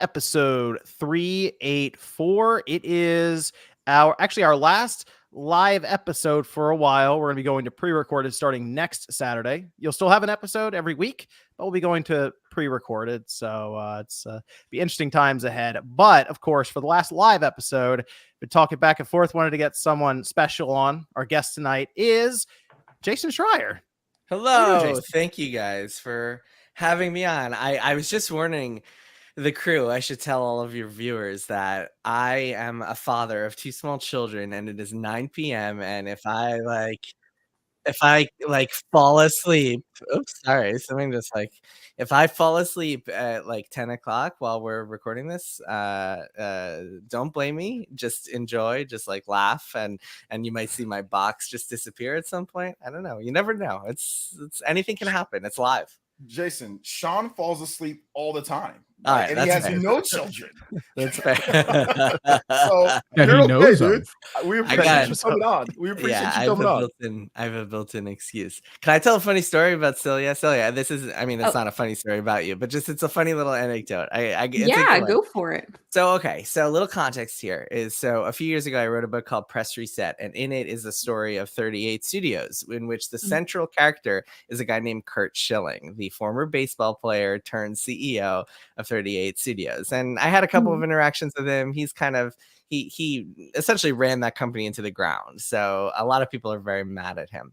episode 384. It is our last live episode for a while. We're going to be going to pre-recorded starting next Saturday. You'll still have an episode every week, but we'll be going to pre-recorded. So it's be interesting times ahead. But of course, for the last live episode, been talking back and forth. Wanted to get someone special on. Our guest tonight is Jason Schreier. Hello. Thank you guys for having me on. I was just warning the crew, I should tell all of your viewers that I am a father of 2 small children and it is 9 p.m. And if I fall asleep, oops, sorry, something just like, if I fall asleep at like 10 o'clock while we're recording this, don't blame me, just enjoy, just like laugh, and you might see my box just disappear at some point. I don't know. You never know. It's anything can happen. It's live. Jason, Sean falls asleep all the time. All right, and he has no children. That's fair. So yeah, you're he knows okay, dude. them. We appreciate you coming on. We appreciate you coming on. I have a built-in excuse. Can I tell a funny story about Celia? Celia, this is, I mean, it's not a funny story about you, but just it's a funny little anecdote. Go for it. So, okay. So a little context here is, so a few years ago, I wrote a book called Press Reset, and in it is the story of 38 Studios, in which the central character is a guy named Curt Schilling, the former baseball player turned CEO of 38 Studios. And I had a couple of interactions with him. He's kind of, he essentially ran that company into the ground. So a lot of people are very mad at him.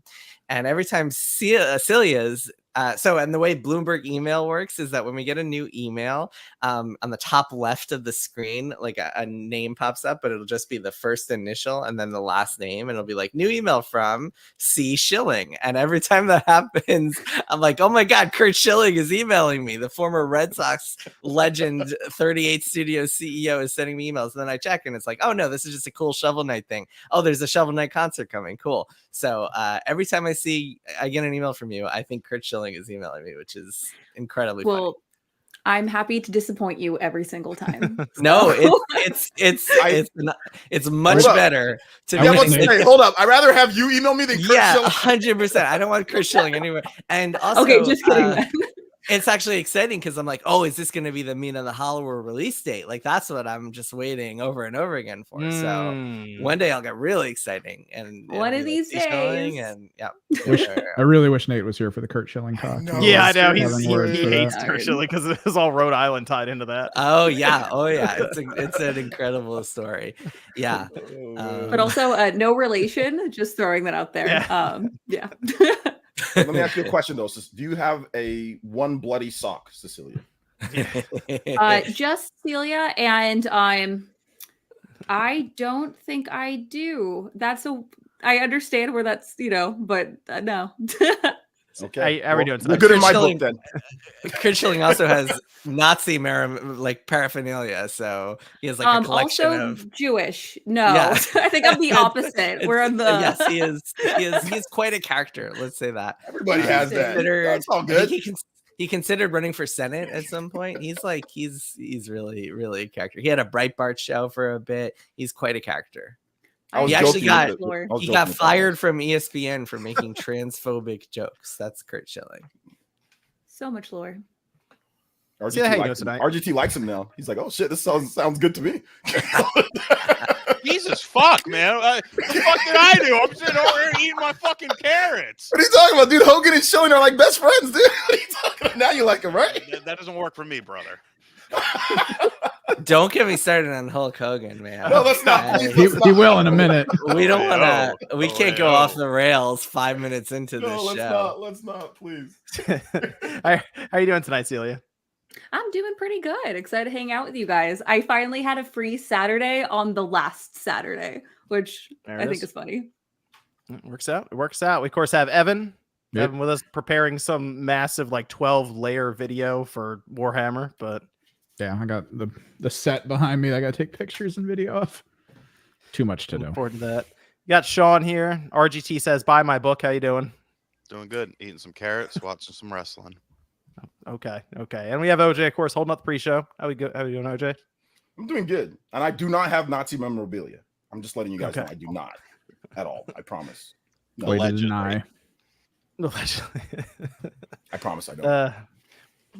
And every time Celia's, and the way Bloomberg email works is that when we get a new email, on the top left of the screen, like a name pops up, but it'll just be the first initial and then the last name. And it'll be like, new email from C. Schilling. And every time that happens, I'm like, oh my God, Curt Schilling is emailing me. The former Red Sox legend 38 Studios CEO is sending me emails. And then I check and it's like, oh no, this is just a cool Shovel Knight thing. Oh, there's a Shovel Knight concert coming. Cool. So every time I get an email from you, I think Curt Schilling is emailing me, which is incredibly funny. I'm happy to disappoint you every single time. No, it's much better to hey, hold up. I'd rather have you email me than Curt Schilling. 100%. I don't want Curt Schilling anywhere. And also, okay, just kidding. It's actually exciting because I'm like, oh, is this going to be the Mina the Hollower release date? Like, that's what I'm just waiting over and over again for. So one day I'll get really exciting. And one of these days. And yeah. I really wish Nate was here for the Curt Schilling talk. Yeah, I know. He hates Curt Schilling because it was all Rhode Island tied into that. Oh, yeah. It's an incredible story. Yeah. But also no relation. Just throwing that out there. Yeah. Let me ask you a question though. Do you have one bloody sock, Cecilia? Just Celia, and I don't think I do. I understand where that's, but no. Okay. How are we doing tonight? Good in my book then. Curt Schilling also has Nazi paraphernalia, so he has like a collection also of Jewish. No, yeah. I think I'm the opposite. We're on the yes, he is. He's quite a character. Let's say that everybody has that. That's all good. He considered running for Senate at some point. He's really, really a character. He had a Breitbart show for a bit. He's quite a character. He actually got fired from ESPN for making transphobic jokes. That's Curt Schilling. So much lore. RGT likes him now. He's like, oh shit, this sounds good to me. Jesus fuck, man. What the fuck did I do? I'm sitting over here eating my fucking carrots. What are you talking about, dude? Hogan and Schilling are like best friends, dude. What are you talking about? Now you like him, right? That doesn't work for me, brother. Don't get me started on Hulk Hogan, man. No, let's not. He will in a minute. We don't want to. We can't go off the rails 5 minutes into this show. Let's not, please. How are you doing tonight, Celia? I'm doing pretty good. Excited to hang out with you guys. I finally had a free Saturday on the last Saturday, which I think is funny. It works out. We of course have Evan. Yep. Evan with us preparing some massive 12-layer video for Warhammer, but yeah, I got the set behind me that I got to take pictures and video of. Too much to do. Forward to that. You got Sean here. RGT says, buy my book. How you doing? Doing good. Eating some carrots, watching some wrestling. Okay. And we have OJ, of course, holding up the pre-show. How we doing, OJ? I'm doing good. And I do not have Nazi memorabilia. I'm just letting you guys know I do not at all. I promise. No, Allegedly. I promise I don't.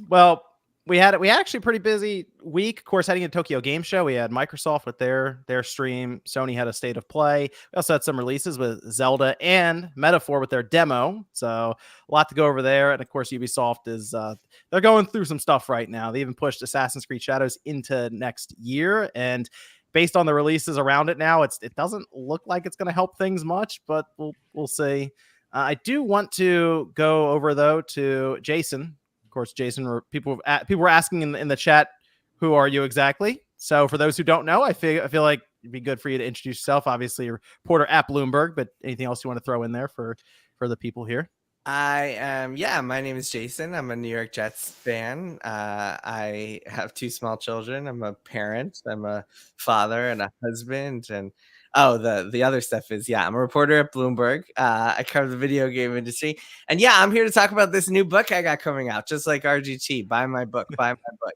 Well, we had actually a pretty busy week. Of course, heading into Tokyo Game Show, we had Microsoft with their stream. Sony had a State of Play. We also had some releases with Zelda and Metaphor with their demo. So a lot to go over there. And of course, Ubisoft is they're going through some stuff right now. They even pushed Assassin's Creed Shadows into next year, and based on the releases around it now, it doesn't look like it's going to help things much, but we'll see. I do want to go over though to Jason. Of course, Jason, people were asking in the chat, who are you exactly? So for those who don't know, I feel like it'd be good for you to introduce yourself. Obviously, you're reporter at Bloomberg, but anything else you want to throw in there for the people here? I am, my name is Jason. I'm a New York Jets fan. I have 2 small children. I'm a parent. I'm a father and a husband. And the other stuff is, I'm a reporter at Bloomberg. I cover the video game industry. And I'm here to talk about this new book I got coming out, just like RGT. Buy my book, buy my book.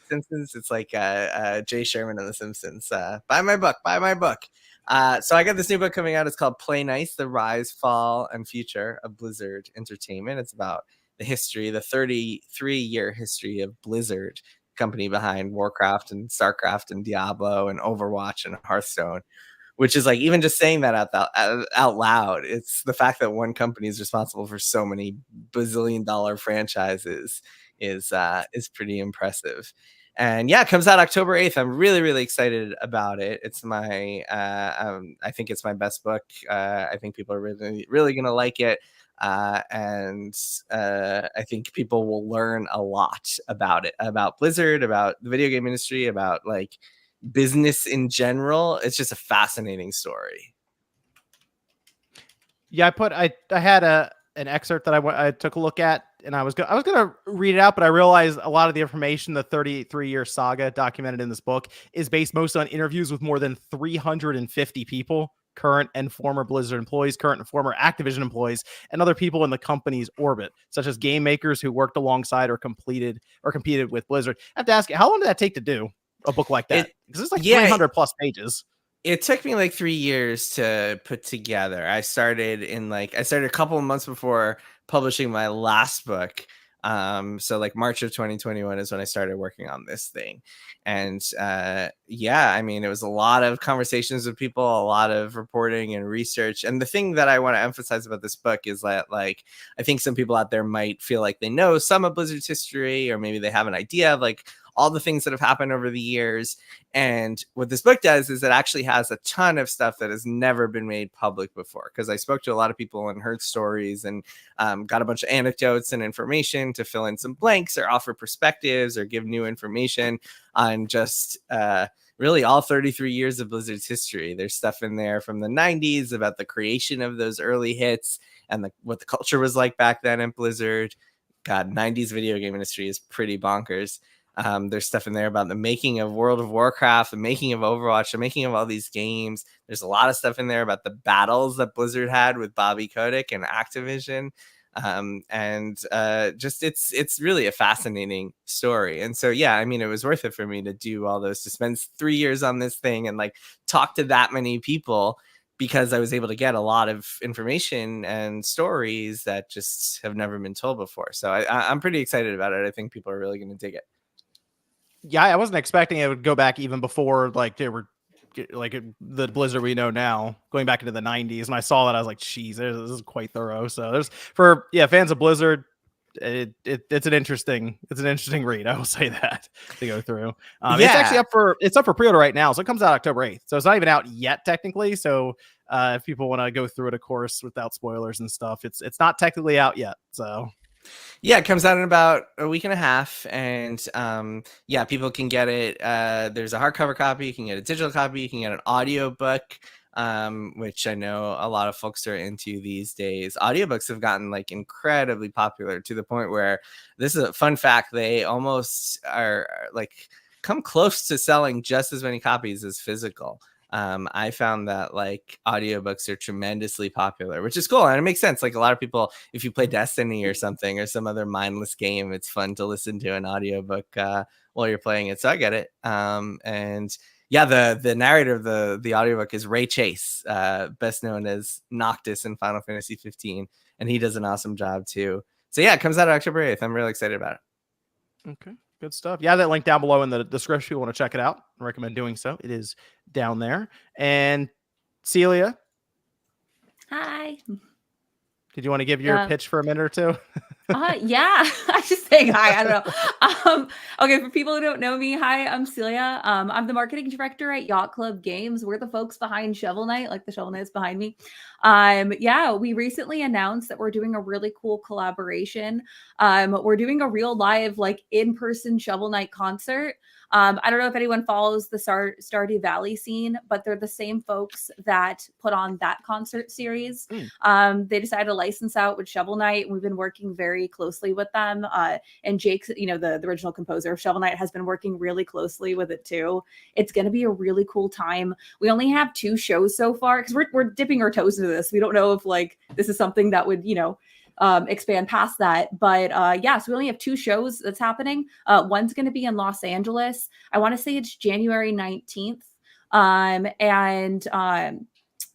Simpsons, it's like Jay Sherman of The Simpsons. Buy my book, buy my book. So I got this new book coming out. It's called Play Nice: The Rise, Fall, and Future of Blizzard Entertainment. It's about the 33-year history of Blizzard, company behind Warcraft and StarCraft and Diablo and Overwatch and Hearthstone, which is like, even just saying that out loud, it's the fact that one company is responsible for so many bazillion-dollar franchises is pretty impressive. And it comes out October 8th. I'm really, really excited about it. It's my, I think it's my best book. I think people are really, really going to like it. And I think people will learn a lot about it, about Blizzard, about the video game industry, about like business in general. It's just a fascinating story. Yeah, I had an excerpt that I took a look at, and I was gonna read it out, but I realized a lot of the information, the 33-year saga documented in this book, is based mostly on interviews with more than 350 people, current and former Blizzard employees, current and former Activision employees, and other people in the company's orbit, such as game makers who worked alongside or competed with Blizzard. I have to ask you, how long did that take to do a book like that? Because it's like 300 plus pages. It took me like 3 years to put together. I started a couple of months before publishing my last book. So like March of 2021 is when I started working on this thing. And I mean, it was a lot of conversations with people, a lot of reporting and research. And the thing that I want to emphasize about this book is that, like, I think some people out there might feel like they know some of Blizzard's history, or maybe they have an idea of like all the things that have happened over the years. And what this book does is it actually has a ton of stuff that has never been made public before. Because I spoke to a lot of people and heard stories and got a bunch of anecdotes and information to fill in some blanks or offer perspectives or give new information on just really all 33 years of Blizzard's history. There's stuff in there from the 90s about the creation of those early hits and what the culture was like back then in Blizzard. God, 90s video game industry is pretty bonkers. There's stuff in there about the making of World of Warcraft, the making of Overwatch, the making of all these games. There's a lot of stuff in there about the battles that Blizzard had with Bobby Kotick and Activision. Just it's really a fascinating story. And so, I mean, it was worth it for me to do all those, to spend 3 years on this thing and like talk to that many people, because I was able to get a lot of information and stories that just have never been told before. So I'm pretty excited about it. I think people are really going to dig it. Yeah, I wasn't expecting it would go back even before like they were like the Blizzard we know now, going back into the 90s. And I saw that, I was like, geez, this is quite thorough. So there's fans of Blizzard, it's an interesting read. I will say that, to go through. It's actually up for pre-order right now, so it comes out October 8th. So it's not even out yet technically. So if people want to go through it, of course, without spoilers and stuff, it's not technically out yet. So it comes out in about a week and a half, and people can get it. There's a hardcover copy, you can get a digital copy, you can get an audio book, which I know a lot of folks are into these days. Audiobooks have gotten like incredibly popular, to the point where, this is a fun fact, they almost are like come close to selling just as many copies as physical. I found that like audiobooks are tremendously popular, which is cool. And it makes sense. Like, a lot of people, if you play Destiny or something, or some other mindless game, it's fun to listen to an audiobook while you're playing it. So I get it. The narrator of the audiobook is Ray Chase, best known as Noctis in Final Fantasy 15. And he does an awesome job too. So it comes out October 8th. I'm really excited about it. Okay, good stuff. Yeah, that link down below in the description. If you want to check it out, I recommend doing so. It is down there. And Celia, Hi. did you want to give your pitch for a minute or two? Yeah, I just saying hi. I don't know. Okay, for people who don't know me, hi, I'm Celia. I'm the marketing director at Yacht Club Games. We're the folks behind Shovel Knight, like the Shovel Knight is behind me. Yeah, we recently announced that we're doing a really cool collaboration. We're doing a real live, like in-person Shovel Knight concert. I don't know if anyone follows the Stardew Valley scene, but they're the same folks that put on that concert series. They decided to license out with Shovel Knight, and we've been working very closely with them. And Jake's, the original composer of Shovel Knight, has been working really closely with it too. It's going to be a really cool time. We only have 2 shows so far because we're dipping our toes into this. We don't know if this is something that would, expand past that. But yeah, so we only have 2 shows that's happening. One's going to be in Los Angeles. I want to say it's January 19th.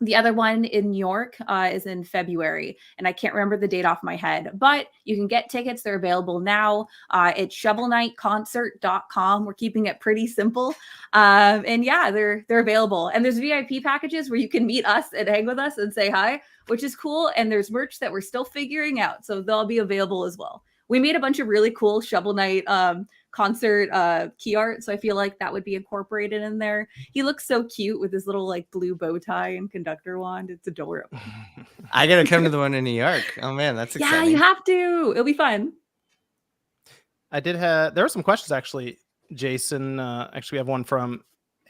The other one in New York is in February, and I can't remember the date off my head, but you can get tickets. They're available now. It's shovelknightconcert.com. We're keeping it pretty simple. And yeah, they're available. And there's VIP packages where you can meet us and hang with us and say hi, which is cool. And there's merch that we're still figuring out, so they'll be available as well. We made a bunch of really cool Shovel Knight concert key art, so I feel like that would be incorporated in there. He looks so cute with his little blue bow tie and conductor wand. It's adorable. I gotta come to the one in New York. Oh man, that's exciting. Yeah, you have to. It'll be fun. There were some questions actually, Jason. Actually, we have one from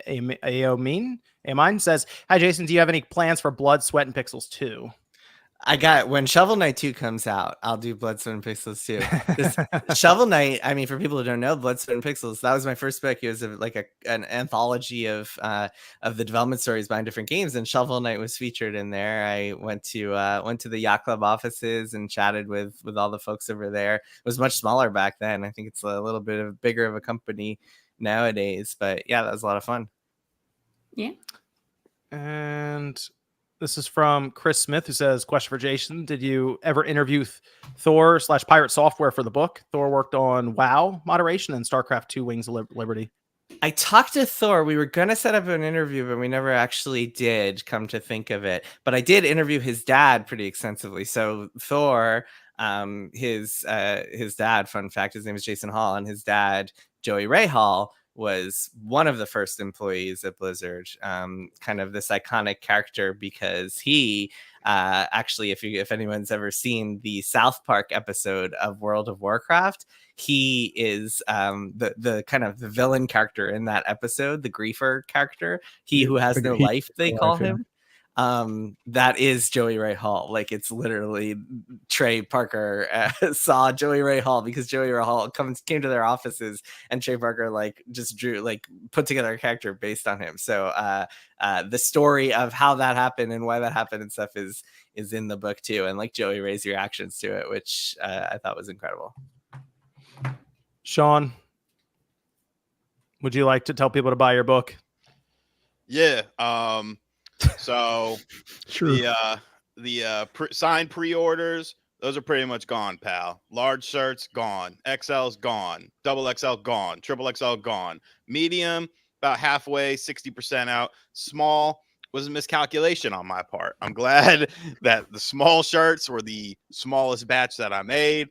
Aomine. Amine says, "Hi Jason, do you have any plans for Blood, Sweat, and Pixels 2?" When Shovel Knight 2 comes out, I'll do Blood, Sweat, and Pixels 2. Shovel Knight, I mean, for people who don't know, Blood, Sweat, and Pixels, that was my first book. It was an anthology of the development stories behind different games, and Shovel Knight was featured in there. I went to the Yacht Club offices and chatted with all the folks over there. It was much smaller back then. I think it's a little bit bigger of a company nowadays, but yeah, that was a lot of fun. Yeah. And this is from Chris Smith, who says, question for Jason. Did you ever interview Thor/Pirate Software for the book? Thor worked on WoW moderation and StarCraft 2 Wings of Liberty. I talked to Thor. We were going to set up an interview, but we never actually did, come to think of it. But I did interview his dad pretty extensively. So Thor, his dad, fun fact, his name is Jason Hall, and his dad, Joey Ray Hall, was one of the first employees at Blizzard, kind of this iconic character because he actually, if anyone's ever seen the South Park episode of World of Warcraft, he is the kind of the villain character in that episode, the griefer character, he who has no life, they call him. That is Joey Ray Hall. It's literally Trey Parker saw Joey Ray Hall because Joey Ray Hall came to their offices, and Trey Parker just put together a character based on him. So the story of how that happened and why that happened and stuff is in the book too, and Joey Ray's reactions to it, which I thought was incredible. Sean, would you like to tell people to buy your book? Yeah. So Sure. the signed pre-orders, those are pretty much gone, pal. Large shirts gone, XL's gone, double XL gone, triple XL gone, medium about halfway, 60% out. Small was a miscalculation on my part. I'm glad that the small shirts were the smallest batch that I made.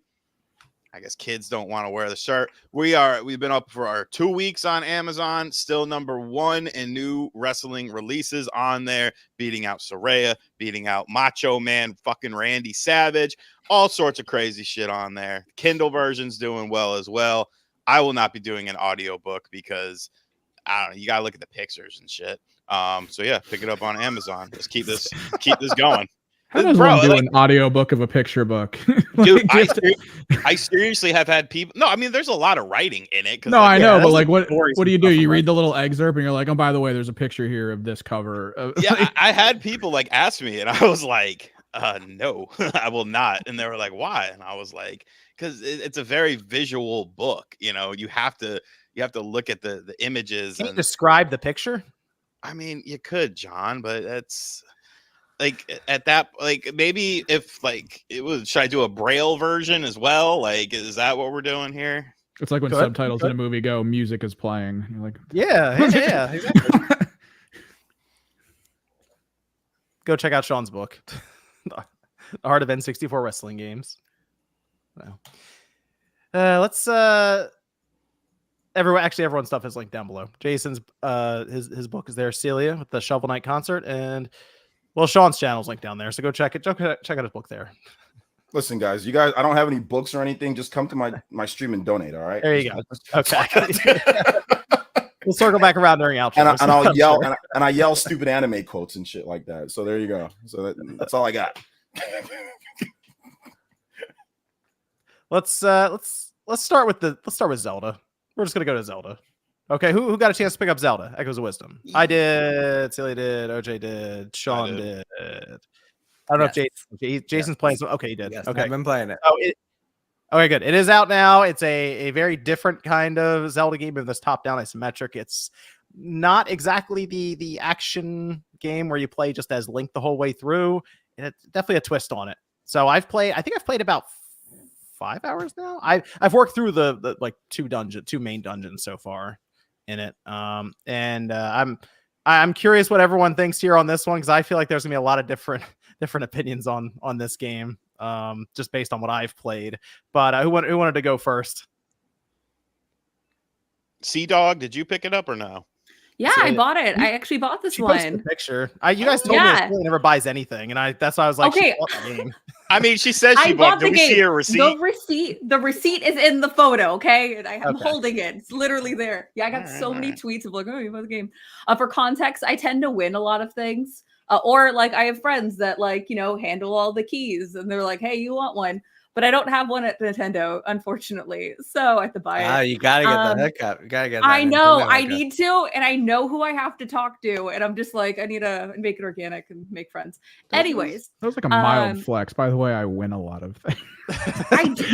I guess kids don't want to wear the shirt. We've been up for our 2 weeks on Amazon, still #1 in new wrestling releases on there, beating out Saraya, beating out Macho Man, fucking Randy Savage, all sorts of crazy shit on there. Kindle version's doing well as well. I will not be doing an audiobook because I don't know, you gotta look at the pictures and shit. So yeah, pick it up on Amazon. Let's keep this going. How does one do an audiobook of a picture book? Dude, I seriously have had people. No, I mean, there's a lot of writing in it. No, I know, but what do you do? You read the little excerpt and you're like, oh, by the way, there's a picture here of this cover. Yeah, I had people ask me, and I was like, no, I will not. And they were like, why? And I was like, because it's a very visual book. You have to look at the images. Can you describe the picture? I mean, you could, John, but that's. At that, maybe if should I do a Braille version as well? Is that what we're doing here? It's like when Go ahead, subtitles go in a movie go, music is playing. You're like, Yeah, exactly. Go check out Sean's book, The Art of N64 Wrestling Games. Wow. Let's everyone's stuff is linked down below. Jason's his book is there, Celia, with the Shovel Knight concert, and well, Sean's channel's linked down there, so go check out his book there. Listen, guys, I don't have any books or anything. Just come to my stream and donate. All right. There you go. Okay. We'll circle back around during outro. And I'll yell and I yell stupid anime quotes and shit like that. So there you go. So that's all I got. Let's start with Zelda. We're just gonna go to Zelda. Okay, who got a chance to pick up Zelda? Echoes of Wisdom. I did. Celia did. OJ did. Sean did. I don't know if Jason's playing. Okay, he did. Yes, okay, I've been playing it. Okay, good. It is out now. It's a very different kind of Zelda game in this top-down isometric. It's not exactly the action game where you play just as Link the whole way through. And it's definitely a twist on it. So I think I've played about 5 hours now. I've worked through the like two main dungeons so far in it. I'm curious what everyone thinks here on this one, because I feel like there's gonna be a lot of different opinions on this game. Just based on what I've played, but who wanted to go first? Sea Dog, did you pick it up or no? Yeah, I bought it. I actually bought this She posted one. a picture. You guys told me this really never buys anything, and that's why I was like, okay. She bought the game. I mean, she says she bought. Do we see a receipt? The receipt is in the photo. Okay, I'm holding it. It's literally there. Yeah, I got so many tweets of like, oh, you bought the game. For context, I tend to win a lot of things. Or like I have friends that like, handle all the keys and they're like, hey, you want one? But I don't have one at Nintendo, unfortunately. So I have to buy it. You gotta get the hookup. You gotta get that. I know, I need to, and I know who I have to talk to, and I'm just like, I need to make it organic and make friends. Anyways. That was like a mild flex. By the way, I win a lot of things.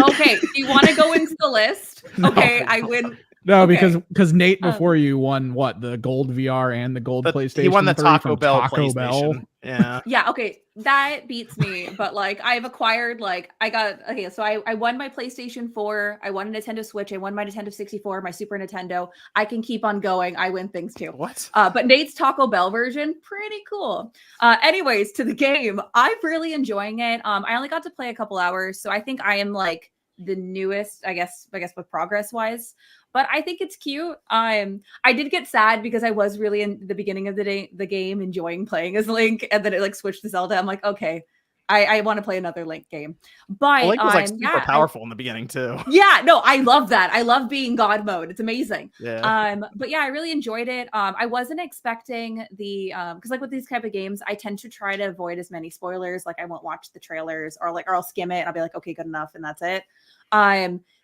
Okay, do you want to go into the list? Okay, I win. No, because Nate before you won what, the gold VR and the gold PlayStation. He won the Taco Bell PlayStation. PlayStation. Yeah. Yeah. Okay, that beats me. But like, I've acquired So I won my PlayStation 4. I won a Nintendo Switch. I won my Nintendo 64. My Super Nintendo. I can keep on going. I win things too. What? But Nate's Taco Bell version, pretty cool. Anyways, to the game, I'm really enjoying it. I only got to play a couple hours, so I think I am like the newest, I guess with progress wise. But I think it's cute. I did get sad because I was really in the beginning of the game enjoying playing as Link, and then it like switched to Zelda. I'm like, okay, I want to play another Link game. But Link was like super powerful in the beginning too. Yeah, no, I love that. I love being God mode. It's amazing. Yeah. But yeah, I really enjoyed it. I wasn't expecting the because like with these type of games, I tend to try to avoid as many spoilers. Like I won't watch the trailers or I'll skim it and I'll be like, okay, good enough, and that's it.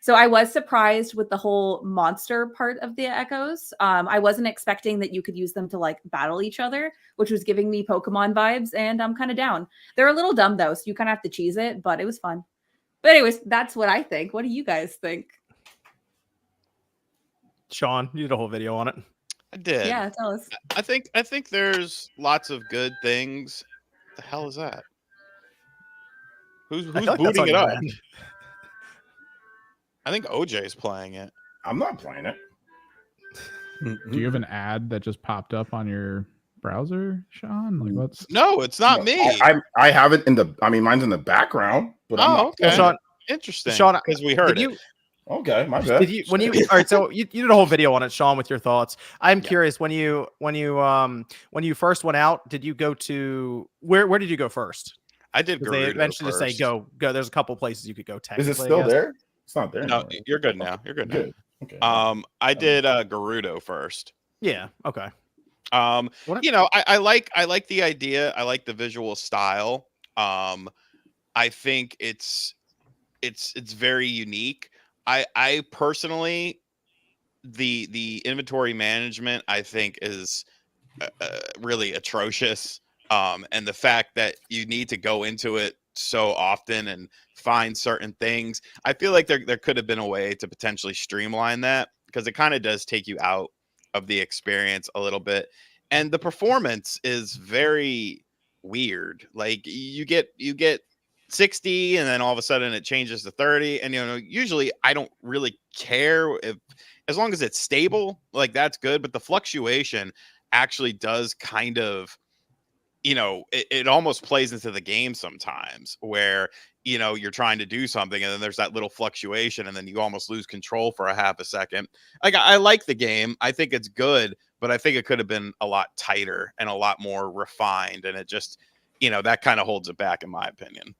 So I was surprised with the whole monster part of the echoes. I wasn't expecting that you could use them to like battle each other, which was giving me Pokemon vibes, and I'm kind of down. They're a little dumb though, so you kind of have to cheese it, but it was fun. But anyways, that's what I think. What do you guys think? Sean, you did a whole video on it. I did. Yeah, tell us. I think there's lots of good things. What the hell is that? Who's booting it up? I think OJ's playing it. I'm not playing it. Do you have an ad that just popped up on your browser, Sean? Like what's? No, it's not me. I have it mine's in the background. But okay. Sean, interesting. Sean, because we heard it. Okay, my bad. All right, so you did a whole video on it, Sean, with your thoughts. I'm curious, when you first went out, did you go to where did you go first? I did. They eventually just say go. There's a couple places you could go. Is it still there? It's not there. No, anymore. you're good now. You're good. Good. Okay. I did Gerudo first. Yeah. Okay. I like the idea. I like the visual style. I think it's very unique. I personally, the inventory management I think is really atrocious. And the fact that you need to go into it so often and find certain things, I feel like there could have been a way to potentially streamline that, because it kind of does take you out of the experience a little bit. And the performance is very weird. Like you get 60 and then all of a sudden it changes to 30. And, usually I don't really care if, as long as it's stable, like that's good. But the fluctuation actually does kind of, it almost plays into the game sometimes where, you're trying to do something and then there's that little fluctuation and then you almost lose control for a half a second. Like, I like the game. I think it's good, but I think it could have been a lot tighter and a lot more refined. And it just, that kind of holds it back, in my opinion.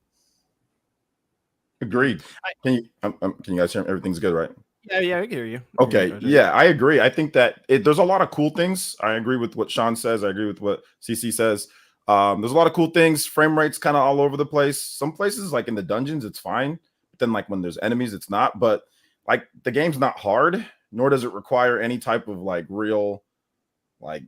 Agreed. Can you guys hear me? Everything's good, right? Yeah, I can hear you. Okay, yeah, I agree. I think that there's a lot of cool things. I agree with what Sean says. I agree with what CC says. There's a lot of cool things. Frame rate's kind of all over the place. Some places, like in the dungeons, it's fine. But then, like when there's enemies, it's not. But like the game's not hard, nor does it require any type of like real, like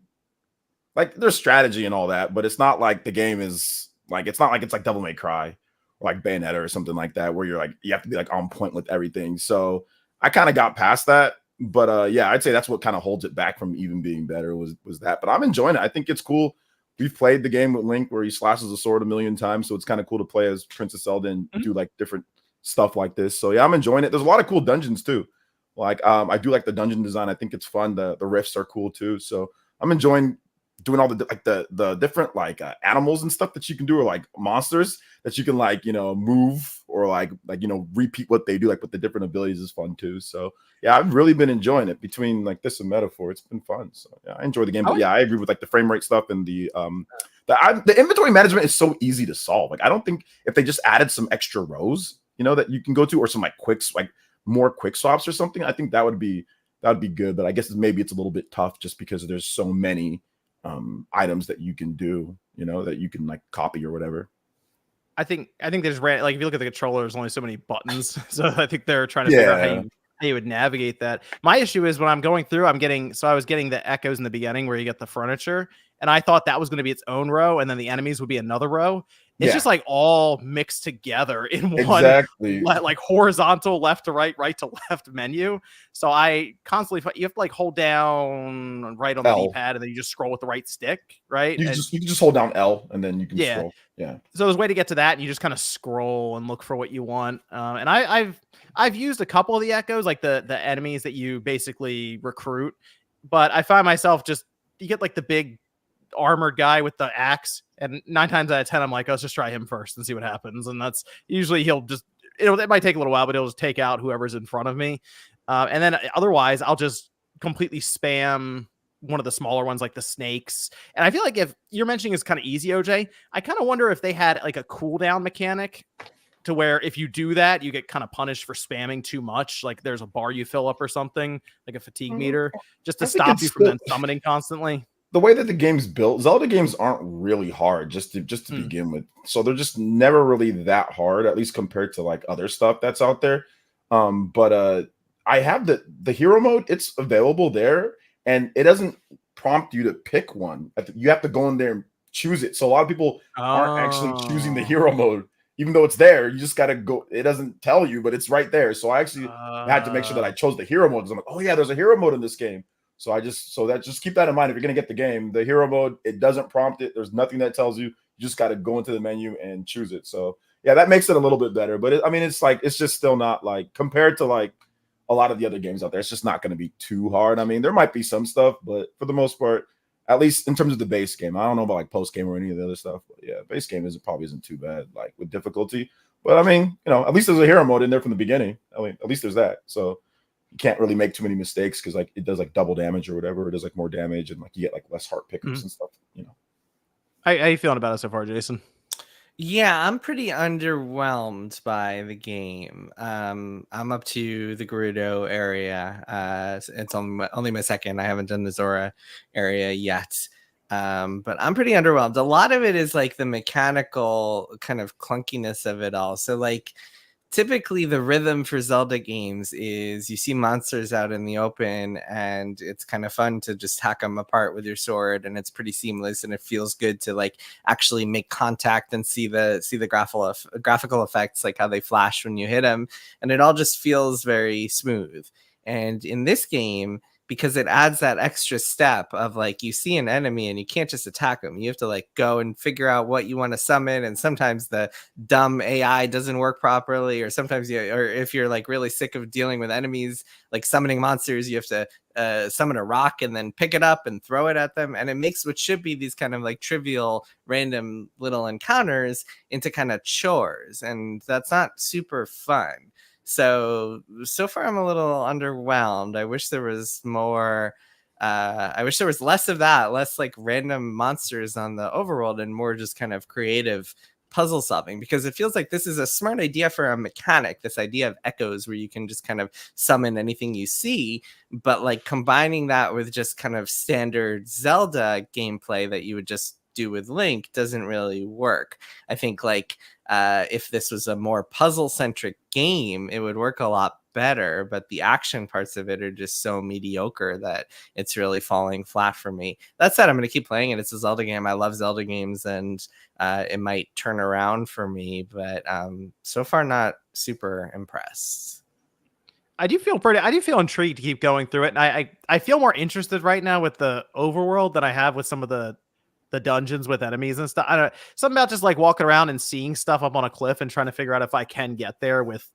there's strategy and all that. But it's not like the game is like it's like Devil May Cry or like Bayonetta or something like that, where you have to be like on point with everything. So I kind of got past that. But yeah, I'd say that's what kind of holds it back from even being better was that. But I'm enjoying it. I think it's cool. We've played the game with Link where he slashes a sword a million times, so it's kind of cool to play as Princess Zelda and do like different stuff like this. So yeah, I'm enjoying it. There's a lot of cool dungeons too. Like I do like the dungeon design. I think it's fun. The rifts are cool too. So I'm enjoying doing all the different like animals and stuff that you can do, or like monsters that you can like move or like repeat what they do, like with the different abilities is fun too. So yeah, I've really been enjoying it. Between like this and Metaphor, it's been fun. So yeah, I enjoy the game. But yeah, I agree with like the frame rate stuff and the inventory management is so easy to solve. Like I don't think if they just added some extra rows, that you can go to, or some like more quick swaps or something, I think that would be good. But I guess maybe it's a little bit tough just because there's so many items that you can do, that you can like copy or whatever. I think they just ran, like if you look at the controller, there's only so many buttons. So I think they're trying to figure out how you would navigate that. My issue is when I'm going through, I was getting the echoes in the beginning where you get the furniture, and I thought that was going to be its own row, and then the enemies would be another row. It's just like all mixed together in one like horizontal left to right to left menu. So I constantly, you have to like hold down right on the D-pad and then you just scroll with the right stick, right? You can just hold down L and then you can scroll. Yeah. So there's a way to get to that, and you just kind of scroll and look for what you want. And I've used a couple of the echoes, like the enemies that you basically recruit, but I find myself you get like the big armored guy with the axe, and 9 times out of 10 I'm like, let's just try him first and see what happens. And that's usually it might take a little while, but he'll just take out whoever's in front of me, and then otherwise I'll just completely spam one of the smaller ones like the snakes. And I feel like if you're mentioning is kind of easy, OJ, I kind of wonder if they had like a cooldown mechanic to where if you do that, you get kind of punished for spamming too much. Like there's a bar you fill up or something, like a fatigue meter, just to stop you from then summoning constantly. The way that the game's built, Zelda games aren't really hard just to begin with. So they're just never really that hard, at least compared to like other stuff that's out there. But I have the hero mode, it's available there, and it doesn't prompt you to pick one. You have to go in there and choose it. So a lot of people aren't actually choosing the hero mode, even though it's there. You just got to go. It doesn't tell you, but it's right there. So I actually had to make sure that I chose the hero mode, because I'm like, oh yeah, there's a hero mode in this game. So just keep that in mind if you're gonna get the game. The hero mode, it doesn't prompt it. There's nothing that tells you. You just got to go into the menu and choose it. So yeah, that makes it a little bit better. But it's just still not like, compared to like a lot of the other games out there, it's just not going to be too hard. I mean, there might be some stuff, but for the most part, at least in terms of the base game, I don't know about like post game or any of the other stuff. But yeah, base game probably isn't too bad, like with difficulty. But I mean, at least there's a hero mode in there from the beginning. I mean, at least there's that. So you can't really make too many mistakes, because like it does like double damage or whatever. It does like more damage, and like you get like less heart pickups and stuff. How you feeling about it so far, Jason? Yeah, I'm pretty underwhelmed by the game. I'm up to the Gerudo area. It's only my second. I haven't done the Zora area yet. But I'm pretty underwhelmed. A lot of it is like the mechanical kind of clunkiness of it all. So like typically the rhythm for Zelda games is you see monsters out in the open, and it's kind of fun to just hack them apart with your sword, and it's pretty seamless, and it feels good to like actually make contact and see the graphical effects, like how they flash when you hit them, and it all just feels very smooth. And in this game, because it adds that extra step of like, you see an enemy and you can't just attack them. You have to like go and figure out what you want to summon. And sometimes the dumb AI doesn't work properly, or sometimes or if you're like really sick of dealing with enemies, like summoning monsters, you have to summon a rock and then pick it up and throw it at them. And it makes what should be these kind of like trivial, random little encounters into kind of chores. And that's not super fun. So far I'm a little underwhelmed. I wish there was more. I wish there was less of that, less like random monsters on the overworld, and more just kind of creative puzzle solving, because it feels like this is a smart idea for a mechanic, this idea of echoes where you can just kind of summon anything you see, but like combining that with just kind of standard Zelda gameplay that you would just do with Link doesn't really work. I think like if this was a more puzzle centric game, it would work a lot better, but the action parts of it are just so mediocre that it's really falling flat for me. That said, I'm going to keep playing it. It's a Zelda game. I love Zelda games, and it might turn around for me, but so far not super impressed. I do feel intrigued to keep going through it. And I feel more interested right now with the overworld than I have with some of the dungeons with enemies and stuff. I don't know, something about just like walking around and seeing stuff up on a cliff and trying to figure out if I can get there with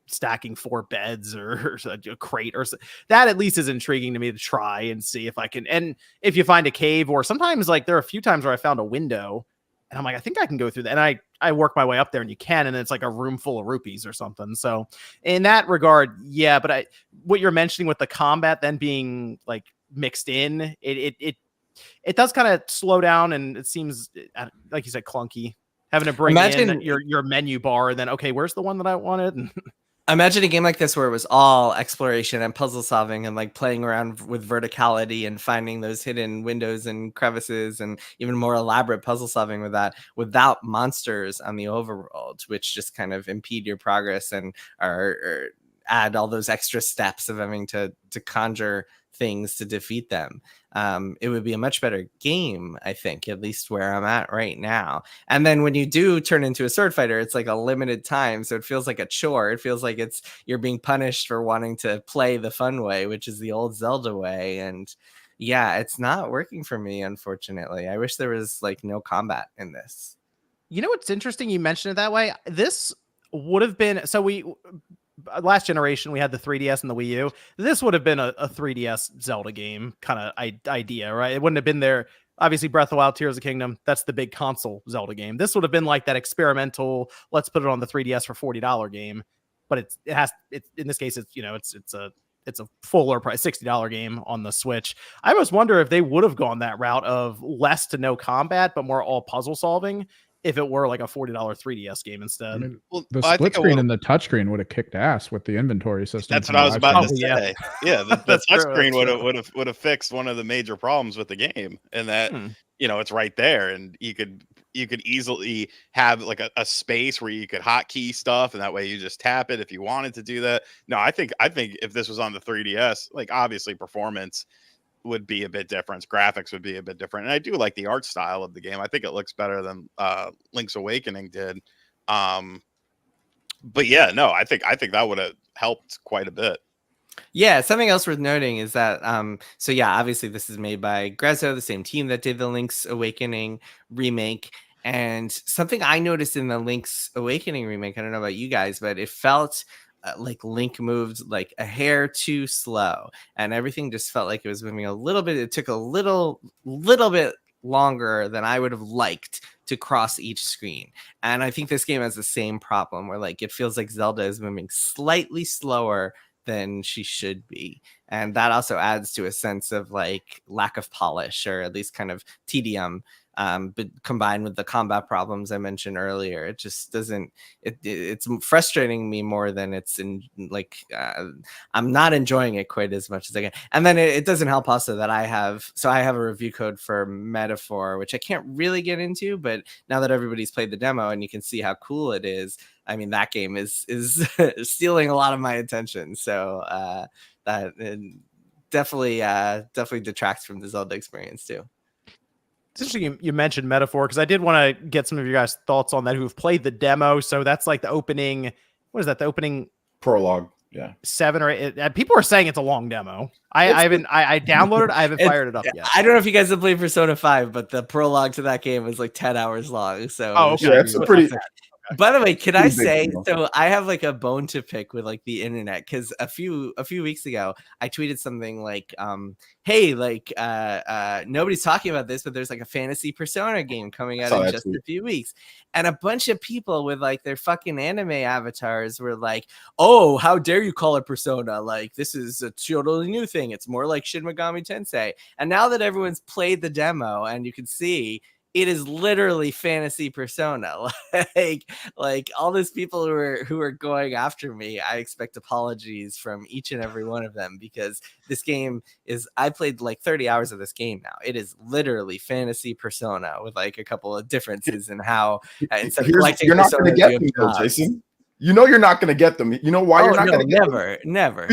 stacking 4 beds or a crate or that at least is intriguing to me to try and see if I can. And if you find a cave, or sometimes like there are a few times where I found a window and I'm like, I think I can go through that. And I work my way up there and you can, and it's like a room full of rupees or something. So in that regard, yeah, but what you're mentioning with the combat then being like mixed in, it does kind of slow down, and it seems, like you said, clunky. Having to bring in your menu bar, and then, okay, where's the one that I wanted? Imagine a game like this where it was all exploration and puzzle solving and like playing around with verticality and finding those hidden windows and crevices, and even more elaborate puzzle solving with that, without monsters on the overworld, which just kind of impede your progress and or add all those extra steps of having to conjure things to defeat them. It would be a much better game, I think, at least where I'm at right now. And then when you do turn into a sword fighter, it's like a limited time, so it feels like a chore. It feels like you're being punished for wanting to play the fun way, which is the old Zelda way. And yeah, it's not working for me, unfortunately. I wish there was like no combat in this. You know what's interesting? You mentioned it that way. This would have been, so last generation we had the 3DS and the Wii U. This would have been a 3DS Zelda game kind of idea, right? It wouldn't have been there. Obviously, Breath of the Wild, Tears of the Kingdom, that's the big console Zelda game. This would have been like that experimental, let's put it on the 3DS for $40 game. But it's in this case, it's a fuller price, $60 game on the Switch. I almost wonder if they would have gone that route of less to no combat, but more all puzzle solving, if it were like a $40 3DS game instead. I mean, the split screen and the touchscreen would have kicked ass with the inventory system. That's what I was about to say. Yeah, the touch screen would have fixed one of the major problems with the game, and that it's right there, and you could easily have like a space where you could hotkey stuff, and that way you just tap it if you wanted to do that. No, I think if this was on the 3DS, like obviously performance would be a bit different, graphics would be a bit different, and I do like the art style of the game. I think it looks better than Link's Awakening did. But yeah, no, I think that would have helped quite a bit. Yeah, something else worth noting is that so yeah, obviously this is made by Grezzo, the same team that did the Link's Awakening remake. And something I noticed in the Link's Awakening remake, I don't know about you guys, but it felt like Link moved like a hair too slow, and everything just felt like it was moving a little bit. It took a little bit longer than I would have liked to cross each screen. And I think this game has the same problem, where like it feels like Zelda is moving slightly slower than she should be, and that also adds to a sense of like lack of polish, or at least kind of tedium. But combined with the combat problems I mentioned earlier, it just doesn't. It's frustrating me more than it's I'm not enjoying it quite as much as I can. And then it doesn't help also that I have a review code for Metaphor, which I can't really get into. But now that everybody's played the demo and you can see how cool it is, I mean that game is stealing a lot of my attention. So that definitely detracts from the Zelda experience too. It's interesting you mentioned Metaphor, because I did want to get some of your guys' thoughts on that who've played the demo. So that's like the opening. What is that? The opening prologue. Yeah. 7 or 8. People are saying it's a long demo. I haven't. I downloaded. I haven't fired it up yet. I don't know if you guys have played Persona 5, but the prologue to that game was like 10 hours long. So Oh, okay. Yeah, it's a pretty. By the way, can I Pretty big say, deal. so I have like a bone to pick with like the internet, because a few weeks ago I tweeted something like, hey, like nobody's talking about this, but there's like a fantasy Persona game coming out in just a few weeks. And a bunch of people with like their fucking anime avatars were like, oh, how dare you call it Persona? Like, this is a totally new thing. It's more like Shin Megami Tensei. And now that everyone's played the demo and you can see it is literally fantasy Persona, like all these people who are going after me, I expect apologies from each and every one of them, because this game is, I played like 30 hours of this game now. It is literally fantasy Persona with like a couple of differents in how instead of collecting you're not going to Persona, get them, though, Jason. You know you're not going to get them. You know why you're not going to get them? Never.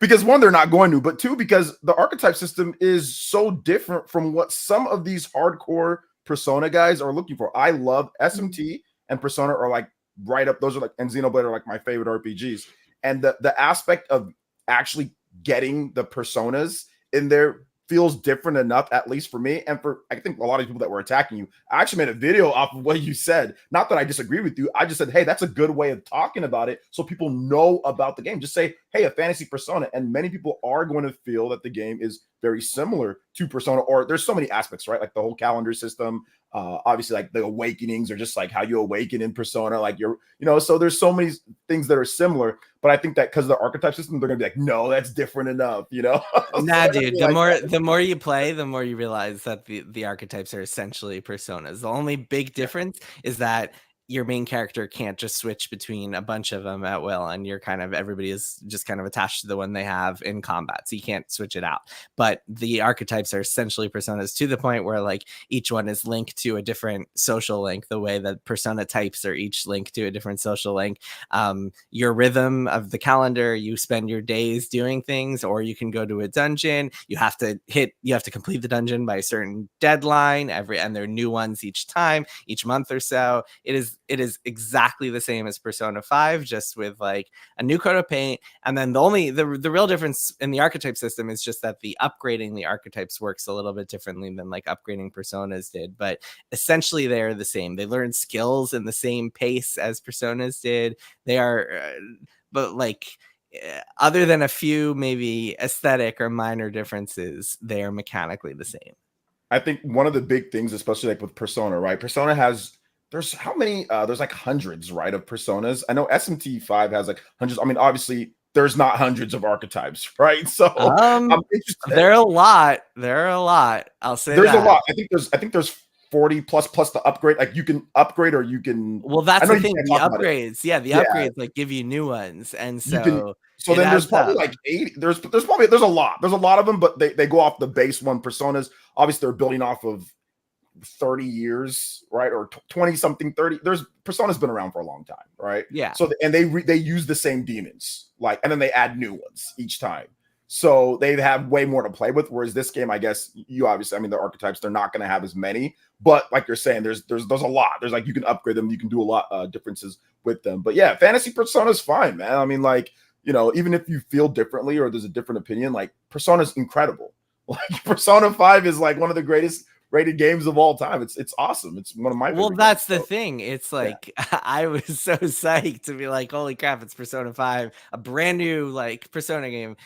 Because one, they're not going to, but two, because the archetype system is so different from what some of these hardcore Persona guys are looking for. I love SMT and Persona are like right up. Those are like, and Xenoblade are like my favorite RPGs. And the aspect of actually getting the Personas in there feels different enough, at least for me. And for, I think a lot of people that were attacking you, I actually made a video off of what you said. Not that I disagree with you. I just said, hey, that's a good way of talking about it, so people know about the game. Just say, hey, a fantasy Persona. And many people are going to feel that the game is very similar to Persona, or there's so many aspects, right? Like the whole calendar system, obviously like the awakenings are just like how you awaken in Persona, like you're, so there's so many things that are similar. But I think that because of the archetype system, they're gonna be like, no, that's different enough, Nah, dude. The more you play, the more you realize that the archetypes are essentially Personas. The only big difference is that your main character can't just switch between a bunch of them at will, and everybody is just kind of attached to the one they have in combat, so you can't switch it out. But the archetypes are essentially Personas, to the point where like each one is linked to a different social link, the way that Persona types are each linked to a different social link. Your rhythm of the calendar, you spend your days doing things, or you can go to a dungeon. You have to complete the dungeon by a certain deadline, and there are new ones each month or so. It is exactly the same as Persona 5, just with like a new coat of paint. And then the real difference in the archetype system is just that the upgrading the archetypes works a little bit differently than like upgrading Personas did. But essentially they're the same. They learn skills in the same pace as Personas did. They are, but like, other than a few maybe aesthetic or minor differences, they are mechanically the same. I think one of the big things, especially like with Persona, right? Persona there's how many? There's like hundreds, right, of Personas. I know SMT5 has like hundreds. I mean, obviously, there's not hundreds of archetypes, right? So I'm interested. There are a lot. I'll say there's a lot. I think there's 40 plus the upgrade. Like you can upgrade, or you can. Well, that's the thing. The upgrades, upgrades like give you new ones, and so. So then there's probably like 80. There's a lot. There's a lot of them, but they go off the base one Personas. Obviously, they're building off of 30 years, right, or 20 something 30. Persona's been around for a long time, right? Yeah. So and they use the same demons, like, and then they add new ones each time, so they have way more to play with. Whereas this game, I guess, you obviously, I mean, the archetypes, they're not going to have as many, but like you're saying, there's a lot. There's like, you can upgrade them, you can do a lot differences with them. But yeah, fantasy Persona's fine, man. I mean, like, even if you feel differently or there's a different opinion, like Persona's incredible. Like Persona 5 is like one of the greatest rated games of all time. It's awesome. It's one of my well, that's games, the thing. It's like, yeah. I was so psyched to be like, holy crap, it's Persona 5, a brand new like Persona game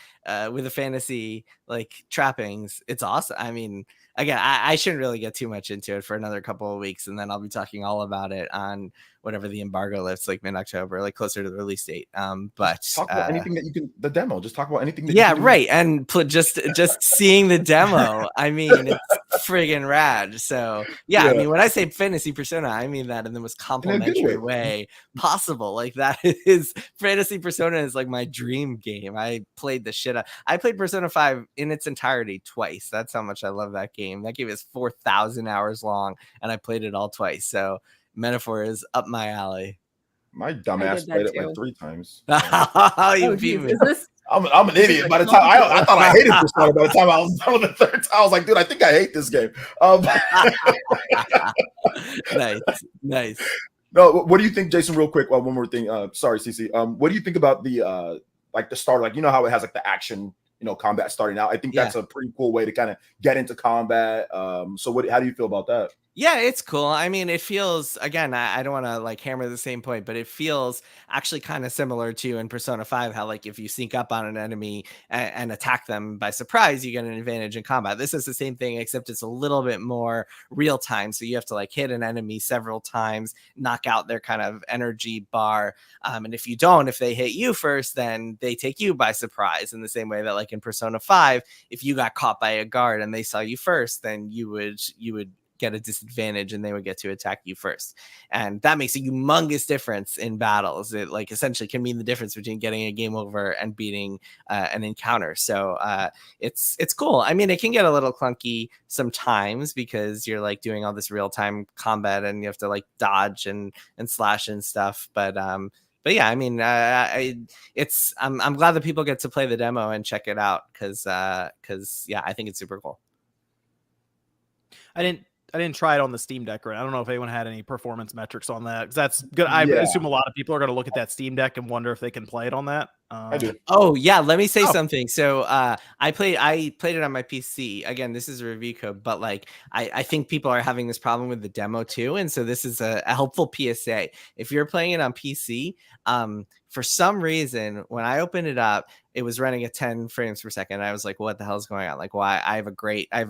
with a fantasy like trappings. It's awesome. I mean, again, I shouldn't really get too much into it for another couple of weeks, and then I'll be talking all about it on whatever the embargo lifts, like mid-October, like closer to the release date. But talk about anything that you can, the demo, just talk about anything that you can right. And just seeing the demo, I mean, it's friggin' rad. So yeah, I mean, when I say fantasy Persona, I mean that in the most complimentary way possible. Like, that is, fantasy Persona is like my dream game. I played the shit out. I played Persona 5 in its entirety twice. That's how much I love that game. That game is 4,000 hours long, and I played it all twice. So Metaphor is up my alley. My dumbass played it like 3 times. You beat me. I'm an idiot. By the time I thought I hated Persona, by the time I was done with the third time, I was like, dude, I think I hate this game. Nice. No, what do you think, Jason? Real quick, one more thing. Sorry, CC. What do you think about the like the start, like, you know how it has like the action, combat starting out. I think that's a pretty cool way to kind of get into combat. So how do you feel about that? Yeah, it's cool. I mean, it feels, again, I don't want to like hammer the same point, but it feels actually kind of similar to in Persona 5, how like if you sneak up on an enemy and attack them by surprise, you get an advantage in combat. This is the same thing, except it's a little bit more real time. So you have to like hit an enemy several times, knock out their kind of energy bar. And if you don't, if they hit you first, then they take you by surprise, in the same way that like in Persona 5, if you got caught by a guard and they saw you first, then you would get a disadvantage and they would get to attack you first. And that makes a humongous difference in battles. It like essentially can mean the difference between getting a game over and beating an encounter. So it's cool. I mean, it can get a little clunky sometimes because you're like doing all this real-time combat and you have to like dodge and slash and stuff. But yeah, I mean, I'm glad that people get to play the demo and check it out because yeah, I think it's super cool. I didn't try it on the Steam Deck, right? I don't know if anyone had any performance metrics on that, because that's good. I assume a lot of people are going to look at that Steam Deck and wonder if they can play it on that. I do. Oh yeah, let me say something. So I played it on my PC. Again, this is a review code, but like I think people are having this problem with the demo too, and so this is a helpful PSA. If you're playing it on PC, for some reason when I opened it up, it was running at 10 frames per second. I was like, what the hell is going on? Like, why? I have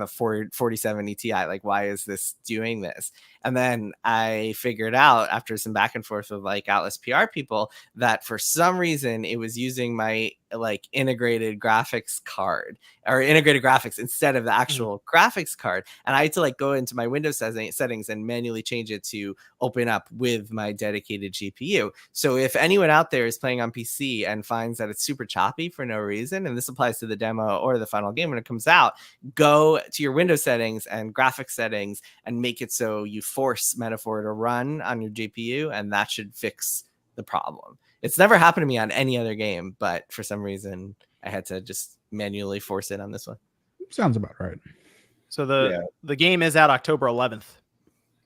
a 4070 Ti. Like, why is this doing this? And then I figured out after some back and forth with like Atlas PR people that for some reason it was using my like integrated graphics card or integrated graphics instead of the actual graphics card. And I had to like go into my Windows settings and manually change it to open up with my dedicated GPU. So if anyone out there is playing on PC and finds that it's super choppy for no reason, and this applies to the demo or the final game when it comes out, go to your Windows settings and graphics settings and make it so you force Metaphor to run on your GPU, and that should fix the problem. It's never happened to me on any other game, but for some reason I had to just manually force it on this one. Sounds about right. So the game is out October 11th.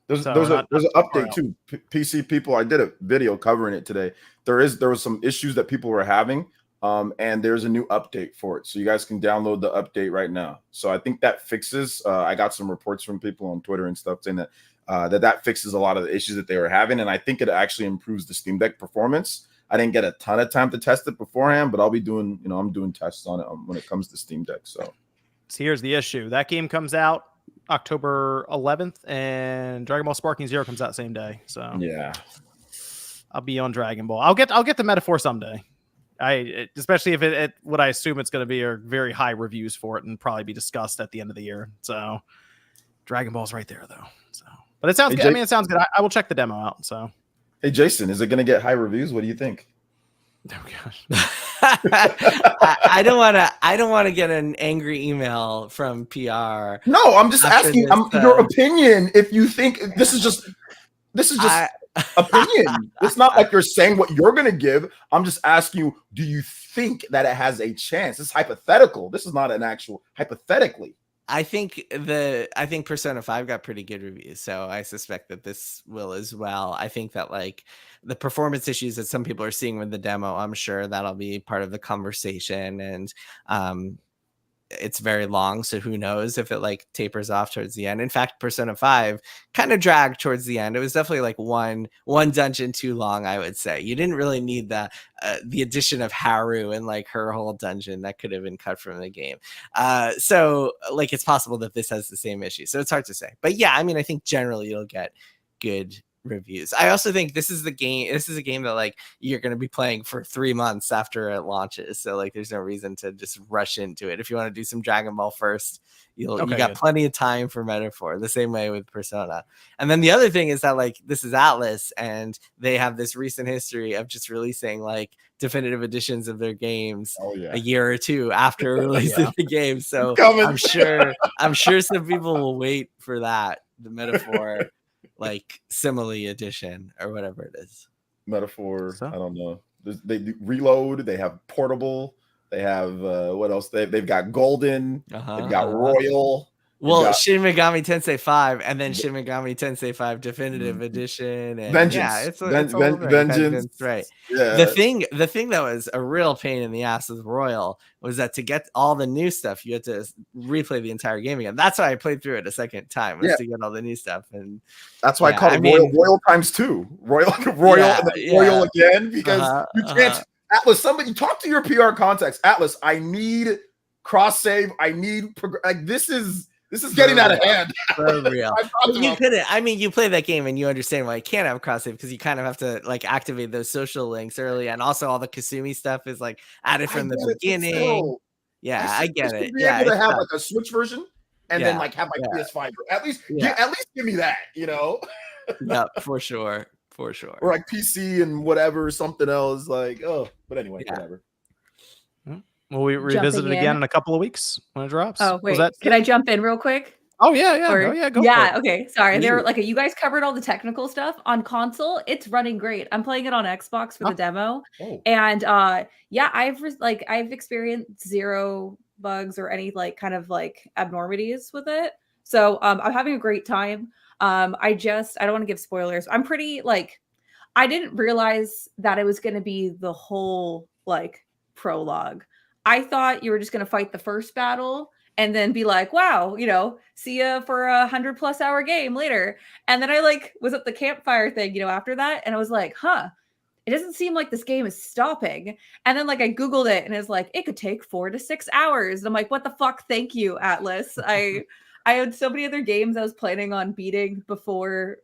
There's an update too. PC people, I did a video covering it today. There was some issues that people were having, and there's a new update for it. So you guys can download the update right now. So I think that fixes. I got some reports from people on Twitter and stuff saying that that fixes a lot of the issues that they were having, and I think it actually improves the Steam Deck performance. I didn't get a ton of time to test it beforehand, but I'll be doing, I'm doing tests on it when it comes to Steam Deck. So here's the issue. That game comes out October 11th, and Dragon Ball Sparking Zero comes out same day. So yeah, I'll be on Dragon Ball. I'll get the Metaphor someday. Especially if it what I assume it's going to be are very high reviews for it and probably be discussed at the end of the year. So Dragon Ball's right there though. So, but it sounds good. I mean, it sounds good. I will check the demo out. So. Hey Jason, is it going to get high reviews? What do you think? Oh gosh. I don't want to get an angry email from PR. No, I'm just asking your opinion. If you think this is just opinion. It's not like you're saying what you're going to give. I'm just asking you, do you think that it has a chance? It's hypothetical. This is not an actual hypothetically. I think Persona 5 got pretty good reviews, so I suspect that this will as well. I think that like the performance issues that some people are seeing with the demo, I'm sure that'll be part of the conversation, and it's very long, so who knows if it like tapers off towards the end. In fact, Persona 5 kind of dragged towards the end. It was definitely like one dungeon too long, I would say. You didn't really need the addition of Haru and like her whole dungeon that could have been cut from the game. So like it's possible that this has the same issue. So it's hard to say. But yeah, I mean, I think generally you'll get good reviews. I also think this is a game that like you're going to be playing for 3 months after it launches, so like there's no reason to just rush into it. If you want to do some Dragon Ball first, you got plenty of time for Metaphor, the same way with Persona. And then the other thing is that like this is Atlas, and they have this recent history of just releasing like definitive editions of their games a year or two after releasing the game. So I'm sure some people will wait for that, the Metaphor like simile edition or whatever it is. Metaphor. I don't know. They reload. They have portable. They have what else? They've got golden. They've got royal. Well, got- Shin Megami Tensei 5 and then Shin Megami Tensei 5 Definitive Edition. And Vengeance. yeah, it's a whole thing. Vengeance. Right. Yeah. The thing that was a real pain in the ass with Royal was that to get all the new stuff, you had to replay the entire game again. That's why I played through it a second time, was to get all the new stuff. And that's why I called it Royal times 2. Royal and then Royal again, because you can't. Atlas, somebody talk to your PR contacts. Atlas, I need cross save. I need this is getting out of hand. For real. You couldn't. I mean, you play that game and you understand why you can't have cross save, because you kind of have to like activate those social links early, and also all the Kasumi stuff is like added from the beginning. Yeah, I get it. Be able to have like a Switch version and then like have my PS5. At least give me that, you know. Yeah, for sure. Or like PC and whatever, something else. Like, but anyway, whatever. Will we revisit it again in a couple of weeks when it drops? Oh, wait. Can I jump in real quick? Oh, yeah. Go for it. Okay. Sorry. They were like, you guys covered all the technical stuff. On console, it's running great. I'm playing it on Xbox for the demo. Oh. And I've experienced 0 bugs or any like kind of like abnormities with it. So I'm having a great time. I don't want to give spoilers. I'm pretty like, I didn't realize that it was going to be the whole like prologue. I thought you were just going to fight the first battle and then be like, wow, see ya for 100+ hour game later. And then I like was at the campfire thing, after that. And I was like, it doesn't seem like this game is stopping. And then like I Googled it and it's like, it could take 4 to 6 hours. And I'm like, what the fuck? Thank you, Atlas. I had so many other games I was planning on beating before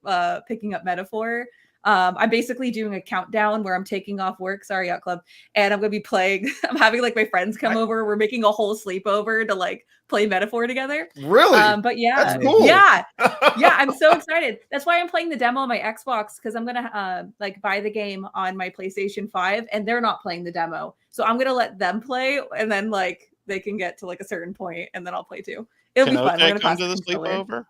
picking up Metaphor. I'm basically doing a countdown where I'm taking off work. Sorry, Yacht Club. And I'm going to be playing. I'm having like my friends come over. We're making a whole sleepover to like play Metaphor together. Really? But yeah. That's cool. Yeah. I'm so excited. That's why I'm playing the demo on my Xbox, because I'm going to like buy the game on my PlayStation 5 and they're not playing the demo. So I'm going to let them play and then like they can get to like a certain point and then I'll play too. It'll be fun. We're gonna come to the sleepover.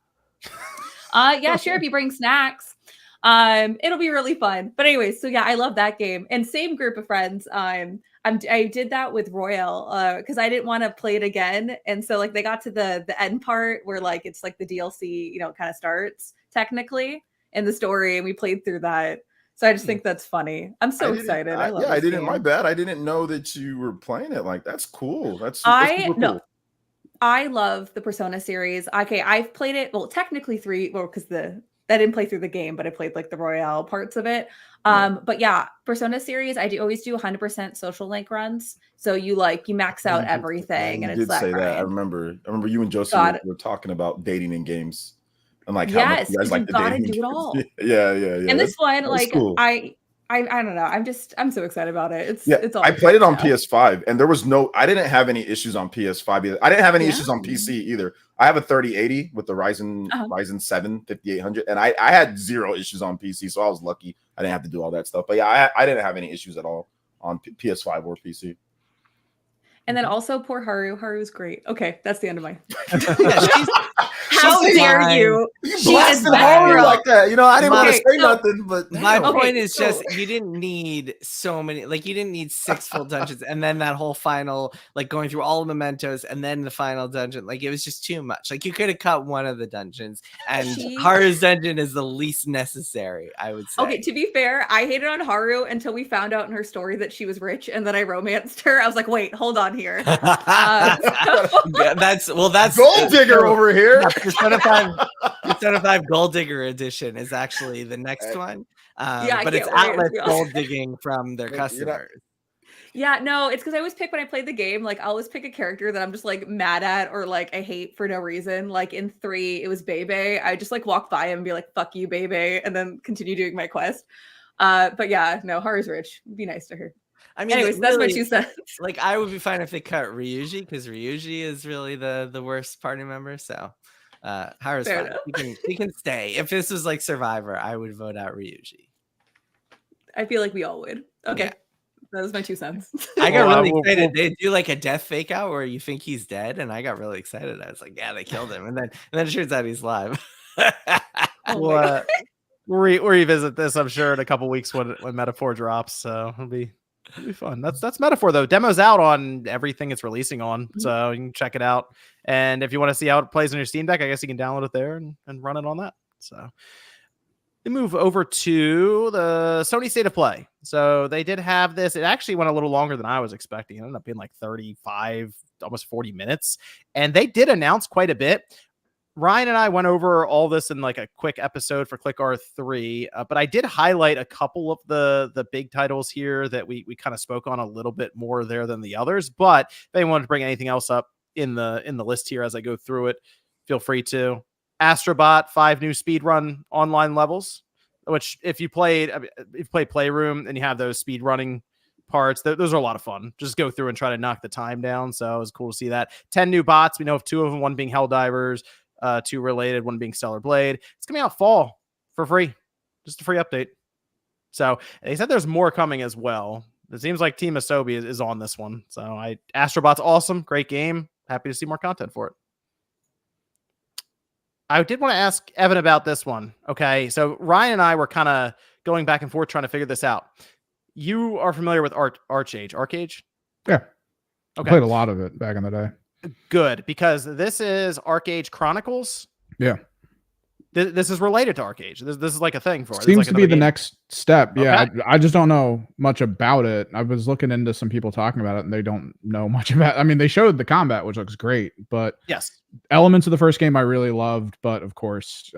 Yeah, sure. If you bring snacks, it'll be really fun. But anyways, so yeah, I love that game. And same group of friends. I did that with Royal because I didn't want to play it again. And so like they got to the end part where like it's like the DLC, kind of starts technically in the story, and we played through that. So I just think that's funny. I'm so excited. I love this game. My bad. I didn't know that you were playing it. Like, that's cool. That's super cool. I love the Persona series. Okay, I've played it. Well, technically 3. Well, because I didn't play through the game, but I played like the Royale parts of it. But yeah, Persona series, I always do 100% social link runs. So you max out everything, and it's that. Say that. I remember you and Joseph were talking about dating in games, and like how much you guys like the dating. Do it all. Yeah. And this one, like, cool. I don't know. I'm so excited about it. It's all I played it on PS5 and I didn't have any issues on PS5 either. I didn't have any issues on PC either. I have a 3080 with the Ryzen 7 5800, and I had 0 issues on PC, so I was lucky. I didn't have to do all that stuff. But yeah, I didn't have any issues at all on PS5 or PC. And then also poor Haru. Haru's great. Okay, that's the end of my. How dare you? You blasted Haru like that. I didn't want to say nothing, but my point is just you didn't need so many. Like, you didn't need 6 full dungeons, and then that whole final, like going through all the mementos, and then the final dungeon. Like, it was just too much. Like, you could have cut one of the dungeons, and Haru's dungeon is the least necessary, I would say. Okay, to be fair, I hated on Haru until we found out in her story that she was rich, and then I romanced her. I was like, wait, hold on here. That's Gold Digger over here. Persona 5 Gold Digger Edition is actually the next one. But it's Atlas gold digging from their customers. Yeah, no, it's because I always pick when I play the game, like I always pick a character that I'm just like mad at or like I hate for no reason. Like in 3, it was Bebe. I just like walk by him and be like, fuck you, Bebe, and then continue doing my quest. But yeah, no, Haru's rich. Be nice to her. I mean, anyways, that's what she said. Like, I would be fine if they cut Ryuji, because Ryuji is really the worst party member. So Haru's fine. He can stay. If this was like Survivor, I would vote out Ryuji. I feel like we all would. Okay. Yeah. That was my 2 cents. I got really excited. They do like a death fake out where you think he's dead, and I got really excited. I was like, yeah, they killed him. And then it turns out he's live. We'll revisit this, I'm sure, in a couple weeks when Metaphor drops. So it'll be It'll be fun. That's Metaphor though. Demo's out on everything it's releasing on, so you can check it out. And if you want to see how it plays on your Steam Deck, I guess you can download it there and run it on that. So we move over to the Sony State of Play. So they did have this. It actually went a little longer than I was expecting. It ended up being like 35, almost 40 minutes. And they did announce quite a bit. Ryan and I went over all this in like a quick episode for Click R3, but I did highlight a couple of the big titles here that we kind of spoke on a little bit more there than the others. But if anyone wanted to bring anything else up in the list here as I go through it, feel free to. Astrobot, 5 new speedrun online levels, which if you played Playroom and you have those speedrunning parts, those are a lot of fun. Just go through and try to knock the time down. So it was cool to see that. 10 new bots. We know of 2 of them, one being Helldivers, 2 related, one being Stellar Blade. It's coming out fall for free. Just a free update. So they said there's more coming as well. It seems like Team Asobi is on this one. So Astrobot's awesome. Great game. Happy to see more content for it. I did want to ask Evan about this one. Okay. So Ryan and I were kind of going back and forth trying to figure this out. You are familiar with Arcade? Yeah. Okay. I played a lot of it back in the day. Good, because this is Arcade Chronicles. Yeah. This is related to Arcade. This is like a thing for it. Seems like to be the game. next step. Yeah. Okay. I just don't know much about it. I was looking into some people talking about it and they don't know much about it. I mean, they showed the combat, which looks great, but yes, elements of the first game I really loved, but of course,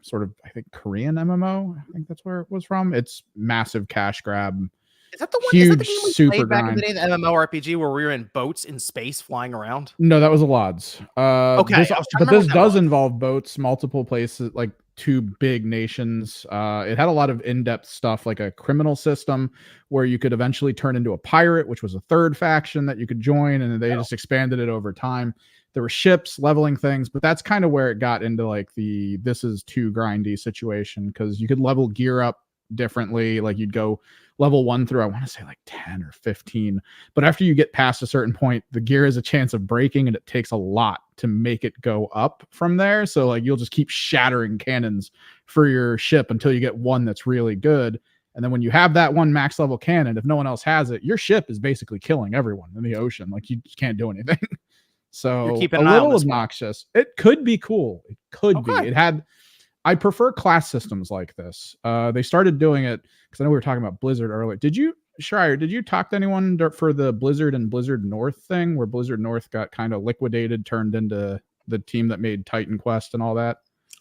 sort of, I think Korean MMO, I think that's where it was from. It's massive cash grab. Is that the one? Huge, is that the game we super played back in grind. the day, the MMORPG where we were in boats in space flying around? No, that was a LODs. Okay, This, I was trying to but remember this what that does was. involve boats, multiple places, like 2 big nations. It had a lot of in-depth stuff, like a criminal system where you could eventually turn into a pirate, which was a 3rd faction that you could join, and they just expanded it over time. There were ships leveling things, but that's kind of where it got into like this is too grindy situation, because you could level gear up differently. Like you'd go level 1 through, I want to say like 10 or 15, but after you get past a certain point, the gear has a chance of breaking, and it takes a lot to make it go up from there. So like you'll just keep shattering cannons for your ship until you get one that's really good. And then when you have that one max level cannon, if no one else has it, your ship is basically killing everyone in the ocean. Like you can't do anything. So You're keeping a an eye on little this one. obnoxious. It could be cool. It could be. Okay. I prefer class systems like this. They started doing it because I know we were talking about Blizzard earlier. Schreier, did you talk to anyone for the Blizzard and Blizzard North thing, where Blizzard North got kind of liquidated, turned into the team that made Titan Quest and all that?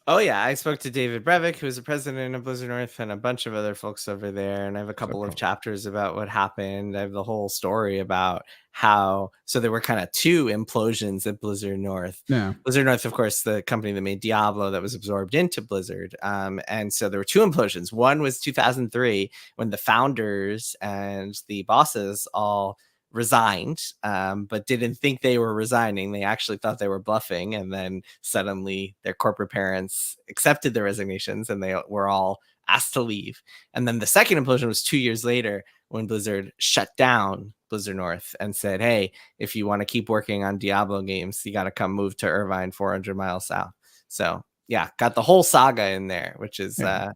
Oh yeah, I spoke to David Brevik, who was the president of Blizzard North, and a bunch of other folks over there. And I have a couple of chapters about what happened. I have the whole story about how there were kind of 2 implosions at Blizzard North. Yeah. Blizzard North, of course, the company that made Diablo that was absorbed into Blizzard. And so there were 2 implosions. One was 2003 when the founders and the bosses all resigned, but didn't think they were resigning. They actually thought they were bluffing, and then suddenly their corporate parents accepted their resignations and they were all asked to leave. And then the second implosion was 2 years later when Blizzard shut down Blizzard North and said, hey, if you want to keep working on Diablo games, you got to come move to Irvine, 400 miles south. So yeah, got the whole saga in there, which is a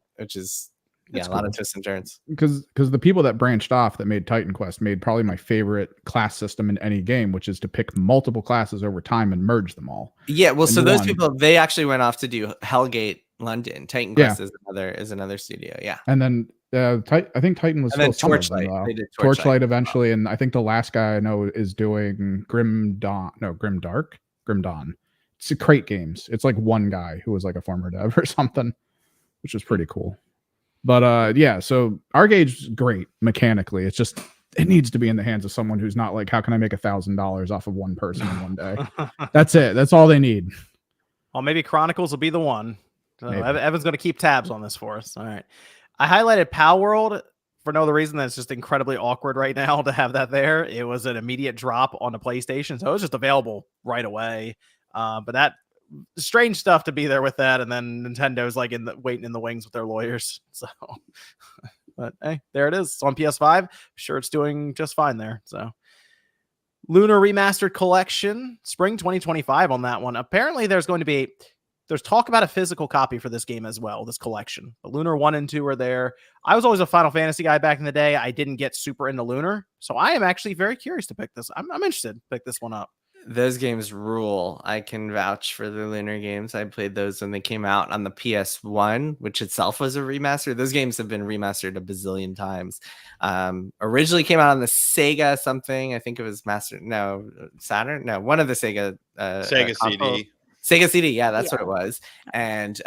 lot of twists and turns. Because the people that branched off that made Titan Quest made probably my favorite class system in any game, which is to pick multiple classes over time and merge them all. Yeah, well, so those people, they actually went off to do Hellgate London. Titan Quest is another studio. Yeah, and then I think Titan was and still then some of them, Torchlight. They did Torchlight eventually, and I think the last guy I know is doing Grim Dawn. It's Crate Games. It's like one guy who was like a former dev or something, which is pretty cool. But yeah, so Arcade's great mechanically. It's just it needs to be in the hands of someone who's not like, how can I make $1,000 off of one person in one day? That's it. That's all they need. Well, maybe Chronicles will be the one. So Evan's going to keep tabs on this for us. All right. I highlighted Pal World for no other reason than it's just incredibly awkward right now to have that there. It was an immediate drop on the PlayStation, so it was just available right away. But that strange stuff to be there with that, and then Nintendo's like waiting in the wings with their lawyers. So, but hey, there it is. It's on PS5. Sure, it's doing just fine there. So, Lunar Remastered Collection, spring 2025 on that one. Apparently, there's going to be there's talk about a physical copy for this game as well, this collection. The Lunar 1 and 2 are there. I was always a Final Fantasy guy back in the day. I didn't get super into Lunar, so I am actually very curious to pick this. I'm interested to pick this one up. Those games rule. I can vouch for the Lunar games. I played those when they came out on the PS1, which itself was a remaster. Those games have been remastered a bazillion times. Originally came out on the Sega something. I think it was Saturn. No, one of the Sega Sega CD. Sega CD. Yeah, that's what it was. And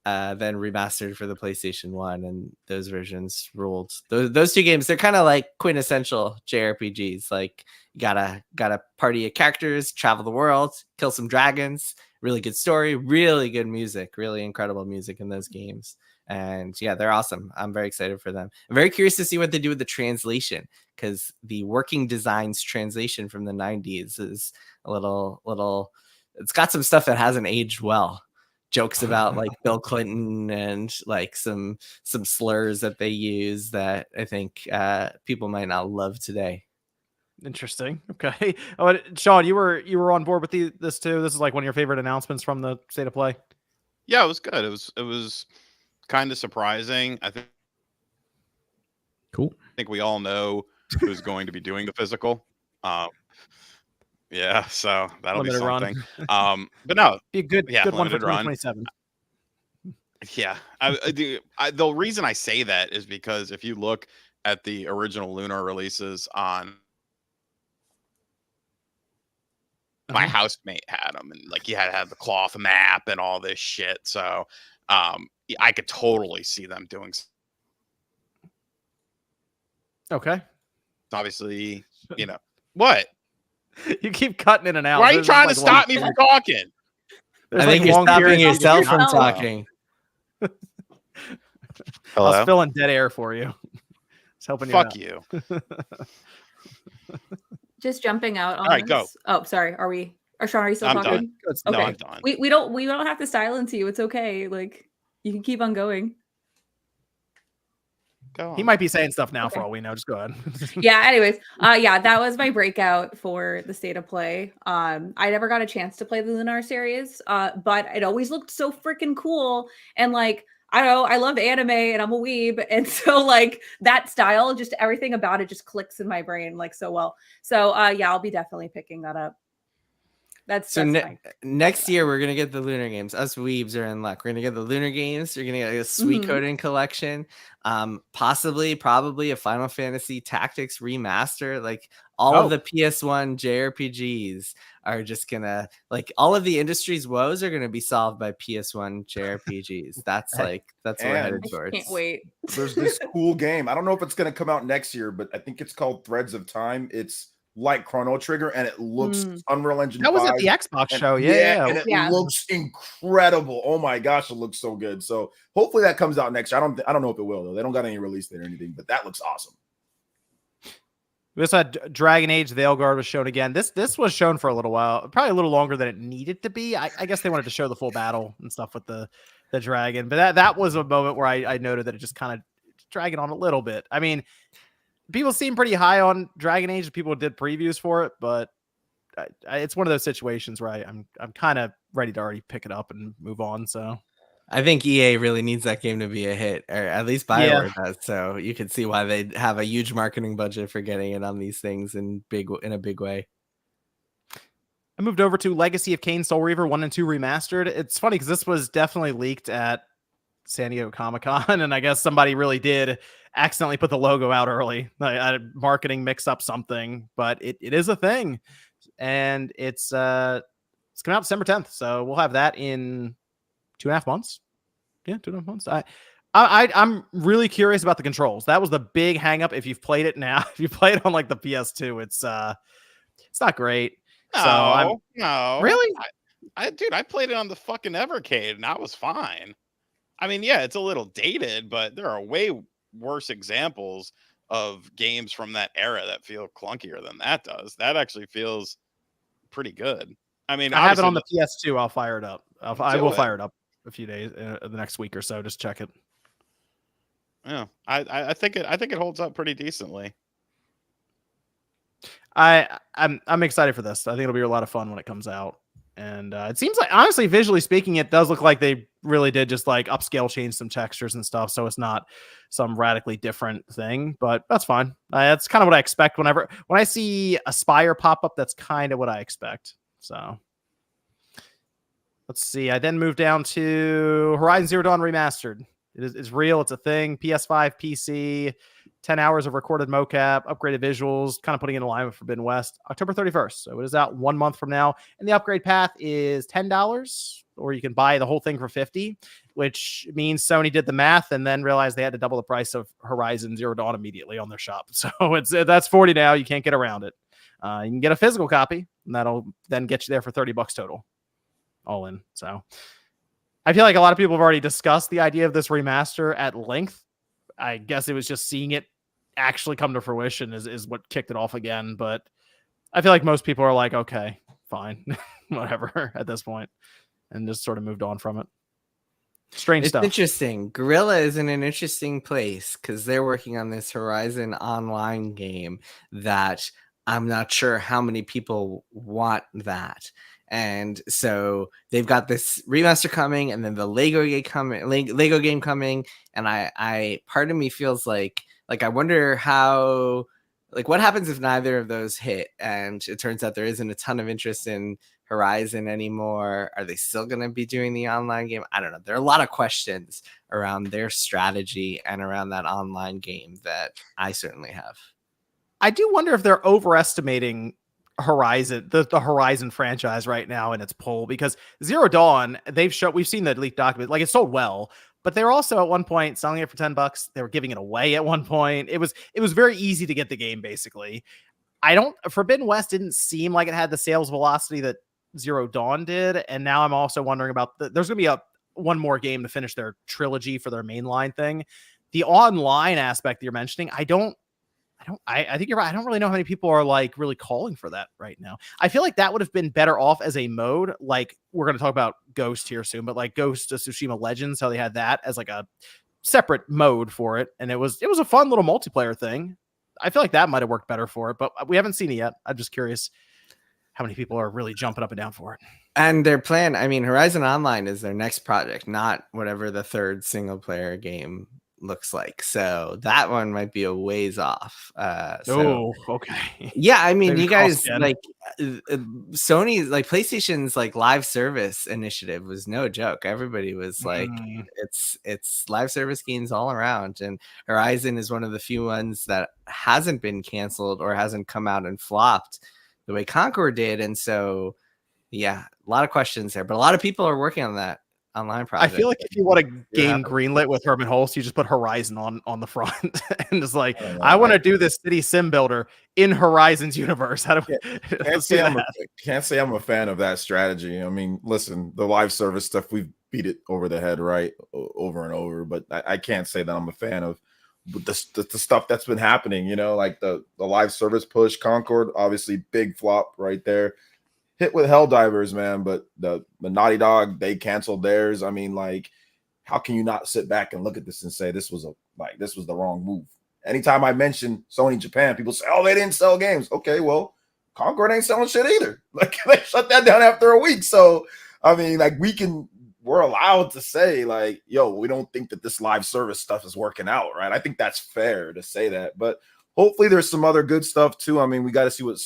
then remastered for the PlayStation 1, and those versions ruled. Those two games, they're kind of like quintessential JRPGs. Like, you gotta party of characters, travel the world, kill some dragons. Really good story, really good music, really incredible music in those games. And yeah, they're awesome. I'm very excited for them. I'm very curious to see what they do with the translation, because the Working Designs translation from the 90s is a little. It's got some stuff that hasn't aged well. Jokes about like Bill Clinton and like some slurs that they use that I think people might not love today. Interesting. Okay. Oh, Sean, you were on board with this too. This is like one of your favorite announcements from the State of Play. Yeah, it was good. It was kind of surprising. I think we all know who's going to be doing the physical. Yeah, so that'll Limited be something. run. But no, Be a good one for limited run. 2027. Yeah, the reason I say that is because if you look at the original Lunar releases on my housemate had them, and like he had the cloth map and all this shit. So I could totally see them doing. Okay. Obviously, what? You keep cutting in and out. Why are you trying to stop me from talking? I think you're stopping yourself from talking. I Hello? was filling dead air for you. It's helping you. Fuck out. you. Just jumping out on All right, this. go. Oh, sorry. Or Sean, are you still I'm talking? done. Okay. No, I'm done. We don't have to silence you. It's okay. Like, you can keep on going. Go on. He might be saying stuff now for Okay. all we know. Just go ahead. Yeah, anyways, that was my breakout for the State of Play. I never got a chance to play the Lunar series, but it always looked so freaking cool. And like, I don't know, I love anime and I'm a weeb. And so like that style, just everything about it just clicks in my brain like so well. So yeah, I'll be definitely picking that up. That's next year we're gonna get the Lunar games. Us weebs are in luck. We're gonna get the Lunar games. You're gonna get a Sweet Coding collection, probably a Final Fantasy Tactics remaster. Like all of the PS1 JRPGs are just gonna, like, all of the industry's woes are gonna be solved by PS1 JRPGs. That's what we're headed towards. Can't wait. There's this cool game. I don't know if it's gonna come out next year, but I think it's called Threads of Time. It's like Chrono Trigger, and it looks Unreal Engine 5. That was at the Xbox show, yeah. And it looks incredible. Oh my gosh, it looks so good. So hopefully that comes out next year. I don't know if it will though. They don't got any release date or anything, but that looks awesome. We also had Dragon Age Veilguard was shown again. This was shown for a little while, probably a little longer than it needed to be. I guess they wanted to show the full battle and stuff with the dragon, but that was a moment where I noted that it just kind of dragging on a little bit. I mean, people seem pretty high on Dragon Age. People did previews for it, but it's one of those situations where I'm kind of ready to already pick it up and move on. So I think EA really needs that game to be a hit, or at least BioWare does. So you can see why they have a huge marketing budget for getting it on these things in a big way. I moved over to Legacy of Kain Soul Reaver 1 and 2 remastered. It's funny because this was definitely leaked at San Diego Comic-Con, and I guess somebody really did accidentally put the logo out early. Marketing mix up something, but it is a thing, and it's coming out December 10th, so we'll have that in 2.5 months. Yeah, 2.5 months. I'm really curious about the controls. That was the big hang up. If you've played it now, if you play it on like the PS2, it's not great. No, really, I played it on the fucking Evercade and I was fine. I mean, yeah, it's a little dated, but there are way worse examples of games from that era that feel clunkier than that does. That actually feels pretty good. I mean, I have it on the PS2. I'll fire it up. I will fire it up a few days, the next week or so. Just check it. Yeah, I think it holds up pretty decently. I'm excited for this. I think it'll be a lot of fun when it comes out. And it seems like, honestly, visually speaking, it does look like they really did just like upscale change some textures and stuff. So it's not some radically different thing, but that's fine. That's kind of what I expect when I see Aspire pop up. That's kind of what I expect. So let's see. I then moved down to Horizon Zero Dawn Remastered. It's real. It's a thing. PS5, PC, 10 hours of recorded mocap, upgraded visuals, kind of putting in line with Forbidden West, October 31st. So it is out 1 month from now. And the upgrade path is $10, or you can buy the whole thing for $50, which means Sony did the math and then realized they had to double the price of Horizon Zero Dawn immediately on their shop. So that's $40 now. You can't get around it. You can get a physical copy, and that'll then get you there for $30 total, all in. So I feel like a lot of people have already discussed the idea of this remaster at length. I guess it was just seeing it actually come to fruition is what kicked it off again. But I feel like most people are like, okay, fine, whatever at this point, and just sort of moved on from it. Strange stuff. It's interesting. Guerrilla is in an interesting place because they're working on this Horizon Online game that I'm not sure how many people want that. And so they've got this remaster coming, and then the Lego game coming. And I part of me feels like I wonder how, like, what happens if neither of those hit, and it turns out there isn't a ton of interest in Horizon anymore. Are they still going to be doing the online game? I don't know. There are a lot of questions around their strategy and around that online game that I certainly have. I do wonder if they're overestimating Horizon, the Horizon franchise right now in its pull, because Zero Dawn, we've seen the leaked document, like, it sold well, but they were also at one point selling it for $10. They were giving it away at one point. It was very easy to get the game, basically. Forbidden West didn't seem like it had the sales velocity that Zero Dawn did, and now I'm also wondering about there's going to be one more game to finish their trilogy for their mainline thing. The online aspect you're mentioning, I think you're right. I don't really know how many people are like really calling for that right now. I feel like that would have been better off as a mode. Like, we're going to talk about Ghost here soon, but like Ghost of Tsushima Legends, how they had that as like a separate mode for it. And it was a fun little multiplayer thing. I feel like that might've worked better for it, but we haven't seen it yet. I'm just curious how many people are really jumping up and down for it. And their plan, I mean, Horizon Online is their next project, not whatever the third single player game looks like. So that one might be a ways off. Okay. Yeah, I mean, Maybe you guys again. like Sony's, like PlayStation's like live service initiative was no joke. Everybody was like, it's live service games all around, and Horizon is one of the few ones that hasn't been canceled or hasn't come out and flopped the way Concord did. And so, yeah, a lot of questions there, but a lot of people are working on that online project. I feel like if you want a game greenlit with Herman Hulst, you just put Horizon on the front and just like, I want to do this city sim builder in Horizon's universe. How do we can't say I'm a fan of that strategy. I mean, listen, the live service stuff, we've beat it over the head, right, over and over, but I can't say that I'm a fan of the stuff that's been happening, you know, like the live service push. Concord, obviously big flop right there. Hit with Helldivers, man, but the Naughty Dog, they canceled theirs. I mean, like, how can you not sit back and look at this and say this was the wrong move? Anytime I mention Sony Japan, people say, "Oh, they didn't sell games." Okay, well, Concord ain't selling shit either. Like, they shut that down after a week. So, I mean, like, we're allowed to say, like, yo, we don't think that this live service stuff is working out, right? I think that's fair to say that, but hopefully there's some other good stuff too. I mean, we got to see what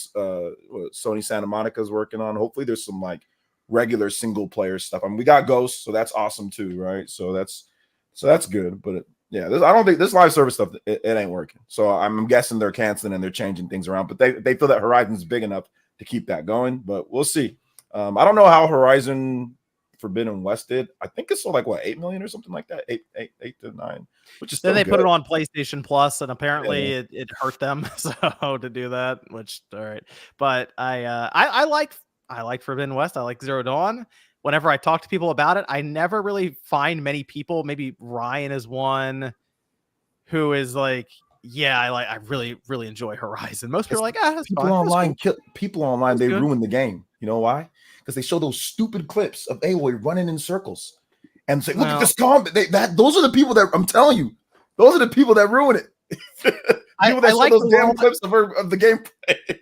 Sony Santa Monica is working on. Hopefully there's some like regular single player stuff. I mean, we got Ghost, so that's awesome too, right? So that's good. But I don't think this live service stuff, it ain't working. So I'm guessing they're canceling and they're changing things around. But they feel that Horizon's big enough to keep that going. But we'll see. I don't know how Horizon Forbidden West did. I think it's sold like 8 million or something like that, 8 to 9, which is then they good. put it on PlayStation Plus, and apparently it hurt them so to do that. Which, all right, but I like Forbidden West. I like Zero Dawn. Whenever I talk to people about it, I never really find many people. Maybe Ryan is one who is like, yeah, I really enjoy Horizon. Most people are like, that's people fine. online. Cool. People online, That's they good. ruin the game. You know why? Because they show those stupid clips of Aloy running in circles and say, "Look at this combat." Those are the people that I'm telling you. Those are the people that ruin it. People that show like those the damn world. clips of the gameplay.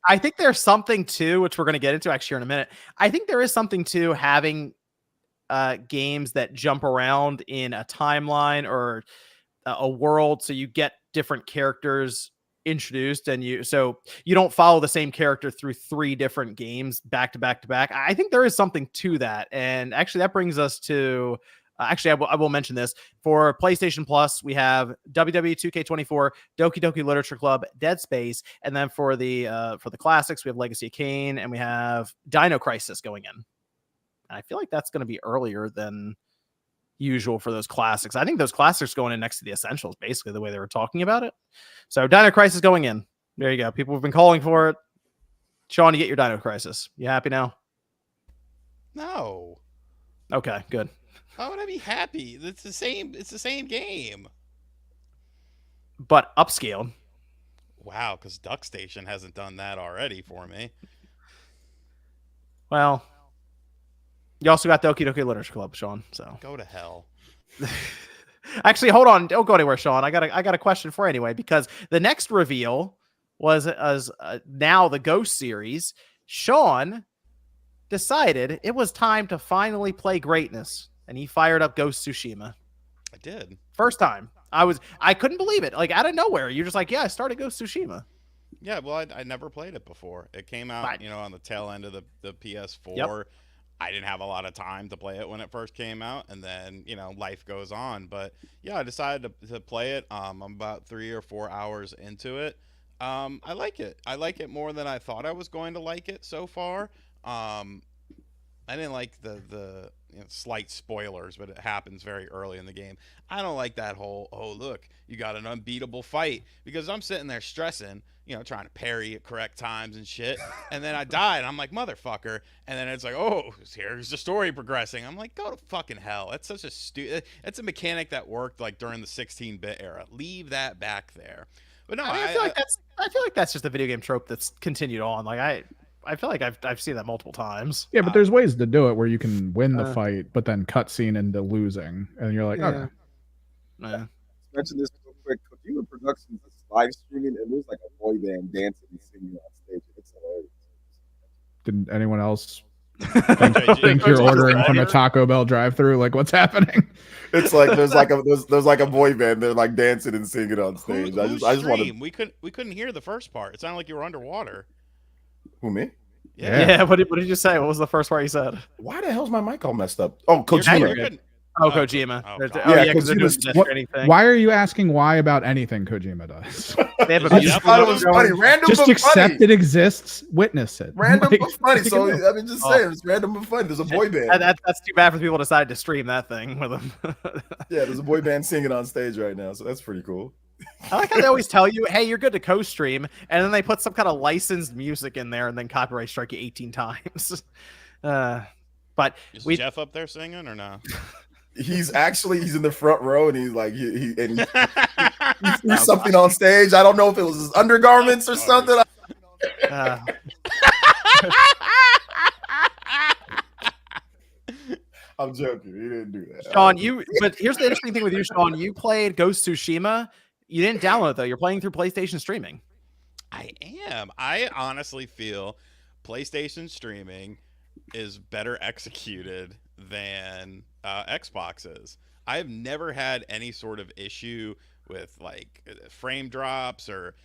I think there's something too, which we're going to get into actually here in a minute. I think there is something to having games that jump around in a timeline or a world, so you get different characters introduced, and you don't follow the same character through 3 different games back to back to back. I think there is something to that, and actually that brings us to I will mention this. For PlayStation Plus, we have WWE 2K24, Doki Doki Literature Club, Dead Space, and then for the classics, we have Legacy of Kain, and we have Dino Crisis going in. And I feel like that's going to be earlier than usual for those classics. I think those classics going in next to the essentials, basically the way they were talking about it. So Dino Crisis going in. There you go. People have been calling for it. Sean, you get your Dino Crisis. You happy now? No. Okay, good. Why would I be happy? It's the same game. But upscaled. Wow, because Duck Station hasn't done that already for me. Well, you also got Doki Doki Literature Club, Sean. So Go to hell. actually, hold on. Don't go anywhere, Sean. I got a question for you anyway, because the next reveal was now the Ghost series. Sean decided it was time to finally play greatness, and he fired up Ghost Tsushima. I did. First time. I couldn't believe it. Like, out of nowhere, you're just like, yeah, I started Ghost Tsushima. Yeah, well, I never played it before. It came out, on the tail end of the PS4. Yep. I didn't have a lot of time to play it when it first came out, and then, life goes on. But yeah, I decided to play it. I'm about 3 or 4 hours into it. I like it. I like it more than I thought I was going to like it so far. I didn't like the slight spoilers, but it happens very early in the game. I don't like that whole, oh, look, you got an unbeatable fight, because I'm sitting there stressing, trying to parry at correct times and shit. And then I die, and I'm like, motherfucker. And then it's like, oh, here's the story progressing. I'm like, go to fucking hell. That's such a it's a mechanic that worked like during the 16-bit era. Leave that back there. But no, I feel like that's just a video game trope that's continued on. Like I feel like I've seen that multiple times. Yeah, but there's ways to do it where you can win the fight, but then cutscene into losing, and you're like, okay. Yeah. Mention this real quick. Kojima Productions is live streaming, and there's like a boy band dancing and singing on stage. It's hilarious. Didn't anyone else think you're ordering from a Taco Bell drive-thru? Like, what's happening? It's like there's like a boy band. They're like dancing and singing on stage. I just want to. We couldn't hear the first part. It sounded like you were underwater. Who, me? Yeah. What did you say? What was the first part you said? Why the hell's my mic all messed up? Oh, Kojima. Kojima. Kojima. Why are you asking why about anything Kojima does? I just thought it was funny. Random just but accept funny. it exists. Witness it. Random but funny. So I mean, just saying, it's random but funny. There's a boy band. That's too bad for people decided to stream that thing with them. Yeah, there's a boy band singing on stage right now, so that's pretty cool. I like how they always tell you, hey, you're good to co-stream, and then they put some kind of licensed music in there and then copyright strike you 18 times. But is Jeff up there singing or no? He's in the front row, and he's like he threw something on stage. I don't know if it was his undergarments or something. I'm joking. He didn't do that. Sean, but here's the interesting thing with you, Sean. You played Ghost Tsushima. You didn't download it, though. You're playing through PlayStation streaming. I am. I honestly feel PlayStation streaming is better executed than Xbox is. I've never had any sort of issue with like frame drops or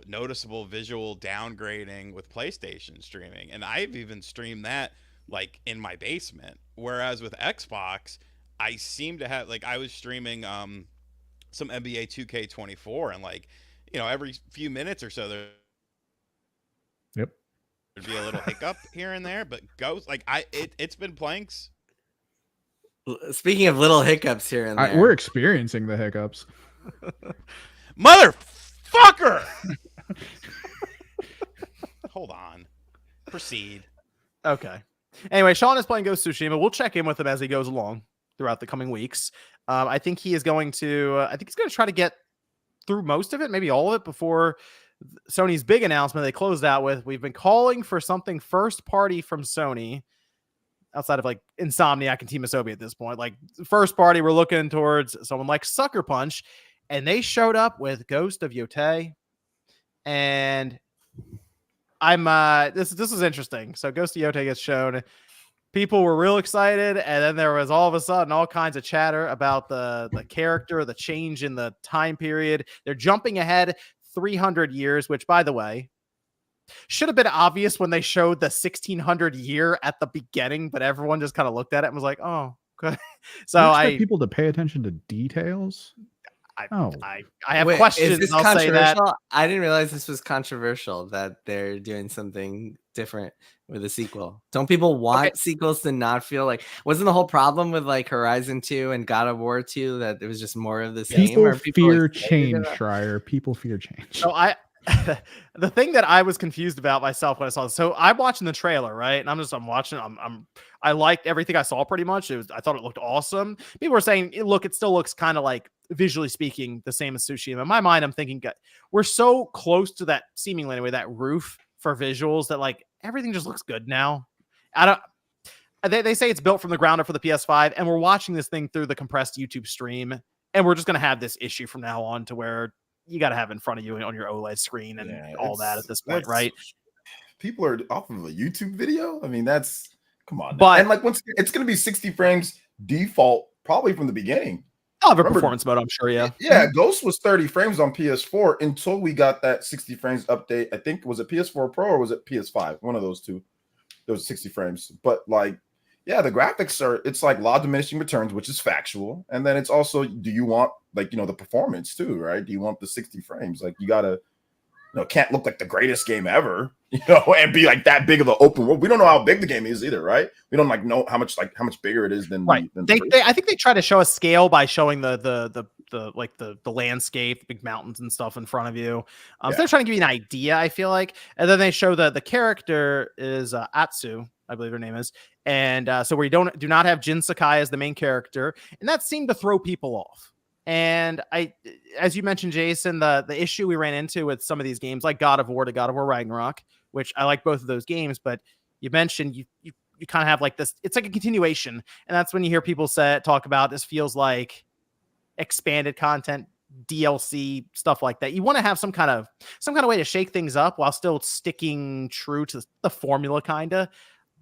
noticeable visual downgrading with PlayStation streaming, and I've even streamed that like in my basement. Whereas with Xbox, I seem to have I was streaming some NBA 2K24, and every few minutes or so there'd be a little hiccup here and there, but Ghost it's been playing. Speaking of little hiccups here and there, we're experiencing the hiccups. Motherfucker! Hold on. Proceed. Okay. Anyway, Sean is playing Ghost Tsushima. We'll check in with him as he goes along throughout the coming weeks. I think he's going to try to get through most of it, maybe all of it, before Sony's big announcement they closed out with. We've been calling for something first party from Sony outside of Insomniac and Team Asobi at this point. First party, we're looking towards someone like Sucker Punch, and they showed up with Ghost of Yotei. And This is interesting. So Ghost of Yotei gets shown. People were real excited, and then there was all of a sudden all kinds of chatter about the character, the change in the time period. They're jumping ahead 300 years, which, by the way, should have been obvious when they showed the 1600 year at the beginning, but everyone just kind of looked at it and was like, "Oh, okay." So You expect people to pay attention to details. I have Wait, questions. Is this I'll say that. controversial? I didn't realize this was controversial that they're doing something different with a sequel. Don't people want sequels to not feel like? Wasn't the whole problem with like Horizon 2 and God of War 2 that it was just more of the same? People Or fear excited change, about- Schreier. People fear change. So the thing that I was confused about myself when I saw this. So I'm watching the trailer, right? And I'm watching. I liked everything I saw pretty much. I thought it looked awesome. People were saying, look, it still looks kind of like, visually speaking, the same as Tsushima. In my mind, I'm thinking we're so close to that, seemingly anyway, that roof for visuals that like everything just looks good now. They say it's built from the ground up for the PS5, and we're watching this thing through the compressed YouTube stream, and we're just going to have this issue from now on to where you got to have it in front of you on your OLED screen and all that at this point, right? People are off of a YouTube video. I mean, come on. But and like once it's going to be 60 frames default, probably from the beginning. I'll have a performance mode, I'm sure. Yeah. Yeah. Ghost was 30 frames on PS4 until we got that 60 frames update. I think, was it PS4 Pro or was it PS5? One of those two. There was 60 frames. But like, yeah, the graphics it's like law of diminishing returns, which is factual. And then it's also, do you want like, the performance too, right? Do you want the 60 frames? Like you gotta, can't look like the greatest game ever, and be like that big of an open world. We don't know how big the game is either, right? We don't know how much bigger it is than right. I think they try to show a scale by showing the landscape, the big mountains and stuff in front of you. So they're trying to give you an idea, I feel like. And then they show the character is Atsu, I believe her name is. And so we do not have Jin Sakai as the main character, and that seemed to throw people off. And as you mentioned, Jason, the issue we ran into with some of these games like God of War to God of War Ragnarok, which I like both of those games, but you mentioned you kind of have like this, it's like a continuation. And that's when you hear people talk about this feels like expanded content, DLC, stuff like that. You want to have some kind of way to shake things up while still sticking true to the formula, kind of.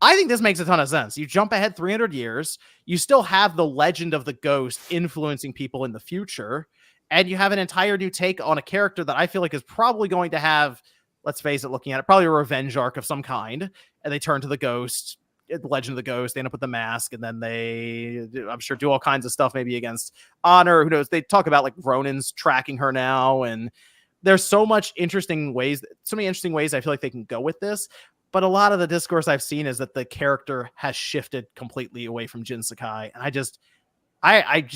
I think this makes a ton of sense. You jump ahead 300 years, you still have the legend of the ghost influencing people in the future, and you have an entire new take on a character that I feel like is probably going to have, let's face it, looking at it, probably a revenge arc of some kind, and they turn to the ghost, the legend of the ghost, they end up with the mask, and then they, I'm sure, do all kinds of stuff, maybe against Honor, who knows. They talk about like Ronin's tracking her now, and there's so many interesting ways I feel like they can go with this. But a lot of the discourse I've seen is that the character has shifted completely away from Jin Sakai. And I just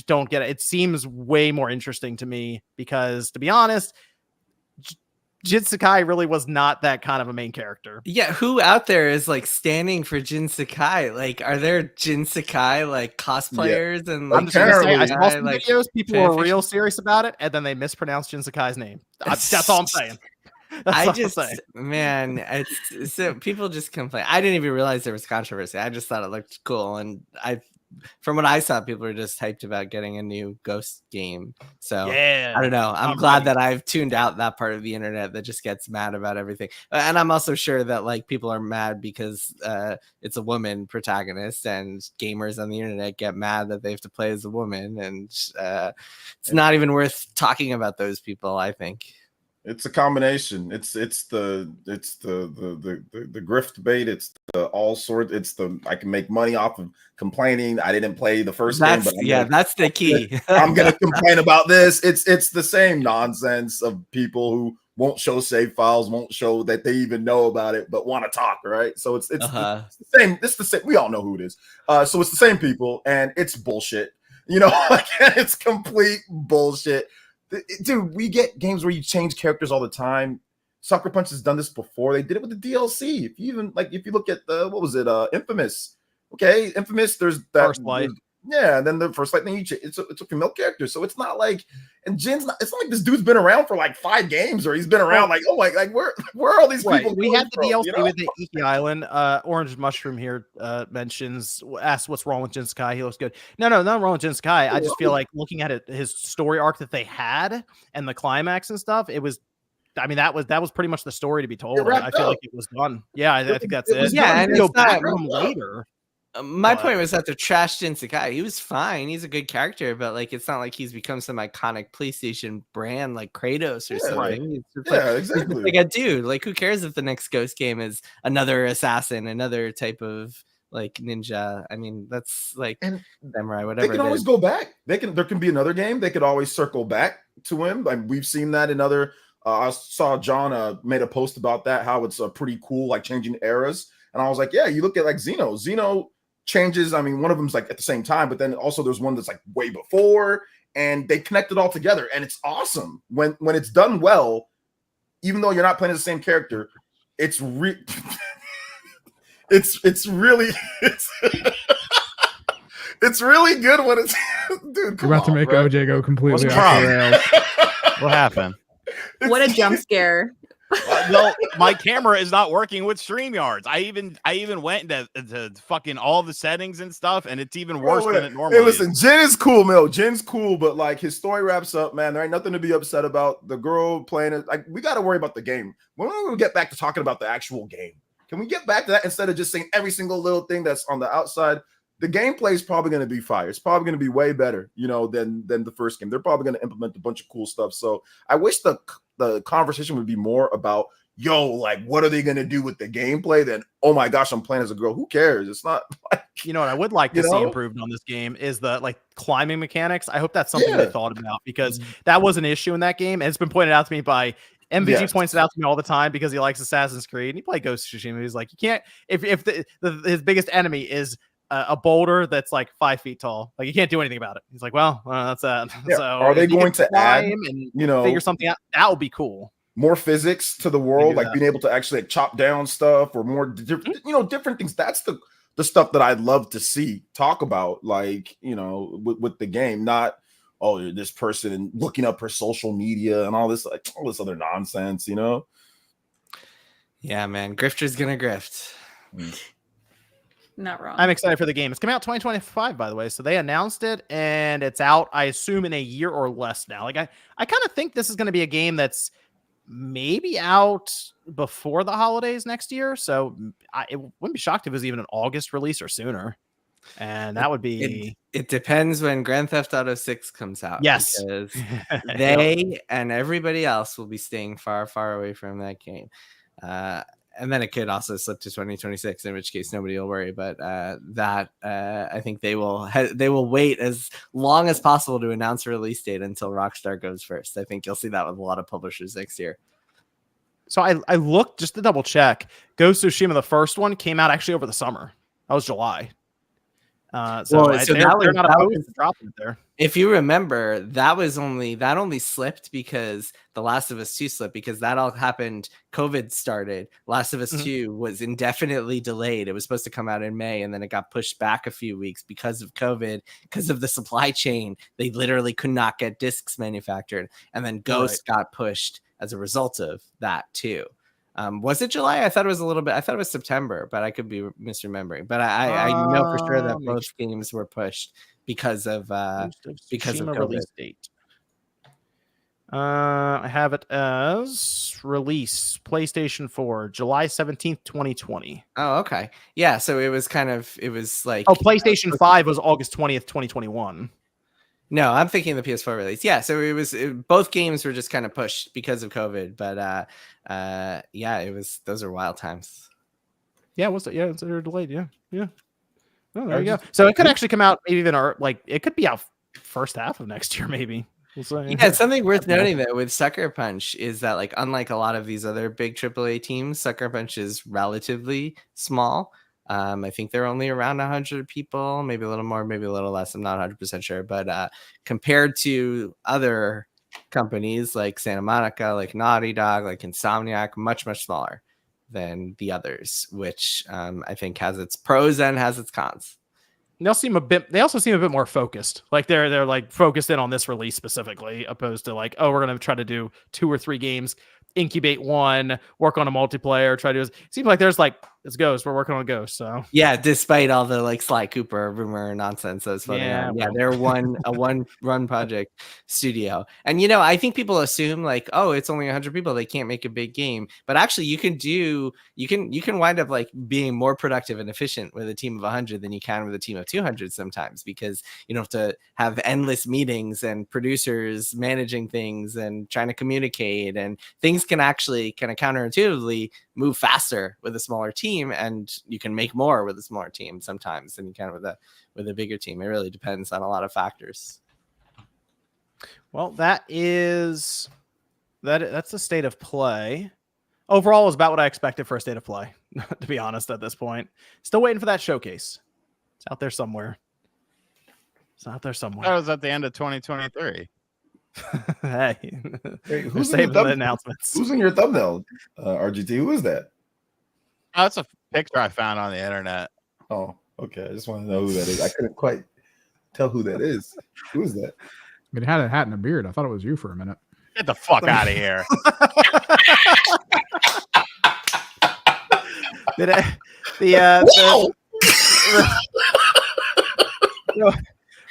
don't get it. It seems way more interesting to me because, to be honest, Jin Sakai really was not that kind of a main character. Yeah, who out there is like standing for Jin Sakai? Like, are there Jin Sakai like cosplayers? Yeah. And like, I'm just gonna say, I saw some videos. People were real serious about it, and then they mispronounced Jin Sakai's name. That's all I'm saying. It's so people just complain. I didn't even realize there was controversy. I just thought it looked cool, and from what I saw, people were just hyped about getting a new Ghost game. So yeah, I don't know. I'm glad that I've tuned out that part of the internet that just gets mad about everything. And I'm also sure that like people are mad because it's a woman protagonist, and gamers on the internet get mad that they have to play as a woman, and it's not even worth talking about those people, I think. It's a combination. It's the grift bait. It's the all sort. It's the I can make money off of complaining. I didn't play the first game, but that's the key. I'm gonna complain about this. It's the same nonsense of people who won't show save files, won't show that they even know about it, but want to talk. Right. So it's the same. It's the same. We all know who it is. So it's the same people, and it's bullshit. It's complete bullshit. Dude, we get games where you change characters all the time. Sucker Punch has done this before. They did it with the DLC. If you look at what was it? Infamous. Okay, Infamous. There's that. First Light. Yeah, and then the First Light thing. It's a female character, so it's not like. And Jin's not. It's not like this dude's been around for like 5 games, or he's been around like where are all these people? We had the DLC with the Iki Island. Orange Mushroom here asks what's wrong with Jin Sakai. He looks good. No, not wrong with Jin Sakai. I just feel like looking at it, his story arc that they had and the climax and stuff, it was I mean, that was pretty much the story to be told. wrapped I feel up. like it was done. Yeah, I think that's It it. was Yeah, done. and Go it's back not- to him later. My But- point was that the trashed in Sakai, he was fine. He's a good character, but like it's not like he's become some iconic PlayStation brand like Kratos or Yeah, something. right. He's just Yeah, he's just exactly. like a dude. Like who cares if the next Ghost game is another assassin, another type of like ninja? I mean, that's like And samurai, whatever. they can it always is. go back. There can be another game. They could always circle back to him. Like we've seen that in other. I saw John made a post about that. How it's pretty cool, like changing eras. And I was like, yeah, you look at like Xeno. Xeno changes. I mean, one of them's like at the same time, but then also there's one that's like way before, and they connect it all together, and it's awesome when it's done well. Even though you're not playing the same character, it's it's really it's really good when it's dude. You're about to make OJ go completely What's off the the rails. What happened? What a jump scare. Well, my camera is not working with StreamYards. I even went into fucking all the settings and stuff, and it's even worse than it normally Hey, listen, is. Jin is cool, Mil. Jin's cool, but like his story wraps up, man. There ain't nothing to be upset about. The girl playing it, like we got to worry about the game. When we get back to talking about the actual game, can we get back to that instead of just saying every single little thing that's on the outside? The gameplay is probably going to be fire. It's probably going to be way better, than the first game. They're probably going to implement a bunch of cool stuff. So I wish the conversation would be more about, like, what are they going to do with the gameplay? Then, oh my gosh, I'm playing as a girl. Who cares? It's not like, You know what I would like to You see know? improved on this game is the like climbing mechanics. I hope that's something they Yeah. thought about, because that was an issue in that game. And it's been pointed out to me by MVG Yes. points it out to me all the time because he likes Assassin's Creed and he played Ghost of Tsushima. He's like, you can't, if his biggest enemy is a boulder that's like 5 feet tall, like you can't do anything about it. He's like, well, that's that. Yeah. So Are they if you going can to add, climb and you figure something out? That would be cool. more physics to the world, do like that. being able to actually like, chop down stuff or more different things. That's the stuff that I'd love to see talk about, like, with the game, not this person and looking up her social media and all this other nonsense, Yeah, man. Grifter's gonna grift. Not wrong. I'm excited for the game. It's coming out 2025, by the way. So they announced it and it's out, I assume, in a year or less now. Like I kind of think this is going to be a game that's maybe out before the holidays next year. So it wouldn't be shocked if it was even an August release or sooner. And that would be It depends when Grand Theft Auto 6 comes out. Yes. Because they and everybody else will be staying far, far away from that game. And then it could also slip to 2026, in which case nobody will worry. But I think they will wait as long as possible to announce a release date until Rockstar goes first. I think you'll see that with a lot of publishers next year. So I looked just to double check. Ghost of Tsushima, the first one, came out actually over the summer. That was July. They're not opposed to dropping it there. If you remember, that only slipped because The Last of Us 2 slipped, because that all happened. COVID started. Last of Us 2 was indefinitely delayed. It was supposed to come out in May, and then it got pushed back a few weeks because of COVID, because of the supply chain. They literally could not get discs manufactured, and then Ghost got pushed as a result of that too. Was it July? I thought it was I thought it was September, but I could be misremembering. But I know for sure that both games were pushed because of Tsushima COVID. release date. I have it as release PlayStation 4, July 17th, 2020. Oh, okay. Yeah, so it was like PlayStation 5 was August 20th, 2021. No, I'm thinking the PS4 release. Yeah, so both games were just kind of pushed because of COVID, but those are wild times. Yeah, they're delayed. Yeah. Oh, there you go. So it could actually come out maybe even it could be out first half of next year, maybe. We'll see. Yeah, something worth noting though with Sucker Punch is that, like, unlike a lot of these other big AAA teams, Sucker Punch is relatively small. I think they're only around 100 people, maybe a little more, maybe a little less. I'm not 100% sure, but compared to other companies like Santa Monica, like Naughty Dog, like Insomniac, much, much smaller than the others, which I think has its pros and has its cons. They also seem a bit more focused. Like they're like focused in on this release specifically, opposed to like, we're going to try to do 2 or 3 games, incubate one, work on a multiplayer, it seems like there's It's Ghost. We're working on Ghost. So Yeah, despite all the like Sly Cooper rumor nonsense that's floating around. Yeah, they're a one run project studio. And I think people assume like, oh, it's only 100 people, they can't make a big game. But actually you can wind up like being more productive and efficient with a team of 100 than you can with a team of 200 sometimes, because you don't have to have endless meetings and producers managing things and trying to communicate, and things can actually kind of counterintuitively move faster with a smaller team, and you can make more with a smaller team sometimes than you can with a bigger team. It really depends on a lot of factors. Well, that's the state of play. Overall is about what I expected for a state of play, to be honest, at this point. Still waiting for that showcase. It's out there somewhere. That was at the end of 2023. Hey, Hey, they're saving the announcements. Who's in your thumbnail, RGT? Who is that? Oh, it's a picture I found on the internet. Oh, okay. I just want to know who that is. I couldn't quite tell who that is. Who is that? I mean, it had a hat and a beard. I thought it was you for a minute. Get the fuck out of here.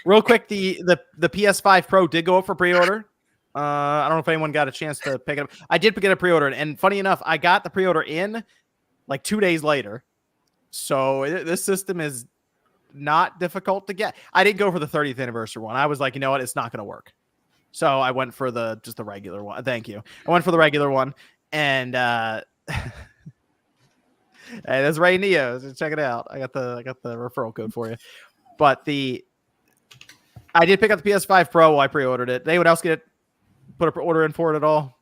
Real quick, the PS5 Pro did go up for pre-order. I don't know if anyone got a chance to pick it up. I did pick it up pre-order, and funny enough, I got the pre-order in like 2 days later. So this system is not difficult to get. I didn't go for the 30th anniversary one. I was like, you know what, it's not going to work. So I went for just the regular one. Thank you. I went for the regular one, and hey, that's Ray Neo. So check it out. I got the referral code for you. But I did pick up the PS5 Pro while I pre-ordered it. Did anyone else put an order in for it at all?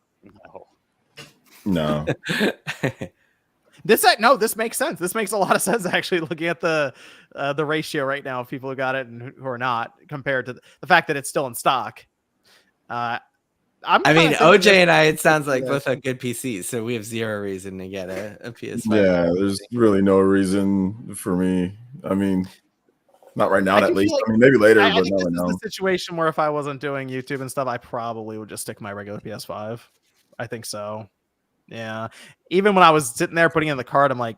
No. This makes sense. This makes a lot of sense, actually, looking at the ratio right now of people who got it and who are not, compared to the fact that it's still in stock. I mean, OJ and I, it sounds like both have good PCs, so we have zero reason to get a PS5. Yeah, there's really no reason for me. I mean, not right now, at least. Like, I mean, maybe later, I but think not right this now. is the situation where if I wasn't doing YouTube and stuff, I probably would just stick my regular PS5. I think so. Yeah. Even when I was sitting there putting in the cart, I'm like,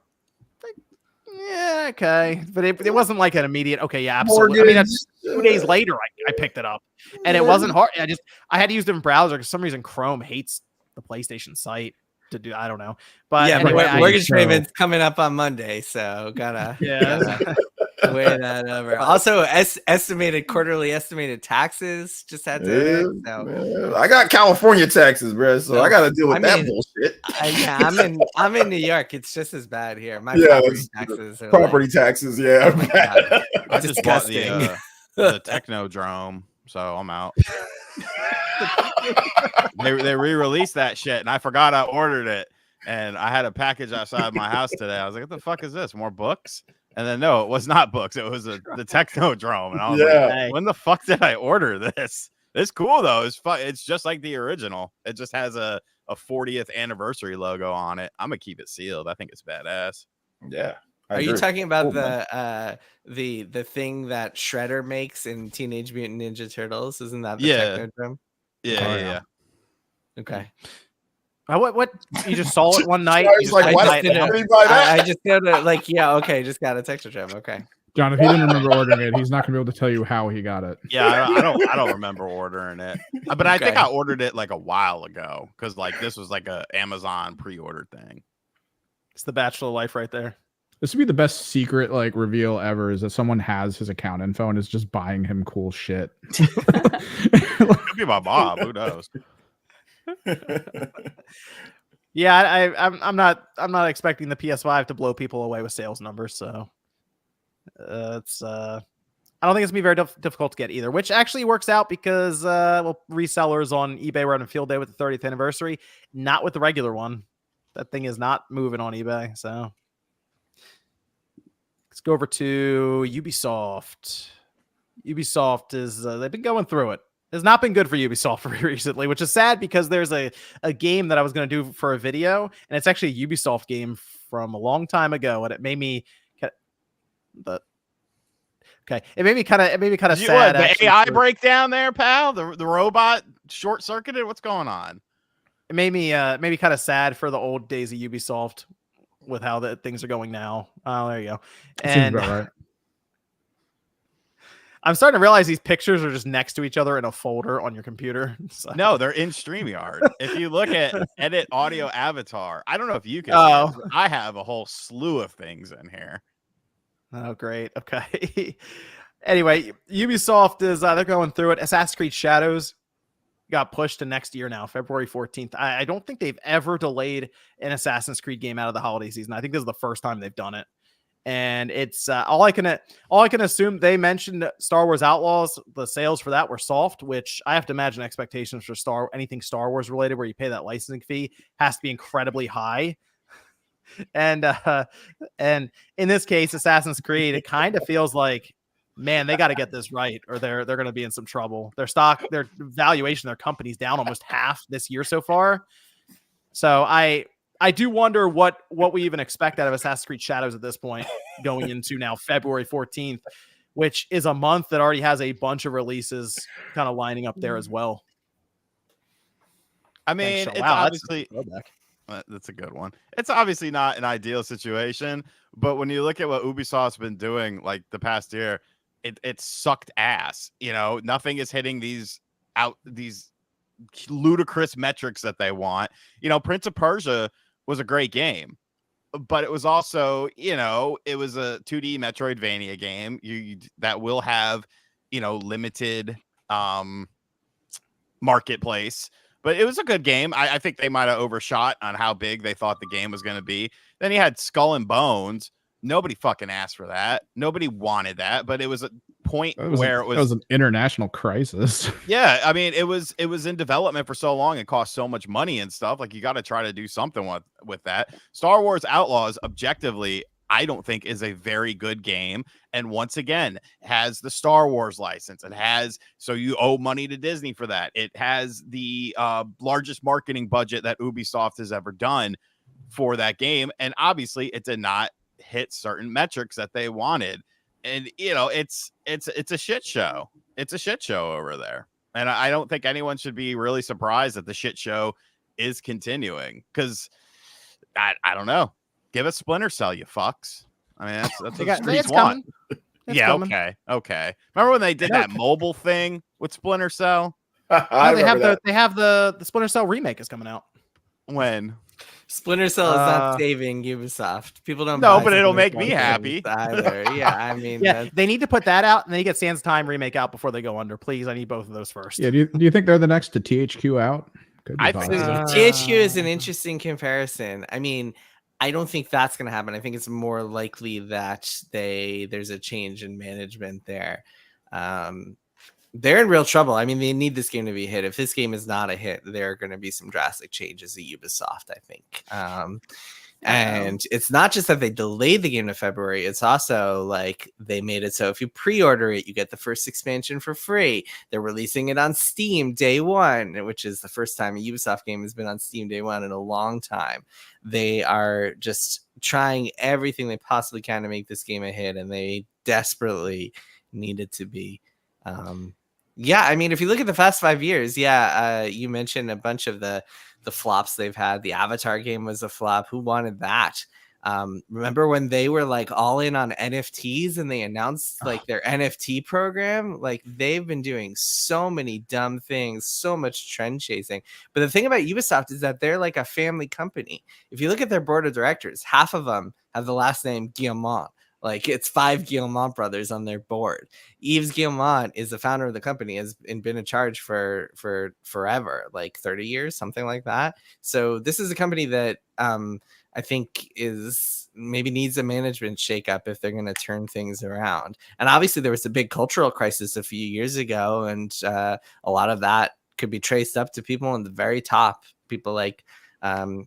yeah, okay. But it wasn't like an immediate, okay, yeah, absolutely. Mortgage. I mean, 2 days later, I picked it up. And it wasn't hard. I had to use a different browser because for some reason Chrome hates the PlayStation site to do. I don't know. But yeah, anyway, mortgage payment's coming up on Monday, so gotta weigh that over. Also, quarterly estimated taxes just had to. I got California taxes, bro, so I got to deal with that bullshit. I'm in New York. It's just as bad here. My property taxes. Yeah, I just bought the Technodrome, so I'm out. They re-released that shit, and I forgot I ordered it, and I had a package outside my house today. I was like, "What the fuck is this? More books?" And then no, it was not books. It was the Technodrome, and I was like, hey, "When the fuck did I order this? It's cool though. It's fun. It's just like the original. It just has a 40th anniversary logo on it. I'm gonna keep it sealed. I think it's badass." Yeah. Are you talking about the thing that Shredder makes in Teenage Mutant Ninja Turtles? Isn't that the Technodrome? Yeah. Okay. What? You just saw it one night? I just got just got a Technodrome. Okay. John, if he didn't remember ordering it, he's not gonna be able to tell you how he got it. Yeah, I don't remember ordering it, but I think I ordered it like a while ago because like this was like a Amazon pre-order thing. It's the bachelor life right there. This would be the best secret like reveal ever, is that someone has his account info and is just buying him cool shit. Could be my mom. Who knows? Yeah, I'm not expecting the PS5 to blow people away with sales numbers, so I don't think it's gonna be very difficult to get either. Which actually works out because resellers on eBay were on a field day with the 30th anniversary, not with the regular one. That thing is not moving on eBay, so. Let's go over to Ubisoft. Ubisoft is they've been going through it. It's not been good for Ubisoft recently, which is sad because there's a game that I was going to do for a video, and it's actually a Ubisoft game from a long time ago, and it made me it made me kind of sad. The AI breakdown there, pal. The robot short circuited. What's going on? It made me kind of sad for the old days of Ubisoft. with how the things are going now. Oh, there you go. Seems And about right. I'm starting to realize these pictures are just next to each other in a folder on your computer. So. No, they're in StreamYard. If you look at edit audio avatar, I don't know if you can. Oh. See it, but I have a whole slew of things in here. Oh, great. Okay. Anyway, Ubisoft is they're going through it. Assassin's Creed Shadows got pushed to next year now, February 14th. I don't think they've ever delayed an Assassin's Creed game out of the holiday season. I think this is the first time they've done it. And it's all I can assume. They mentioned Star Wars Outlaws. The sales for that were soft, which I have to imagine expectations for anything Star Wars related, where you pay that licensing fee, has to be incredibly high. And in this case, Assassin's Creed, it kind of feels like, man, they got to get this right, or they're going to be in some trouble. Their valuation, their company's down almost half this year so far. So I do wonder what we even expect out of Assassin's Creed Shadows at this point, going into now February 14th, which is a month that already has a bunch of releases kind of lining up there as well. I mean, Thanks, it's wow, obviously that's a good one. It's obviously not an ideal situation, but when you look at what Ubisoft's been doing like the past year, it sucked ass. You know, nothing is hitting these ludicrous metrics that they want. You know, Prince of Persia was a great game, but it was also, you know, it was a 2D Metroidvania game. You that will have, you know, limited marketplace, but it was a good game. I think they might have overshot on how big they thought the game was going to be. Then you had Skull and Bones. Nobody fucking asked for that. Nobody wanted that, but it was a point where it was an international crisis. Yeah, I mean, it was in development for so long. It cost so much money and stuff. Like, you got to try to do something with that. Star Wars Outlaws, objectively, I don't think is a very good game. And once again, has the Star Wars license. It has, so you owe money to Disney for that. It has the largest marketing budget that Ubisoft has ever done for that game. And obviously, it did not hit certain metrics that they wanted. And, you know, it's a shit show. It's a shit show over there. And I don't think anyone should be really surprised that the shit show is continuing, because I don't know. Give us Splinter Cell, you fucks. I mean, that's what the streets want. Yeah, coming. Okay. Remember when they did that mobile thing with Splinter Cell? They have the Splinter Cell remake is coming out. When? Splinter Cell is not saving Ubisoft. People don't. No, but it'll make me happy either. Yeah, I mean, they need to put that out, and then you get Sands of Time remake out before they go under. Please, I need both of those first. Yeah, do you think they're the next to THQ out? I think THQ is an interesting comparison. I mean, I don't think that's going to happen. I think it's more likely that there's a change in management there. They're in real trouble. I mean, they need this game to be a hit. If this game is not a hit, there are going to be some drastic changes at Ubisoft, I think. And it's not just that they delayed the game to February. It's also like they made it so if you pre-order it, you get the first expansion for free. They're releasing it on Steam day one, which is the first time a Ubisoft game has been on Steam day one in a long time. They are just trying everything they possibly can to make this game a hit, and they desperately need it to be. Yeah, I mean, if you look at the past 5 years, you mentioned a bunch of the flops they've had. The Avatar game was a flop. Who wanted that? Remember when they were like all in on NFTs and they announced like their NFT program? Like, they've been doing so many dumb things, so much trend chasing. But the thing about Ubisoft is that they're like a family company. If you look at their board of directors, half of them have the last name Guillemot. Like, it's 5 Guillemot brothers on their board. Yves Guillemot is the founder of the company, has been in charge for forever, like 30 years, something like that. So this is a company that I think maybe needs a management shakeup if they're going to turn things around. And obviously there was a big cultural crisis a few years ago, and a lot of that could be traced up to people in the very top, people like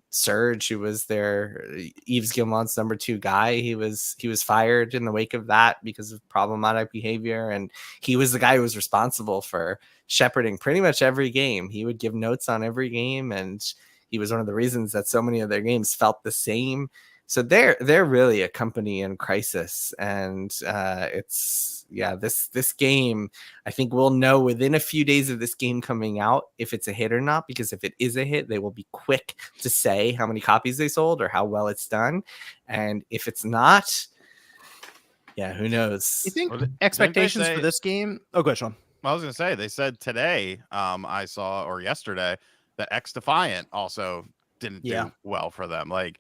Serge, who was their Yves Guillemot's number 2 guy. He was fired in the wake of that because of problematic behavior, and he was the guy who was responsible for shepherding pretty much every game. He would give notes on every game, and he was one of the reasons that so many of their games felt the same. So they're really a company in crisis, and this game, I think we'll know within a few days of this game coming out if it's a hit or not, because if it is a hit, they will be quick to say how many copies they sold or how well it's done, and if it's not, yeah, who knows? You think Well, didn't they expectations say- for this game? Oh, go ahead, Sean. I was gonna say they said today, I saw or yesterday that X Defiant also didn't do well for them. Like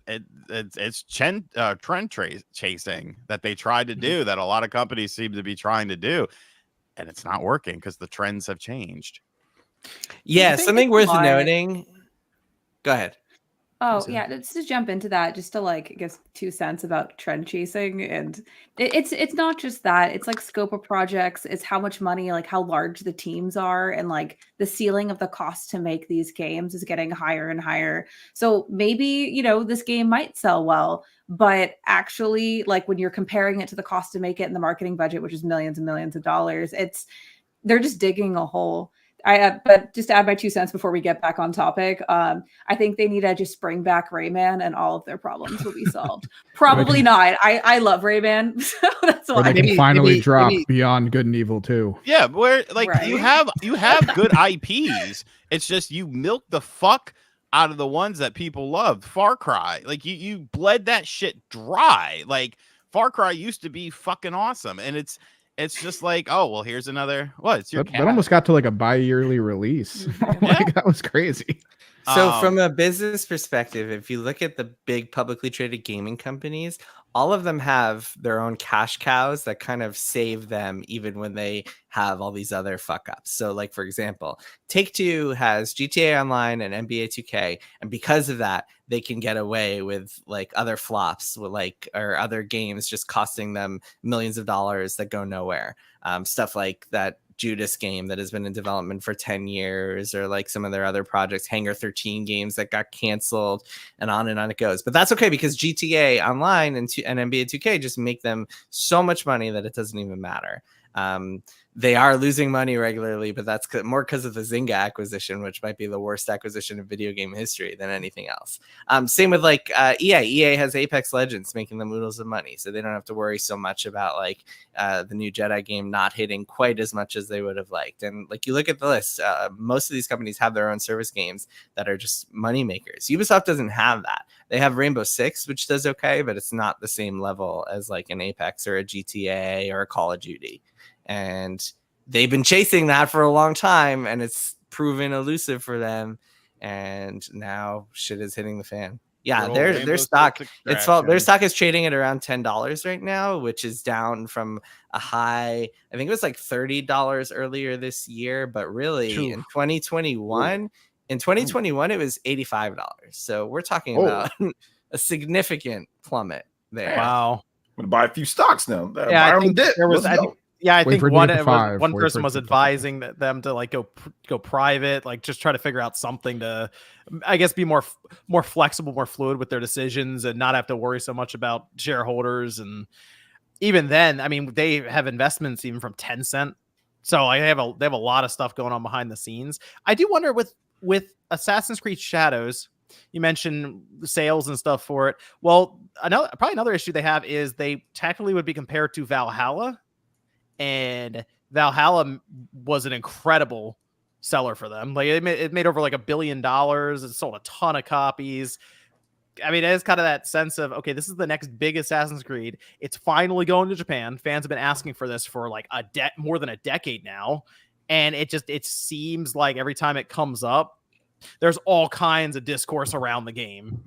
it's trend chasing that they tried to do that a lot of companies seem to be trying to do, and it's not working because the trends have changed. Yeah, think something it's worth why- noting. Go ahead. Oh So- yeah, just to jump into that, just to like give 2 cents about trend chasing, and it's not just that. It's like scope of projects. It's how much money, like how large the teams are, and like the ceiling of the cost to make these games is getting higher and higher. So maybe this game might sell well, but actually, like when you're comparing it to the cost to make it and the marketing budget, which is millions and millions of dollars, they're just digging a hole. But just to add my 2 cents before we get back on topic, I think they need to just bring back Rayman and all of their problems will be solved. Probably not. I love Rayman, so that's Or why. they can finally drop maybe- Beyond Good and Evil 2. Yeah, where like you Right. have good IPs. It's just you milk the fuck out of the ones that people love. Far Cry, like you bled that shit dry. Like Far Cry used to be fucking awesome, and it's just like, oh well, here's another. What? It's your That almost got to like a bi-yearly release. Like that was crazy. So from a business perspective, if you look at the big publicly traded gaming companies, all of them have their own cash cows that kind of save them even when they have all these other fuck ups. So like, for example, Take-Two has GTA Online and NBA 2K. And because of that, they can get away with like other flops with or other games just costing them millions of dollars that go nowhere. Stuff like that Judas game that has been in development for 10 years, or like some of their other projects, Hangar 13 games that got canceled, and on it goes. But that's okay, because GTA Online and NBA 2K just make them so much money that it doesn't even matter. They are losing money regularly, but that's more because of the Zynga acquisition, which might be the worst acquisition in video game history than anything else. Same with like EA. EA has Apex Legends making them oodles of money, so they don't have to worry so much about like the new Jedi game not hitting quite as much as they would have liked. And like you look at the list, most of these companies have their own service games that are just money makers. Ubisoft doesn't have that. They have Rainbow Six, which does okay, but it's not the same level as like an Apex or a GTA or a Call of Duty. And they've been chasing that for a long time, and it's proven elusive for them. And now shit is hitting the fan. Yeah, their stock, their stock is trading at around $10 right now, which is down from a high. I think it was like $30 earlier this year, but really in 2021, it was $85. So we're talking about a significant plummet there. Wow. I'm gonna buy a few stocks now. Yeah, I think there was. I Wait think for it to one get to five. one Wait for person it to was get to advising them to like go private, like just try to figure out something to, I guess, be more flexible, more fluid with their decisions, and not have to worry so much about shareholders. And even then, I mean, they have investments even from Tencent, so they have a lot of stuff going on behind the scenes. I do wonder with Assassin's Creed Shadows. You mentioned sales and stuff for it. Well, probably another issue they have is they technically would be compared to Valhalla. And Valhalla was an incredible seller for them. Like it made over like $1 billion. It sold a ton of copies. I mean, it's kind of that sense of, okay, this is the next big Assassin's Creed. It's finally going to Japan. Fans have been asking for this for like more than a decade now. And it seems like every time it comes up, there's all kinds of discourse around the game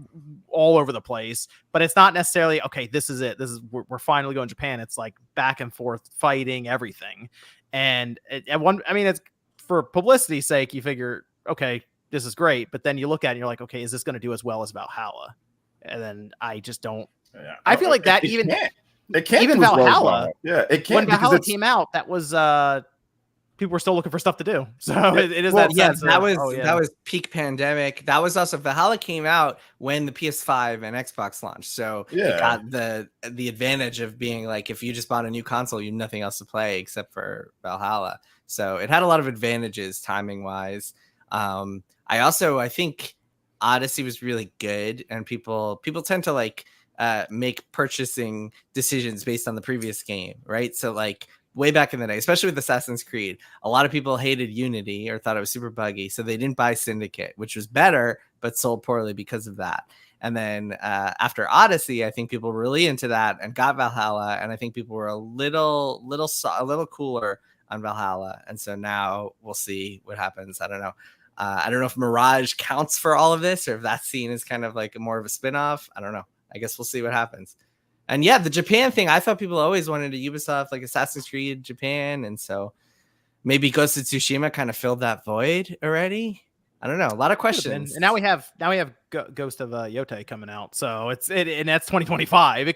all over the place, but it's not necessarily, okay, this is it. We're finally going to Japan. It's like back and forth fighting everything. And it's for publicity's sake, you figure, okay, this is great. But then you look at it and you're like, okay, is this going to do as well as Valhalla? And then I just don't, I feel like that even Valhalla, it can't. When Valhalla came out, that was, people were still looking for stuff to do. So it is that sense. That was peak pandemic. That was also, Valhalla came out when the PS5 and Xbox launched. So it got the advantage of being like, if you just bought a new console, you have nothing else to play except for Valhalla. So it had a lot of advantages timing wise. I think Odyssey was really good, and people tend to like make purchasing decisions based on the previous game, right? So like way back in the day, especially with Assassin's Creed, a lot of people hated Unity or thought it was super buggy, so they didn't buy Syndicate, which was better but sold poorly because of that. And then after Odyssey, I think people were really into that and got Valhalla, and I think people were a little cooler on Valhalla, and so now we'll see what happens. I don't know. I don't know if Mirage counts for all of this, or if that scene is kind of like more of a spin-off. I don't know. I guess we'll see what happens. And yeah, the Japan thing, I thought people always wanted a Ubisoft, like Assassin's Creed Japan. And so maybe Ghost of Tsushima kind of filled that void already. I don't know. A lot of questions. And now we have Ghost of Yotei coming out. So and that's 2025.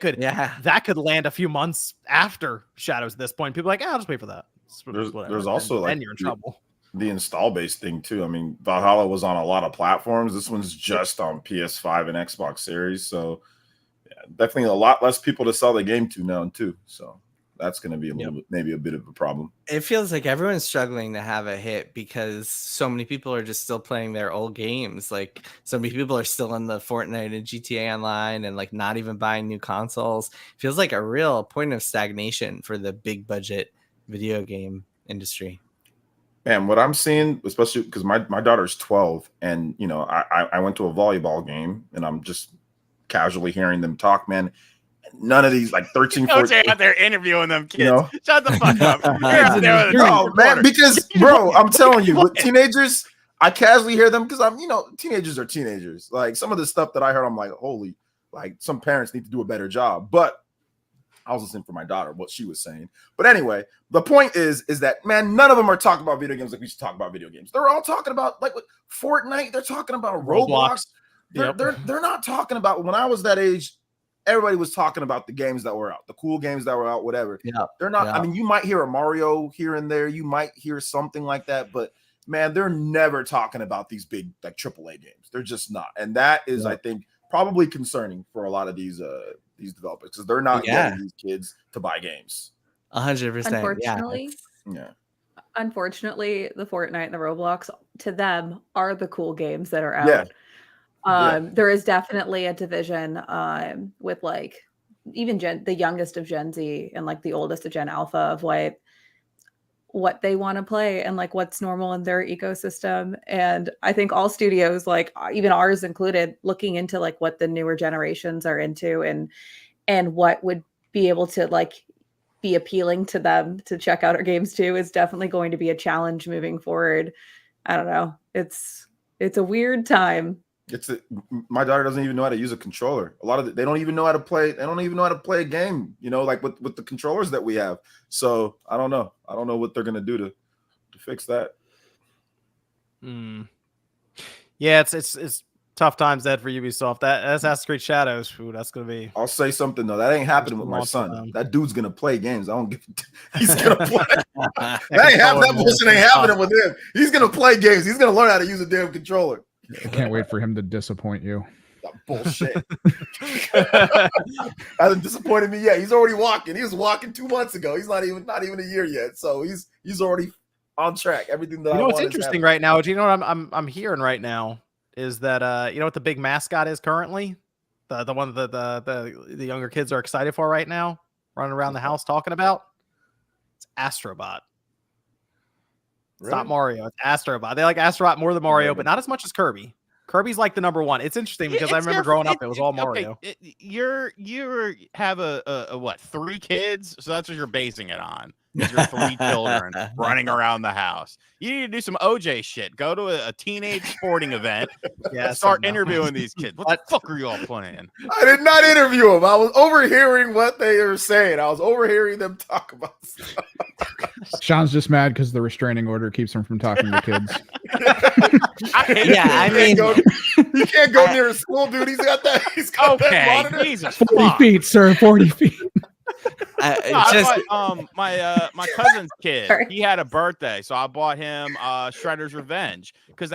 That could land a few months after Shadows at this point. People are like, I'll just wait for that. There's also and like then you're in trouble. The install base thing too. I mean, Valhalla was on a lot of platforms. This one's just on PS5 and Xbox Series. So yeah, definitely a lot less people to sell the game to now too. So that's going to be a little bit, maybe a bit of a problem. It feels like everyone's struggling to have a hit because so many people are just still playing their old games. Like so many people are still in the Fortnite and GTA Online and like not even buying new consoles. It feels like a real point of stagnation for the big budget video game industry. Man, what I'm seeing, especially because my daughter's 12, and you know, I went to a volleyball game, and I'm just casually hearing them talk, man. None of these like 13, 14 out there interviewing them kids. You know? Shut the fuck up. You're out there with Oh man, because bro, I'm telling you, with teenagers, I casually hear them because teenagers are teenagers. Like some of the stuff that I heard, I'm like, holy, like some parents need to do a better job. But I was listening for my daughter, what she was saying. But anyway, the point is that, man, none of them are talking about video games like we should talk about video games. They're all talking about like Fortnite. They're talking about Roblox. They're not talking about, when I was that age, everybody was talking about the games that were out, the cool games that were out, whatever. Yeah. They're not, I mean, you might hear a Mario here and there. You might hear something like that. But man, they're never talking about these big like AAA games. They're just not. And that is, I think, probably concerning for a lot of these developers because they're not getting these kids to buy games. 100%. Unfortunately, unfortunately, the Fortnite and the Roblox to them are the cool games that are out. There is definitely a division with like even the youngest of Gen Z and like the oldest of Gen Alpha of what they want to play and like what's normal in their ecosystem. And I think all studios, like even ours included, looking into like what the newer generations are into and what would be able to like be appealing to them to check out our games too is definitely going to be a challenge moving forward. I don't know. It's a weird time. My daughter doesn't even know how to use a controller. A lot of they don't even know how to play. They don't even know how to play a game, like with the controllers that we have. So I don't know. I don't know what they're gonna do to fix that. Yeah, it's tough times Ed for Ubisoft. That Assassin's Creed Shadows, that's gonna be. I'll say something though. That ain't happening with my son. That dude's gonna play games. I don't give. He's gonna play. That bullshit ain't happening with him. He's gonna play games. He's gonna learn how to use a damn controller. I can't wait for him to disappoint you. That bullshit. Hasn't disappointed me yet. He's already walking. He was walking 2 months ago. He's not even a year yet. So he's already on track. Everything that what's interesting right now. Do you know what I'm hearing right now is that what the big mascot is currently, the one that the younger kids are excited for right now, running around the house talking about. It's Astrobot. It's not Mario. It's Astrobot. They like Astrobot more than Mario, but not as much as Kirby. Kirby's like the number one. It's interesting because I remember growing up, it was all Mario. Okay. You have a what, 3 kids? So that's what you're basing it on. Your 3 children running around the house. You need to do some OJ shit. Go to a teenage sporting event. And start interviewing these kids. What the fuck are you all playing? I did not interview them. I was overhearing what they were saying. I was overhearing them talk about stuff. Sean's just mad because the restraining order keeps him from talking to kids. He can't go near a school, dude. He's got that monitor. Jesus 40 feet, sir. 40 feet. My cousin's kid, he had a birthday, so I bought him Shredder's Revenge because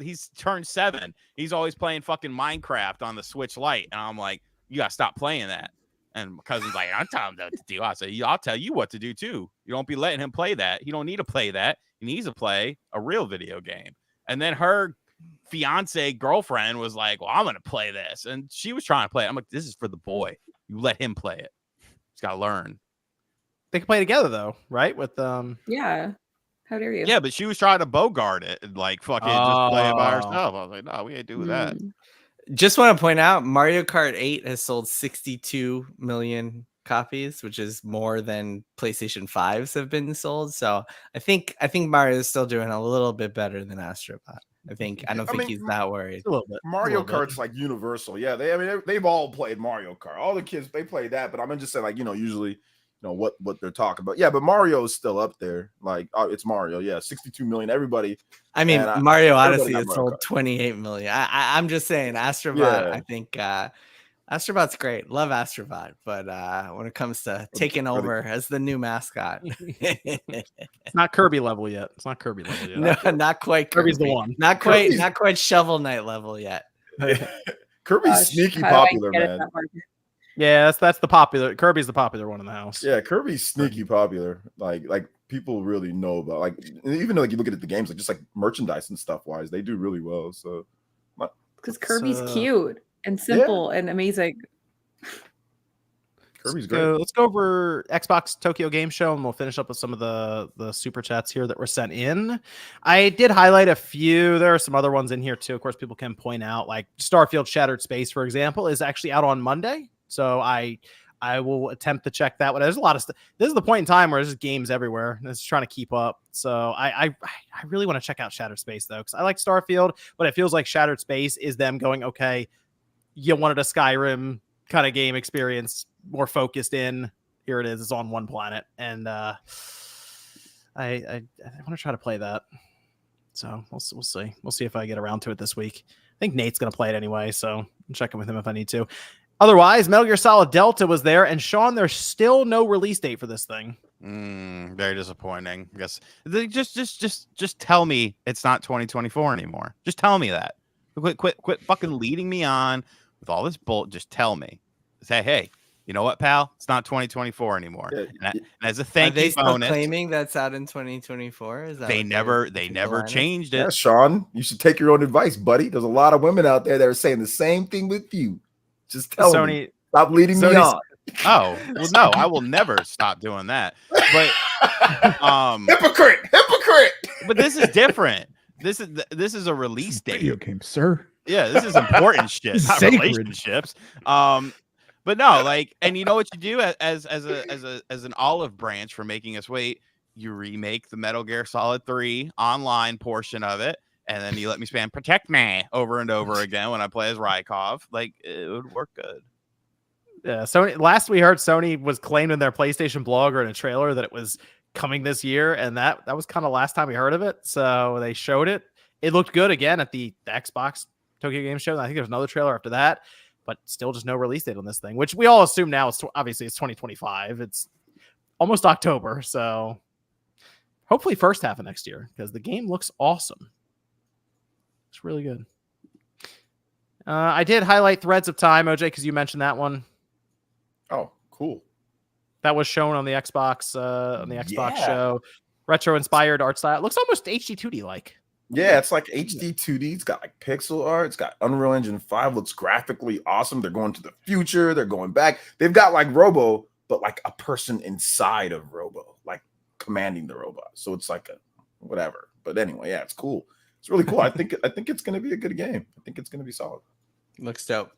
he's turned 7. He's always playing fucking Minecraft on the Switch Lite, and I'm like, you gotta stop playing that. And my cousin's like, I'm telling him what to do. I say, I'll tell you what to do too. You don't be letting him play that. He don't need to play that. He needs to play a real video game. And then her fiance girlfriend was like, well, I'm gonna play this, and she was trying to play it. I'm like, this is for the boy. You let him play it. He's got to learn. They can play together though, right? With Yeah. How dare you? Yeah, but she was trying to bogart it and like fucking just play it by herself. I was like, no, we ain't doing that. Just want to point out, Mario Kart 8 has sold 62 million copies, which is more than PlayStation 5s have been sold. So I think Mario is still doing a little bit better than Astrobot. I don't think he's that worried. a little bit. Mario Kart's like universal. Yeah, they've all played Mario Kart. All the kids they play that, but I'm just saying, like, usually what they're talking about. Yeah, but Mario is still up there. Like, it's Mario. Yeah, 62 million. Everybody. I mean, Mario Odyssey has has sold 28 million. I'm just saying, Astrobot. I think Astrobot's great. Love Astrobot, but when it comes to taking over as the new mascot, It's not Kirby level yet. no, not quite. Kirby's the Kirby. one. Not quite Shovel Knight level yet. Kirby's sneaky popular, man. Yeah, that's the popular. Kirby's the popular one in the house. Yeah, Kirby's sneaky popular. Like people really know about. Like, even though like you look at the games, like just like merchandise and stuff wise, they do really well. So because Kirby's cute and simple and amazing. Kirby's great. Let's go over Xbox Tokyo Game Show, and we'll finish up with some of the super chats here that were sent in. I did highlight a few. There are some other ones in here too. Of course, people can point out, like Starfield Shattered Space, for example, is actually out on Monday. So I will attempt to check that one. There's a lot of stuff. This is the point in time where there's just games everywhere. And it's trying to keep up. So I really want to check out Shattered Space though, because I like Starfield, but it feels like Shattered Space is them going, okay, you wanted a Skyrim kind of game experience, more focused in. Here it is. It's on one planet, and I want to try to play that. So we'll see. We'll see if I get around to it this week. I think Nate's gonna play it anyway, so I'm checking with him if I need to. Otherwise, Metal Gear Solid Delta was there, and Sean, there's still no release date for this thing. Very disappointing. I guess just tell me it's not 2024 anymore. Just tell me that. Quit fucking leading me on with all this bull. Just tell me. Say, hey, you know what, pal? It's not 2024 anymore. Yeah. And as a thank you Are they still bonus, claiming that's out in 2024? Is that they never changed it. Yeah, Sean, you should take your own advice, buddy. There's a lot of women out there that are saying the same thing with you. Just tell me. Stop leading me on. Oh, well, no, I will never stop doing that. But hypocrite. But this is different. This is a release date. Video game, sir. Yeah, this is important shit, not Sacred. relationships. But no, like, and you know what you do as an olive branch for making us wait? You remake the Metal Gear Solid 3 online portion of it, and then you let me spam "Protect Me" over and over again when I play as Rykov. Like, it would work good. Yeah, Sony. Last we heard, Sony was claimed in their PlayStation blog or in a trailer that it was coming this year, and that was kind of last time we heard of it. So they showed it. It looked good again at the Xbox Tokyo Game Show. I think there's another trailer after that, but still just no release date on this thing, which we all assume now is obviously it's 2025. It's almost October, so hopefully first half of next year, because the game looks awesome. It's really good. I did highlight Threads of Time, OJ, because you mentioned that one. Oh, cool. That was shown on the Xbox show. Retro inspired art style. It looks almost HD 2D like. Yeah, it's like HD 2D. It's got like pixel art. It's got Unreal Engine 5. Looks graphically awesome. They're going to the future. They're going back. They've got like Robo, but like a person inside of Robo, like commanding the robot. So it's like a whatever. But anyway, yeah, it's cool. It's really cool. I think it's going to be a good game. I think it's going to be solid. Looks dope.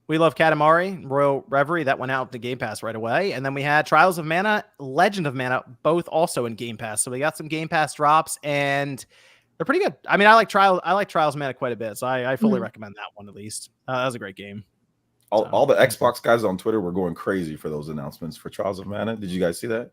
We love Katamari, Royal Reverie. That went out to Game Pass right away. And then we had Trials of Mana, Legend of Mana, both also in Game Pass. So we got some Game Pass drops, and they're pretty good. I mean, I like Trials of Mana quite a bit, so I fully recommend that one at least. That was a great game. All the Xbox guys on Twitter were going crazy for those announcements for Trials of Mana. Did you guys see that?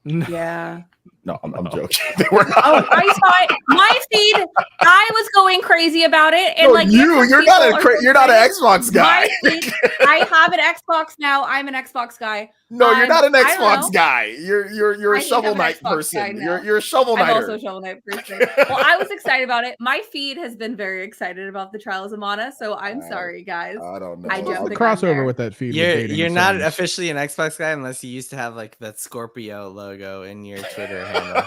Yeah. No, I'm joking. They were not. Oh, I saw it. My feed. I was going crazy about it, and No, like you're not an Xbox guy. My feed, I have an Xbox now. I'm an Xbox guy. No, you're not an I don't Xbox know. guy. You're a I think Shovel I'm an Knight Xbox guy person. now. You're a Shovel I'm Knighter. also a Shovel Knight person. Well, I was excited about it. My feed has been very excited about the Trials of Mana, so I'm sorry, guys. I don't know. I There's jumped a the gun crossover there. with that feed. with You're dating not sims. officially an Xbox guy unless you used to have like that Scorpio logo logo in your Twitter handle,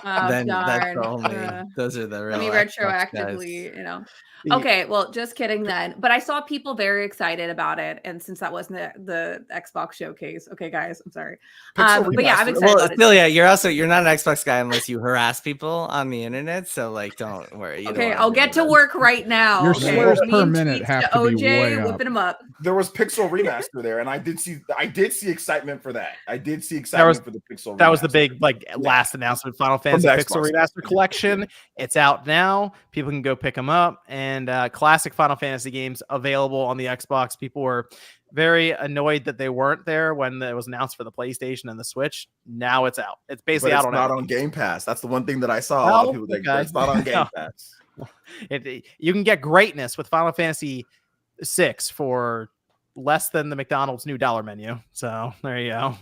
Oh, then that's the darn. only. Those are the real. Let me Xbox retroactively, guys. Okay, well, just kidding then. But I saw people very excited about it, and since that wasn't the Xbox showcase, okay, guys, I'm sorry. Pixel But yeah, I'm remaster. excited Well, about it. Celia, you're not an Xbox guy unless you harass people on the internet. So like, don't worry. You don't Okay, wanna I'll be get on to that. work right now. Your Okay, slurs per mean minute tweets have to to be OJ, way up. whipping him up. There was Pixel remaster there, and I did see excitement for that. I did see excitement for the Pixel. That was the remaster. big last announcement. Final Fantasy the Pixel Xbox. Remaster Collection. It's out now. People can go pick them up. And classic Final Fantasy games available on the Xbox. People were very annoyed that they weren't there when it was announced for the PlayStation and the Switch. Now it's out. It's basically But out it's on not everything. on Game Pass. That's the one thing that I saw. A lot of Oh, people like, okay. it's not on Game No. Pass. You can get greatness with Final Fantasy 6 for less than the McDonald's new dollar menu. So there you go.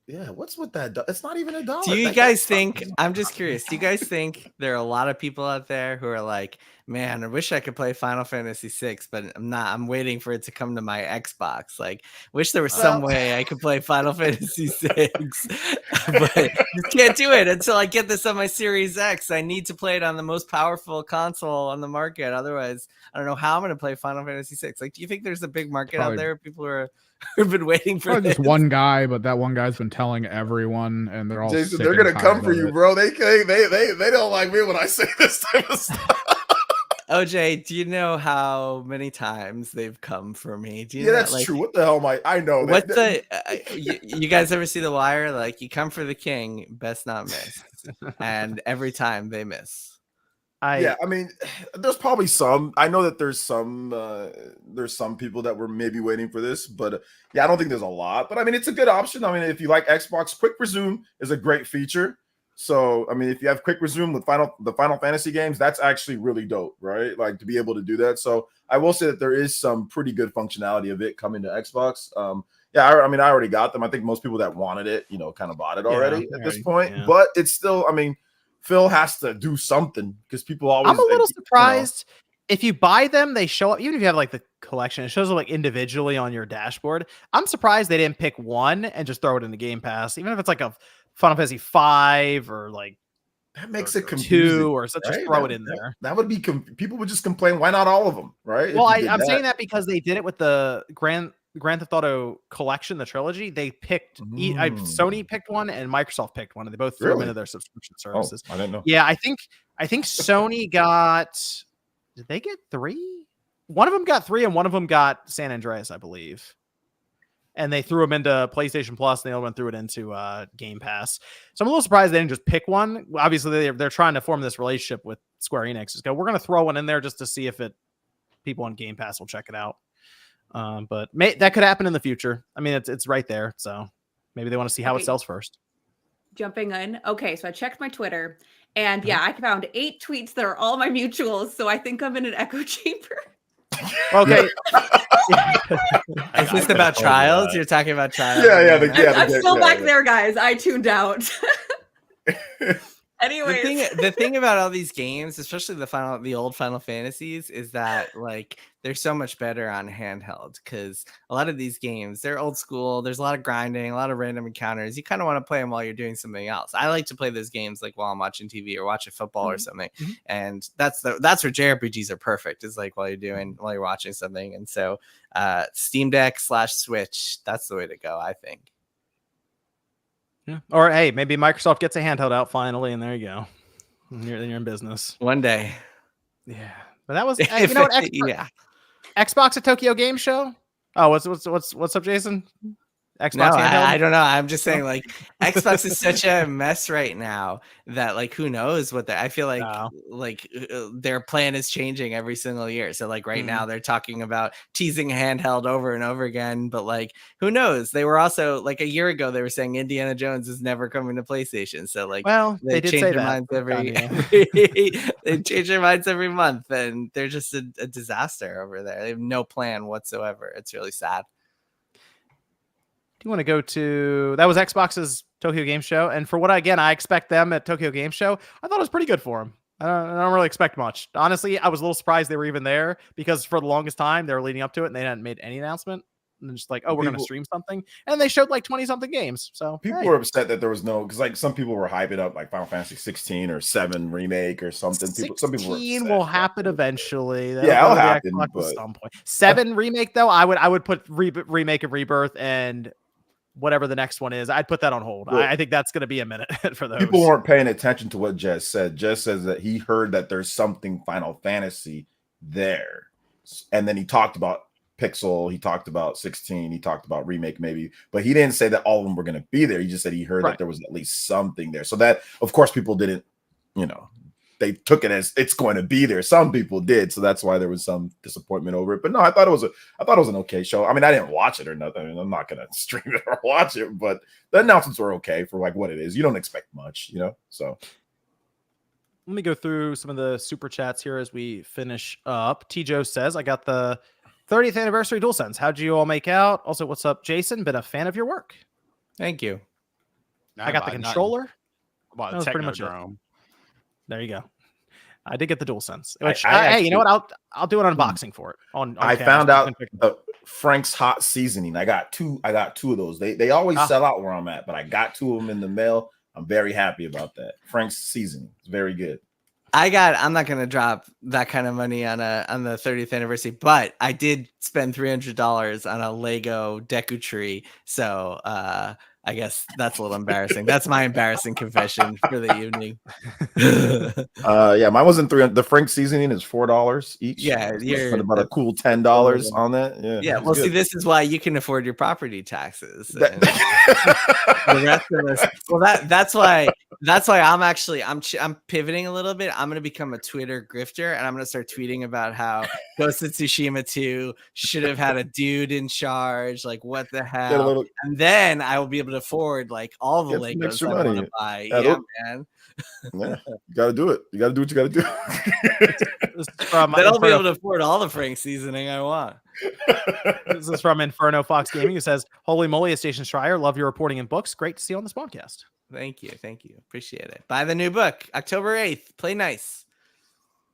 Yeah, what's with that? It's not even $1. Do you That guys guy's think? fucking- I'm just curious. Do you guys think there are a lot of people out there who are like, "Man, I wish I could play Final Fantasy VI, but I'm not. I'm waiting for it to come to my Xbox. Like, wish there was some way I could play Final Fantasy VI, but just can't do it until I get this on my Series X. I need to play it on the most powerful console on the market. Otherwise, I don't know how I'm going to play Final Fantasy VI. Like, do you think there's a big market out Probably- there? People who are who've been waiting for Probably this? just one guy, but that one guy's been telling everyone, and they're all Jason, sick they're and gonna come tired for of you, it. bro. They don't like me when I say this type of stuff. OJ, do you know how many times they've come for me? Do you Yeah, know, that's like, true. What the hell am I know What that. you guys ever see The Wire? Like, you come for the king, best not miss, and every time they miss. Yeah, I mean, there's probably some. I know that there's some people that were maybe waiting for this, but yeah, I don't think there's a lot. But I mean, it's a good option. I mean, if you like Xbox, Quick Resume is a great feature. So I mean, if you have Quick Resume with the Final Fantasy games, that's actually really dope, right? Like to be able to do that. So I will say that there is some pretty good functionality of it coming to Xbox. Yeah, I mean, I already got them. I think most people that wanted it, kind of bought it already at this point. Yeah. But it's still, I mean, Phil has to do something because people always. I'm a little surprised if you buy them, they show up. Even if you have like the collection, it shows up like individually on your dashboard. I'm surprised they didn't pick one and just throw it in the Game Pass, even if it's like a Final Fantasy 5 or like that makes it confusing, 2 or such. Just throw it in there. That would be people would just complain. Why not all of them, right? Well, I'm saying that because they did it with the Grand Theft Auto collection, the trilogy. They picked Sony picked one and Microsoft picked one, and they both threw them into their subscription services. I didn't know. Yeah, I think Sony got. Did they get 3? One of them got 3, and one of them got San Andreas, I believe. And they threw them into PlayStation Plus, and the other one threw it into Game Pass. So I'm a little surprised they didn't just pick one. Obviously, they're trying to form this relationship with Square Enix. Just go, we're going to throw one in there just to see if people on Game Pass will check it out. But that could happen in the future. I mean, it's right there, so maybe they want to see how it sells first. Jumping in. Okay, so I checked my Twitter, and yeah, I found 8 tweets that are all my mutuals. So I think I'm in an echo chamber. Okay. Is this about trials? You're talking about trials? Yeah. I'm still back there, guys. I tuned out. Anyways, the thing about all these games, especially the old Final Fantasies, is that like they're so much better on handheld because a lot of these games, they're old school. There's a lot of grinding, a lot of random encounters. You kind of want to play them while you're doing something else. I like to play those games like while I'm watching TV or watching football or something, and that's where JRPGs are perfect. Is like while you're watching something, and so Steam Deck / Switch, that's the way to go, I think. Yeah. Or hey, maybe Microsoft gets a handheld out finally, and there you go. Then you're in business one day. Yeah, but that was Xbox at Tokyo Game Show. Oh, what's up, Jason? Xbox handheld? I don't know. I'm just saying, like, Xbox is such a mess right now that, like, who knows what I feel like, their plan is changing every single year. So, like, right now they're talking about teasing handheld over and over again, but like, who knows? They were also like a year ago, they were saying Indiana Jones is never coming to PlayStation. So, like, well, they did change say their that. minds they change their minds every month, and they're just a disaster over there. They have no plan whatsoever. It's really sad. Do you want to go to that was Xbox's Tokyo Game Show, and for what I expect them at Tokyo Game Show, I thought it was pretty good for them. I don't really expect much, honestly. I was a little surprised they were even there because for the longest time they were leading up to it and they hadn't made any announcement. and just like, oh, we're going to People- stream something. And they showed like 20 something games. So People hey. were upset that there was no, because like some people were hyping up like Final Fantasy 16 or 7 remake or something. Some people were 16 upset. will happen eventually. Yeah, it'll happen, Xbox but- at some point. 7 remake though, I would put remake and Rebirth and whatever the next one is. I'd put that on hold. Well, I think that's going to be a minute for those. People weren't paying attention to what Jess said. Jess says that he heard that there's something Final Fantasy there, and then he talked about Pixel, he talked about 16, he talked about remake maybe, but he didn't say that all of them were going to be there. He just said he heard that there was at least something there. So that, of course, people didn't, they took it as it's going to be there. Some people did, so that's why there was some disappointment over it. But no, I thought it was an okay show. I mean, I didn't watch it or nothing. I mean, I'm not gonna stream it or watch it, but the announcements were okay for like what it is. You don't expect much, So let me go through some of the super chats here as we finish up. T. Joe says, I got the 30th anniversary DualSense. How'd you all make out? Also, what's up, Jason? Been a fan of your work. Thank you. I got the controller. About That was pretty much it. Technodrome. There you go. I did get the DualSense. Which, I hey, you know what? I'll do an unboxing for it. I found out Frank's hot seasoning. I got two of those. They always sell out where I'm at, but I got 2 of them in the mail. I'm very happy about that. Frank's seasoning. It's very good. I'm not gonna drop that kind of money on the 30th anniversary, but I did spend $300 on a Lego Deku Tree. So I guess that's a little embarrassing. That's my embarrassing confession for the evening. Yeah, mine wasn't $300. The Frank seasoning is $4 each. Yeah, you're spent about a cool $10 on that. Yeah. Well, see, this is why you can afford your property taxes. That- The rest of us. Well, that's why I'm pivoting a little bit. I'm gonna become a Twitter grifter, and I'm gonna start tweeting about how Ghost of Tsushima 2 should have had a dude in charge. Like, what the hell? And then I will be able to afford like all the Legos I want to buy. Yeah, man. Yeah, you gotta do it. You gotta do what you gotta do. Then I'll be able to afford all the Frank seasoning I want. This is from Inferno Fox Gaming, who says, "Holy moly, Station Schreier, love your reporting and books. Great to see you on the Spawncast." Thank you, appreciate it. Buy the new book, October 8th. Play nice.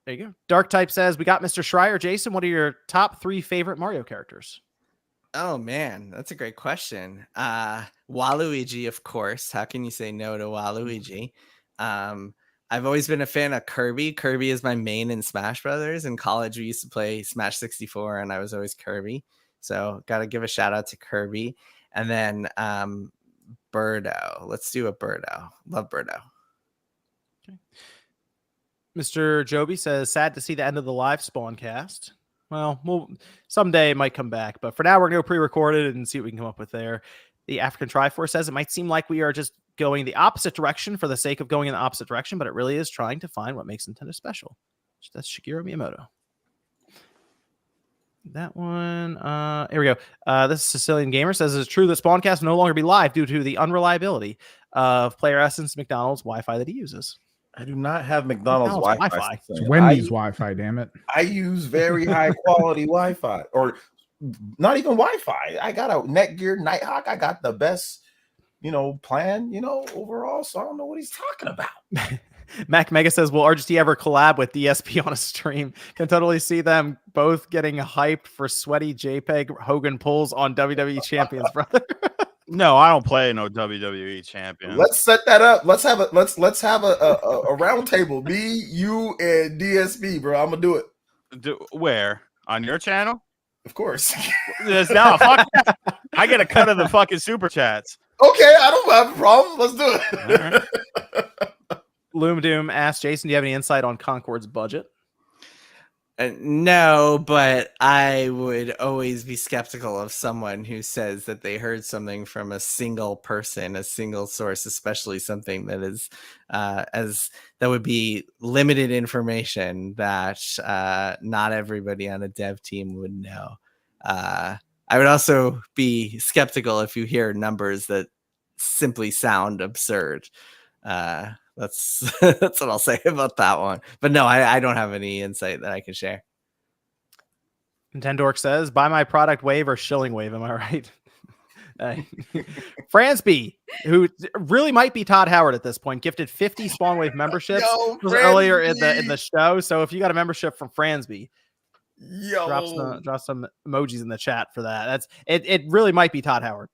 There you go. Dark Type says, "We got Mr. Schreier. Jason, what are your top 3 favorite Mario characters?" Oh man, that's a great question. Waluigi, of course. How can you say no to Waluigi? I've always been a fan of Kirby. Kirby is my main in Smash Brothers. In college, we used to play Smash 64, and I was always Kirby. So got to give a shout out to Kirby. And then Birdo. Let's do a Birdo. Love Birdo. Okay. Mr. Joby says, sad to see the end of the live Spawncast. Well, someday it might come back, but for now we're going to go pre-record it and see what we can come up with there. The African Triforce says, it might seem like we are just going the opposite direction for the sake of going in the opposite direction, but it really is trying to find what makes Nintendo special. That's Shigeru Miyamoto. That one, here we go. This Sicilian Gamer says, it's true that Spawncast will no longer be live due to the unreliability of Player Essence McDonald's Wi-Fi that he uses. I do not have McDonald's Wi-Fi. It's Wendy's Wi-Fi, damn it. I use very high quality Wi-Fi, or not even Wi-Fi. I got a Netgear Nighthawk. I got the best, plan, overall. So I don't know what he's talking about. Mac Mega says, will RGT ever collab with DSP on a stream? Can totally see them both getting hyped for sweaty JPEG Hogan pulls on WWE champions, brother. No, I don't play no WWE champion. Let's set that up. Let's have a round table. Me, you, and DSP, bro. I'm gonna do it. Where? On your channel? Of course. No, fuck that. I get a cut of the fucking super chats. Okay, I don't have a problem. Let's do it. Right. Loom Doom asked Jason, do you have any insight on Concord's budget? No, but I would always be skeptical of someone who says that they heard something from a single person, a single source, especially something that is that would be limited information that not everybody on a dev team would know. I would also be skeptical if you hear numbers that simply sound absurd. That's what I'll say about that one. But no, I don't have any insight that I can share. Nintendork says, buy my product wave or shilling wave. Am I right? Fransby, who really might be Todd Howard at this point, gifted 50 Spawn Wave memberships earlier in the show. So if you got a membership from Fransby, Yo, Drop some emojis in the chat for that. That's it. It really might be Todd Howard.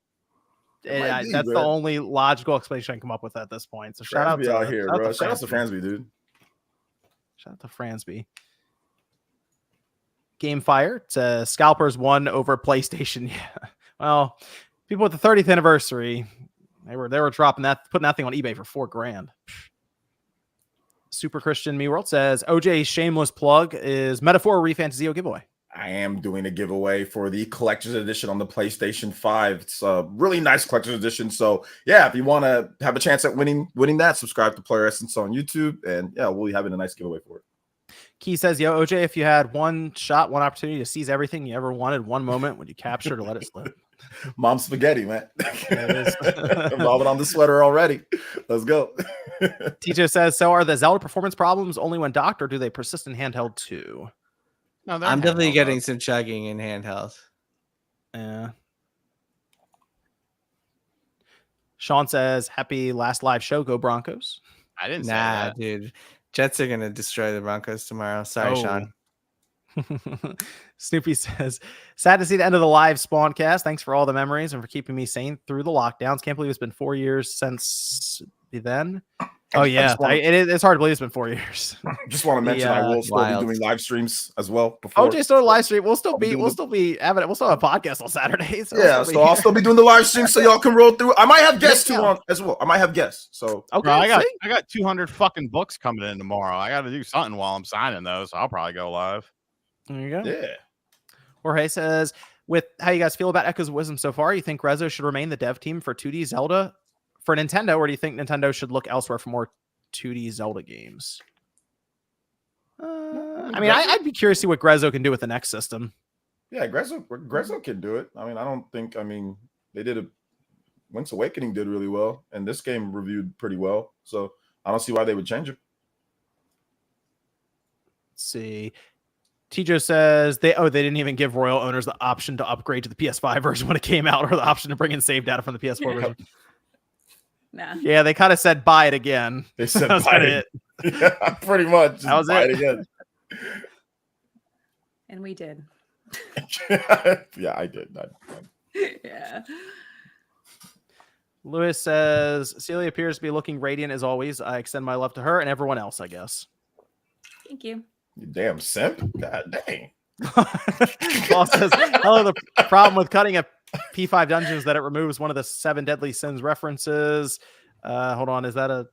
might be, That's the man. only logical explanation I can come up with at this point. So shout out Fransby to out here, bro. Shout out to Fransby. Fransby, dude. Shout out to Fransby. Game Fire says Scalpers won over PlayStation. Yeah. Well, people with the 30th anniversary, they were dropping that, putting that thing on eBay for $4,000. Super Christian Me World says OJ's shameless plug is Metaphor ReFantazio giveaway. I am doing a giveaway for the collector's edition on the PlayStation 5. It's a really nice collector's edition. So yeah, if you want to have a chance at winning that, subscribe to Player Essence on YouTube, and yeah, we'll be having a nice giveaway for it. Key says, yo, OJ, if you had one shot, one opportunity to seize everything you ever wanted, one moment, would you capture to let it slip? Mom spaghetti, man. There it is. I'm bobbing on the sweater already. Let's go. TJ says, so are the Zelda performance problems only when docked, or do they persist in handheld too? No, they're I'm definitely handheld, getting though. some chugging in handheld. Yeah. Sean says, happy last live show. Go Broncos. I didn't say Nah, that. dude. Jets are gonna destroy the Broncos tomorrow. Sorry, Sean. Snoopy says, sad to see the end of the live Spawncast. Thanks for all the memories and for keeping me sane through the lockdowns. Can't believe it's been 4 years since then. Oh yeah, it's hard to believe it's been 4 years. Just want to mention I will still wild. be doing live streams as well. Before. OJ still live stream. We'll still have a podcast on Saturdays. Yeah, so I'll still be doing the live stream so y'all can roll through. I might have guests too on as well. I might have guests. So okay. Bro, I got 200 fucking books coming in tomorrow. I got to do something while I'm signing those. So I'll probably go live. There you go. yeah. Jorge says, with how you guys feel about Echoes of Wisdom so far, you think Rezo should remain the dev team for 2D Zelda for Nintendo, or do you think Nintendo should look elsewhere for more 2D Zelda games? I mean, I'd be curious to see what Grezzo can do with the next system. Yeah, Grezzo can do it. I mean, they did Link's Awakening did really well, and this game reviewed pretty well. So I don't see why they would change it. Let's see. Tijo says they didn't even give Royal owners the option to upgrade to the PS5 version when it came out, or the option to bring in save data from the PS4 version. Nah. Yeah, they kind of said buy it again. They said That's buy kinda it. Yeah, pretty much. Just That was buy it. it again. And we did. Yeah, I did. Yeah. Lewis says Celia appears to be looking radiant as always. I extend my love to her and everyone else, I guess. Thank you. You damn simp. God dang. Paul says, hello, the problem with cutting a P5 dungeon is that it removes one of the 7 deadly sins references. Hold on, is that a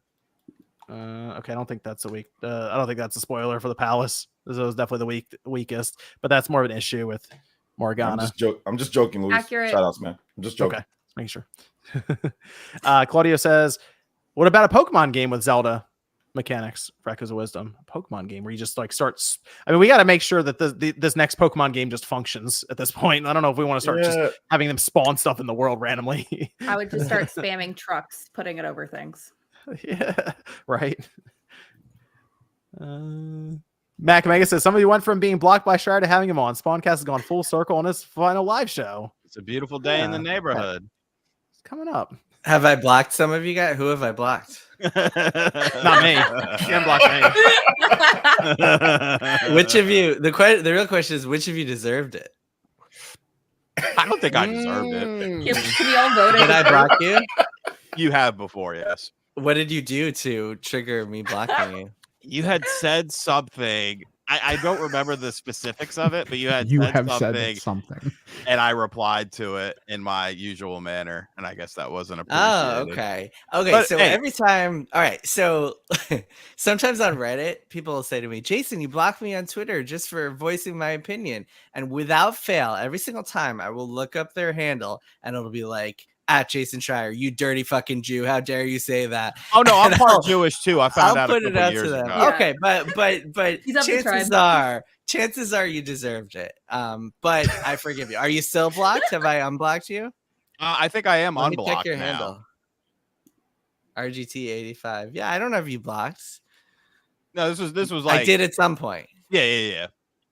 okay, I don't think that's a spoiler for the palace. This was definitely the weakest, but that's more of an issue with Morgana. I'm just joking, Luis. Accurate. Shout outs, man. I'm just joking. Okay, make sure. Claudio says, what about a Pokemon game with Zelda mechanics for Echoes of Wisdom? A Pokemon game where you just like starts. I mean, we got to make sure that this next Pokemon game just functions at this point. I don't know if we want to start just having them spawn stuff in the world randomly. I would just start spamming trucks, putting it over things. Yeah, right. Mac Omega says somebody went from being blocked by Shire to having him on. Spawncast has gone full circle on his final live show. It's a beautiful day in the neighborhood. It's coming up. Have I blocked some of you guys? Who have I blocked? Not me. You haven't blocked me. Which of you? The real question is, which of you deserved it? I don't think I deserved it. Can we all vote? Did I block you? You have before, yes. What did you do to trigger me blocking you? You had said something. I don't remember the specifics of it, but you Said something. and I replied to it in my usual manner, and I guess that wasn't appreciated. Oh, okay. But, So hey. every time, all right. So sometimes on Reddit, people will say to me, Jason, you blocked me on Twitter just for voicing my opinion. And without fail, every single time I will look up their handle and it'll be like, at Jason Schreier, you dirty fucking Jew. How dare you say that? Oh no, I'm And part Jewish too. I found out I'll a put it couple out years to them. ago. Yeah. Okay, but He's up to chances are you deserved it. But I forgive you. Are you still blocked? Have I unblocked you? I think I am Let me check unblocked your now. handle. RGT85. Yeah, I don't have you blocked. No, this was like I did at some point. Yeah.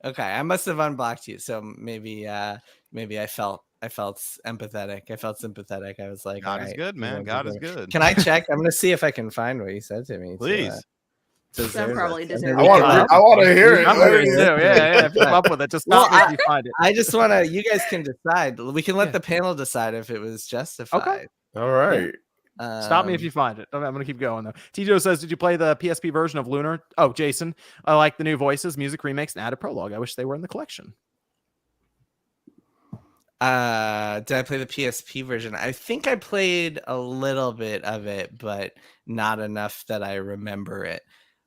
Okay, I must have unblocked you. So maybe I felt empathetic. I felt sympathetic. I was like, God all is right, good, man. God is good. Can I check? I'm gonna see if I can find what you said to me. Please. deserves probably it. deserves I it. want to hear it. I'm curious too. Yeah. If you come up with it, just Well, stop me if you find it. I just want to. You guys can decide. We can let the panel decide if it was justified. All right. Stop me if you find it. I'm going to keep going, though. Tijo says, did you play the PSP version of Lunar? Oh, Jason, I like the new voices, music remakes, and added prologue. I wish they were in the collection. Did I play the PSP version? I think I played a little bit of it, but not enough that I remember it.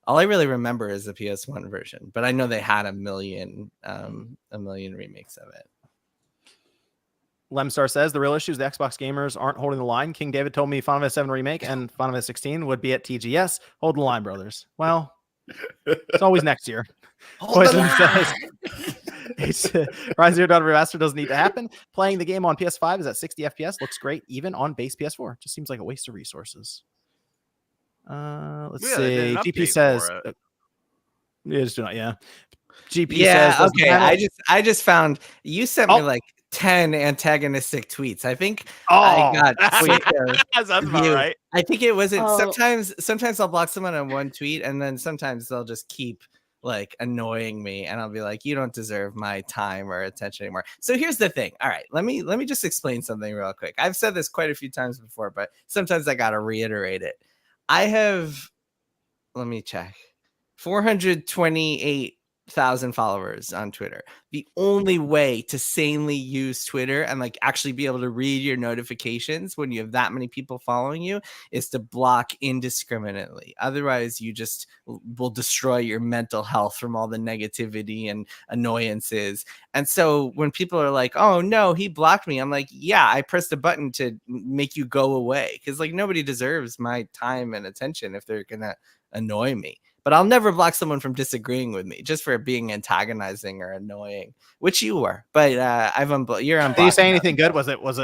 All I really remember is the PS1 version, but I know they had a million remakes of it. Lemstar says the real issue is the Xbox gamers aren't holding the line. King David told me Final Fantasy 7 remake and Final Fantasy 16 would be at TGS. Hold the line, brothers. Well, it's always next year. Poison says Rise Zero Dawn Remaster doesn't need to happen. Playing the game on PS5 is at 60 FPS. Looks great, even on base PS4. Just seems like a waste of resources. Let's see. GP says, yeah, just do not. Yeah. GP says, okay. I just found you sent me like 10 antagonistic tweets. I think I got that's about right. I think it wasn't. Sometimes I'll block someone on one tweet, and then sometimes they'll just keep like annoying me, and I'll be like, you don't deserve my time or attention anymore. So here's the thing. All right, let me just explain something real quick. I've said this quite a few times before, but sometimes I gotta reiterate it. I have, let me check, 428,000 followers on Twitter. The only way to sanely use Twitter and like actually be able to read your notifications when you have that many people following you is to block indiscriminately. Otherwise, you just will destroy your mental health from all the negativity and annoyances. And so when people are like, oh no, he blocked me, I'm like, yeah, I pressed a button to make you go away, because like nobody deserves my time and attention if they're gonna annoy me. But I'll never block someone from disagreeing with me just for being antagonizing or annoying, which you were. But you're unblocked. Did you say anything good? Was it? What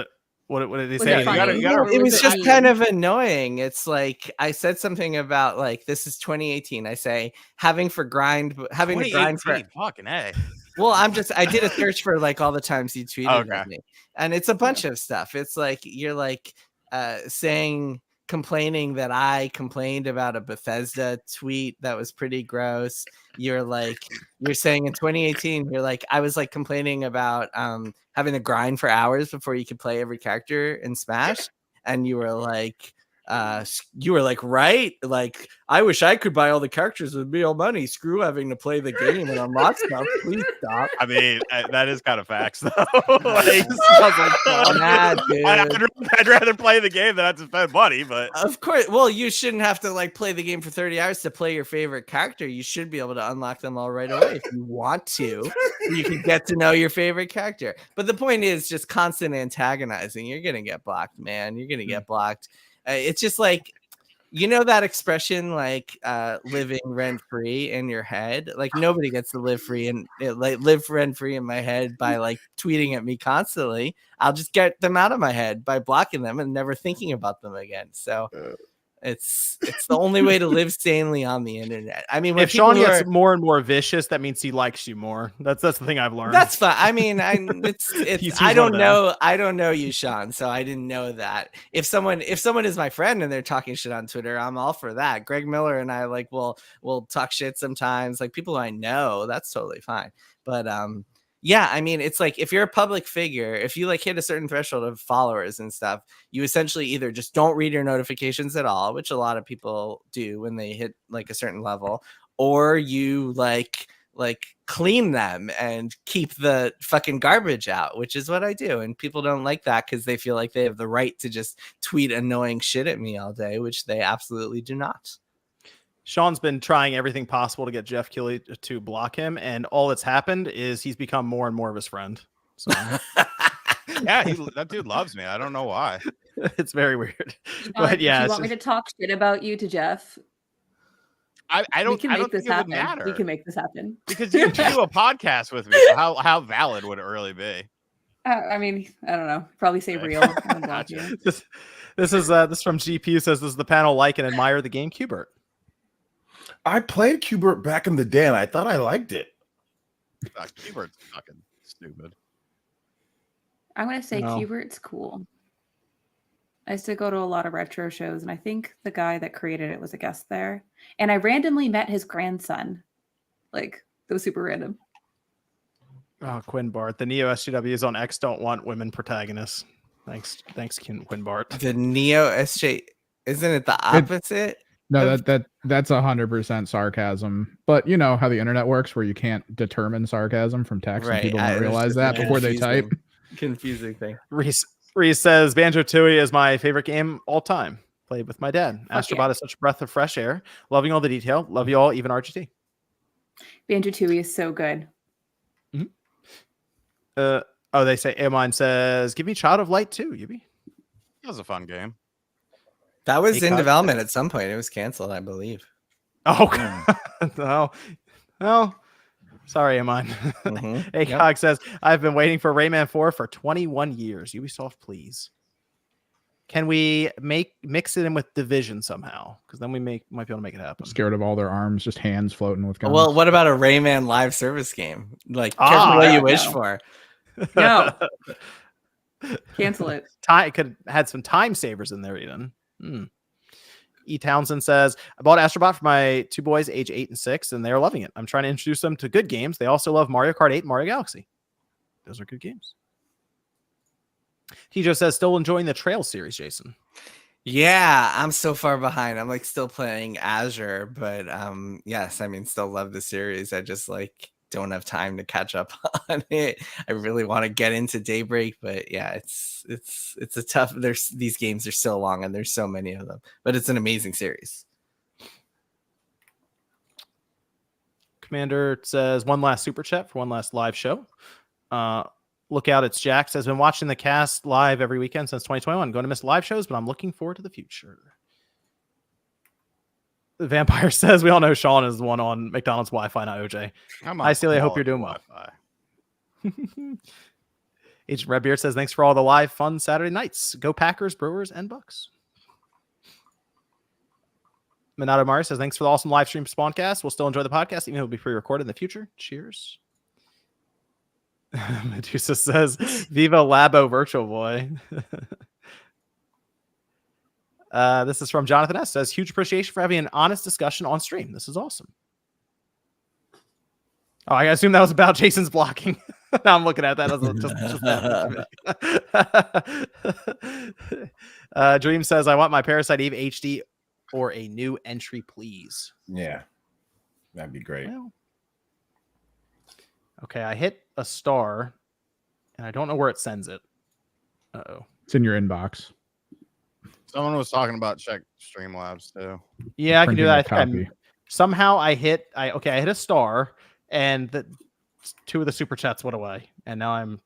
did he say? It was just kind of annoying. It's like I said something about like this is 2018. I say having to grind for fucking A. Well, I did a search for like all the times you tweeted at me, and it's a bunch of stuff. It's like you're like complaining that I complained about a Bethesda tweet that was pretty gross. You're saying in 2018, you're like, I was like complaining about having to grind for hours before you could play every character in Smash. And you were like, right? Like, I wish I could buy all the characters with real money. Screw having to play the game and unlock stuff. Please stop. I mean, that is kind of facts, though. I'd rather play the game than have to spend money, but of course. Well, you shouldn't have to like play the game for 30 hours to play your favorite character. You should be able to unlock them all right away if you want to. You can get to know your favorite character. But the point is just constant antagonizing. You're gonna get blocked, man. You're gonna get blocked. It's just like, you know, that expression like living rent free in your head. Like nobody gets to live rent free in my head by like tweeting at me constantly. I'll just get them out of my head by blocking them and never thinking about them again. So it's the only way to live sanely on the internet. I mean, when if Sean gets more and more vicious, that means he likes you more. That's the thing I've learned. That's fine. I mean, I don't know you, Sean, so I didn't know that. If someone is my friend and they're talking shit on Twitter, I'm all for that. Greg Miller and I like we'll talk shit sometimes. Like people I know, that's totally fine. But yeah, I mean, it's like if you're a public figure, if you like hit a certain threshold of followers and stuff, you essentially either just don't read your notifications at all, which a lot of people do when they hit like a certain level, or you like clean them and keep the fucking garbage out, which is what I do. And people don't like that because they feel like they have the right to just tweet annoying shit at me all day, which they absolutely do not. Sean's been trying everything possible to get Jeff Keighley to block him, and all that's happened is he's become more and more of his friend. So yeah, that dude loves me. I don't know why. It's very weird. But yeah, do you want me to talk shit about you to Jeff? I don't. We can I make don't this think happen. It would matter. We can make this happen because you do a podcast with me. So how valid would it really be? I mean, I don't know. Probably say real. Gotcha. This is from GP says, does the panel like and admire the game Qbert? I played Qbert back in the day, and I thought I liked it. Qbert's fucking stupid. I'm gonna say Qbert's cool. I used to go to a lot of retro shows, and I think the guy that created it was a guest there. And I randomly met his grandson. Like, it was super random. Oh, Quinn Bart. The Neo SJWs on X don't want women protagonists. Thanks, Quinn Bart. The Neo SJ, isn't it the opposite? No, that's 100% sarcasm. But you know how the internet works, where you can't determine sarcasm from text, and people don't realize that before they type. Confusing thing. Reese says Banjo-Tooie is my favorite game all time. Played with my dad. Astrobot is such a breath of fresh air. Loving all the detail. Love you all, even RGT. Banjo-Tooie is so good. They say Amine says, give me Child of Light too, Yubi. That was a fun game. That was in development at some point. It was canceled, I believe. Oh, no. Sorry, Amine. ACOG says, I've been waiting for Rayman 4 for 21 years. Ubisoft, please. Can we mix it in with Division somehow? Because then we might be able to make it happen. I'm scared of all their arms, just hands floating with guns. Well, what about a Rayman live service game? Like, careful what you wish for. No. Cancel it. It could have had some time savers in there even. E. Townsend says, I bought Astrobot for my two boys, age 8 and 6, and they're loving it. I'm trying to introduce them to good games. They also love Mario Kart 8 and Mario Galaxy. Those are good games. Tijo says, still enjoying the Trail series, Jason. Yeah, I'm so far behind. I'm like still playing Azure, but yes, I mean, still love the series. I just like don't have time to catch up on it. I really want to get into Daybreak, but yeah, it's a tough. These games are so long and there's so many of them, but it's an amazing series. Commander says, one last super chat for one last live show. Look out, it's Jack. Says, been watching the cast live every weekend since 2021. Going to miss live shows, but I'm looking forward to the future. The Vampire says, we all know Sean is the one on McDonald's Wi-Fi, not OJ. Hi, Celia. Hope you're doing well. H. Redbeard says, thanks for all the live fun Saturday nights. Go Packers, Brewers, and Bucks. Minato Mari says, thanks for the awesome live stream Spawncast. We'll still enjoy the podcast, even though it'll be pre-recorded in the future. Cheers. Medusa says, Viva Labo Virtual Boy. This is from Jonathan S. Says, huge appreciation for having an honest discussion on stream. This is awesome. Oh, I assume that was about Jason's blocking. Now I'm looking at that as just Dream says, I want my Parasite Eve HD or a new entry, please. Yeah, that'd be great. Well, okay, I hit a star, and I don't know where it sends it. Uh-oh. It's in your inbox. Someone was talking about check Streamlabs too. Yeah, I can do that. Somehow I hit a star, and the two of the super chats went away, and now I'm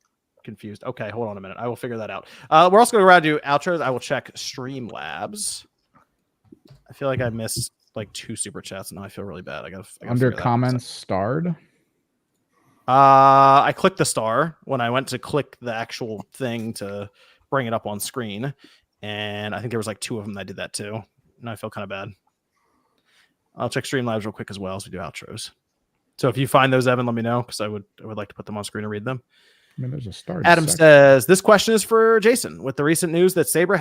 confused. Okay, hold on a minute. I will figure that out. We're also going to go around and do outros. I will check Streamlabs. I feel like I missed like 2 super chats, and now I feel really bad. I gotta under comments starred. I clicked the star when I went to click the actual thing to bring it up on screen, and I think there was like 2 of them that did that too. And I feel kind of bad. I'll check Streamlabs real quick as well as we do outros. So if you find those, Evan, let me know, because I would like to put them on screen and read them. I mean, there's a start. Adam says, this question is for Jason. With the recent news that Saber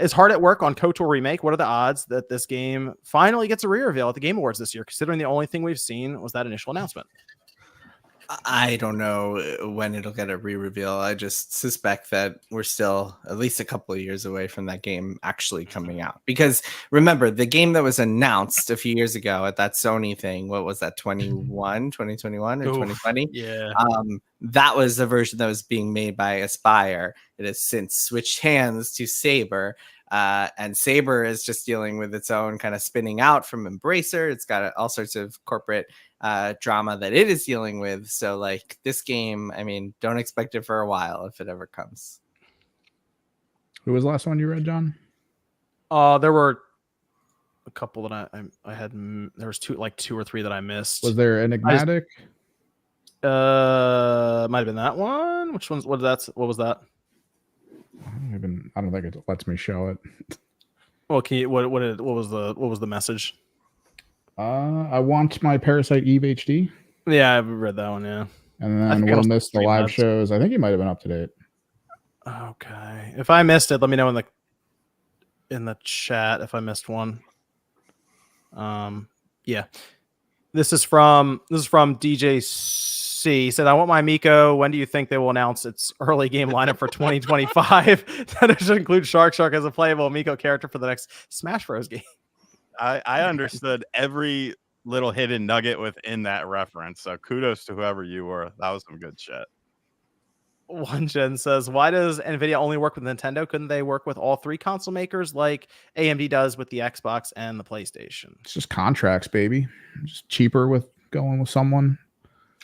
is hard at work on KOTOR Remake, what are the odds that this game finally gets a re-reveal at the Game Awards this year, considering the only thing we've seen was that initial announcement? I don't know when it'll get a re-reveal. I just suspect that we're still at least a couple of years away from that game actually coming out. Because remember, the game that was announced a few years ago at that Sony thing, what was that, 2021 or 2020? Yeah. That was the version that was being made by Aspire. It has since switched hands to Saber. And Saber is just dealing with its own kind of spinning out from Embracer. It's got all sorts of corporate drama that it is dealing with. So like this game, I mean, don't expect it for a while if it ever comes. Who was the last one you read, John? There were a couple that I had. There was 2 or 3 that I missed. Was there Enigmatic? Might have been that one. Which one's what was that? I don't think it lets me show it. Well, can you what was the message? I want my Parasite Eve HD. Yeah, I've read that one. Yeah, and then we'll miss the live shows. I think he might have been up to date. Okay, if I missed it, let me know in the in the chat if I missed one. Yeah. This is from DJC. He said, I want my Miko. When do you think they will announce its early game lineup for 2025? That should include Shark as a playable Miko character for the next Smash Bros. Game. I understood every little hidden nugget within that reference. So kudos to whoever you were. That was some good shit. One Gen says, why does NVIDIA only work with Nintendo? Couldn't they work with all three console makers like AMD does with the Xbox and the PlayStation? It's just contracts, baby. Just cheaper with going with someone.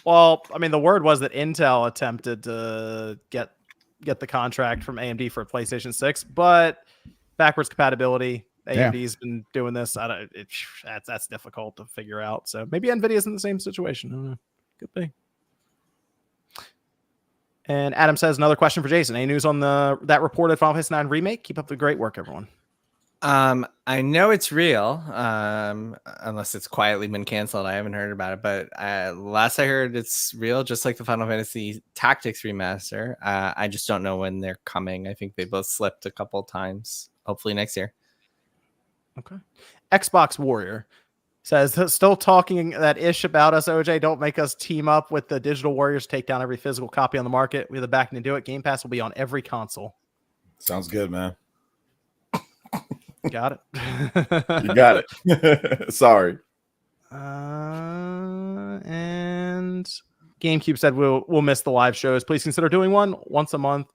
Well, I mean, the word was that Intel attempted to get the contract from AMD for PlayStation 6, but backwards compatibility, AMD's been doing this. That's difficult to figure out. So maybe NVIDIA's in the same situation. I don't know. Could be. And Adam says, another question for Jason. Any news on that reported Final Fantasy IX remake? Keep up the great work, everyone. I know it's real, unless it's quietly been canceled. I haven't heard about it, but last I heard, it's real, just like the Final Fantasy Tactics remaster. I just don't know when they're coming. I think they both slipped a couple times. Hopefully next year. Okay. Xbox Warrior says, still talking that ish about us, OJ. Don't make us team up with the Digital Warriors, take down every physical copy on the market. We have the backing to do it. Game Pass will be on every console. Sounds good, man. Got it. You got it. Sorry. And GameCube said we'll miss the live shows. Please consider doing one once a month.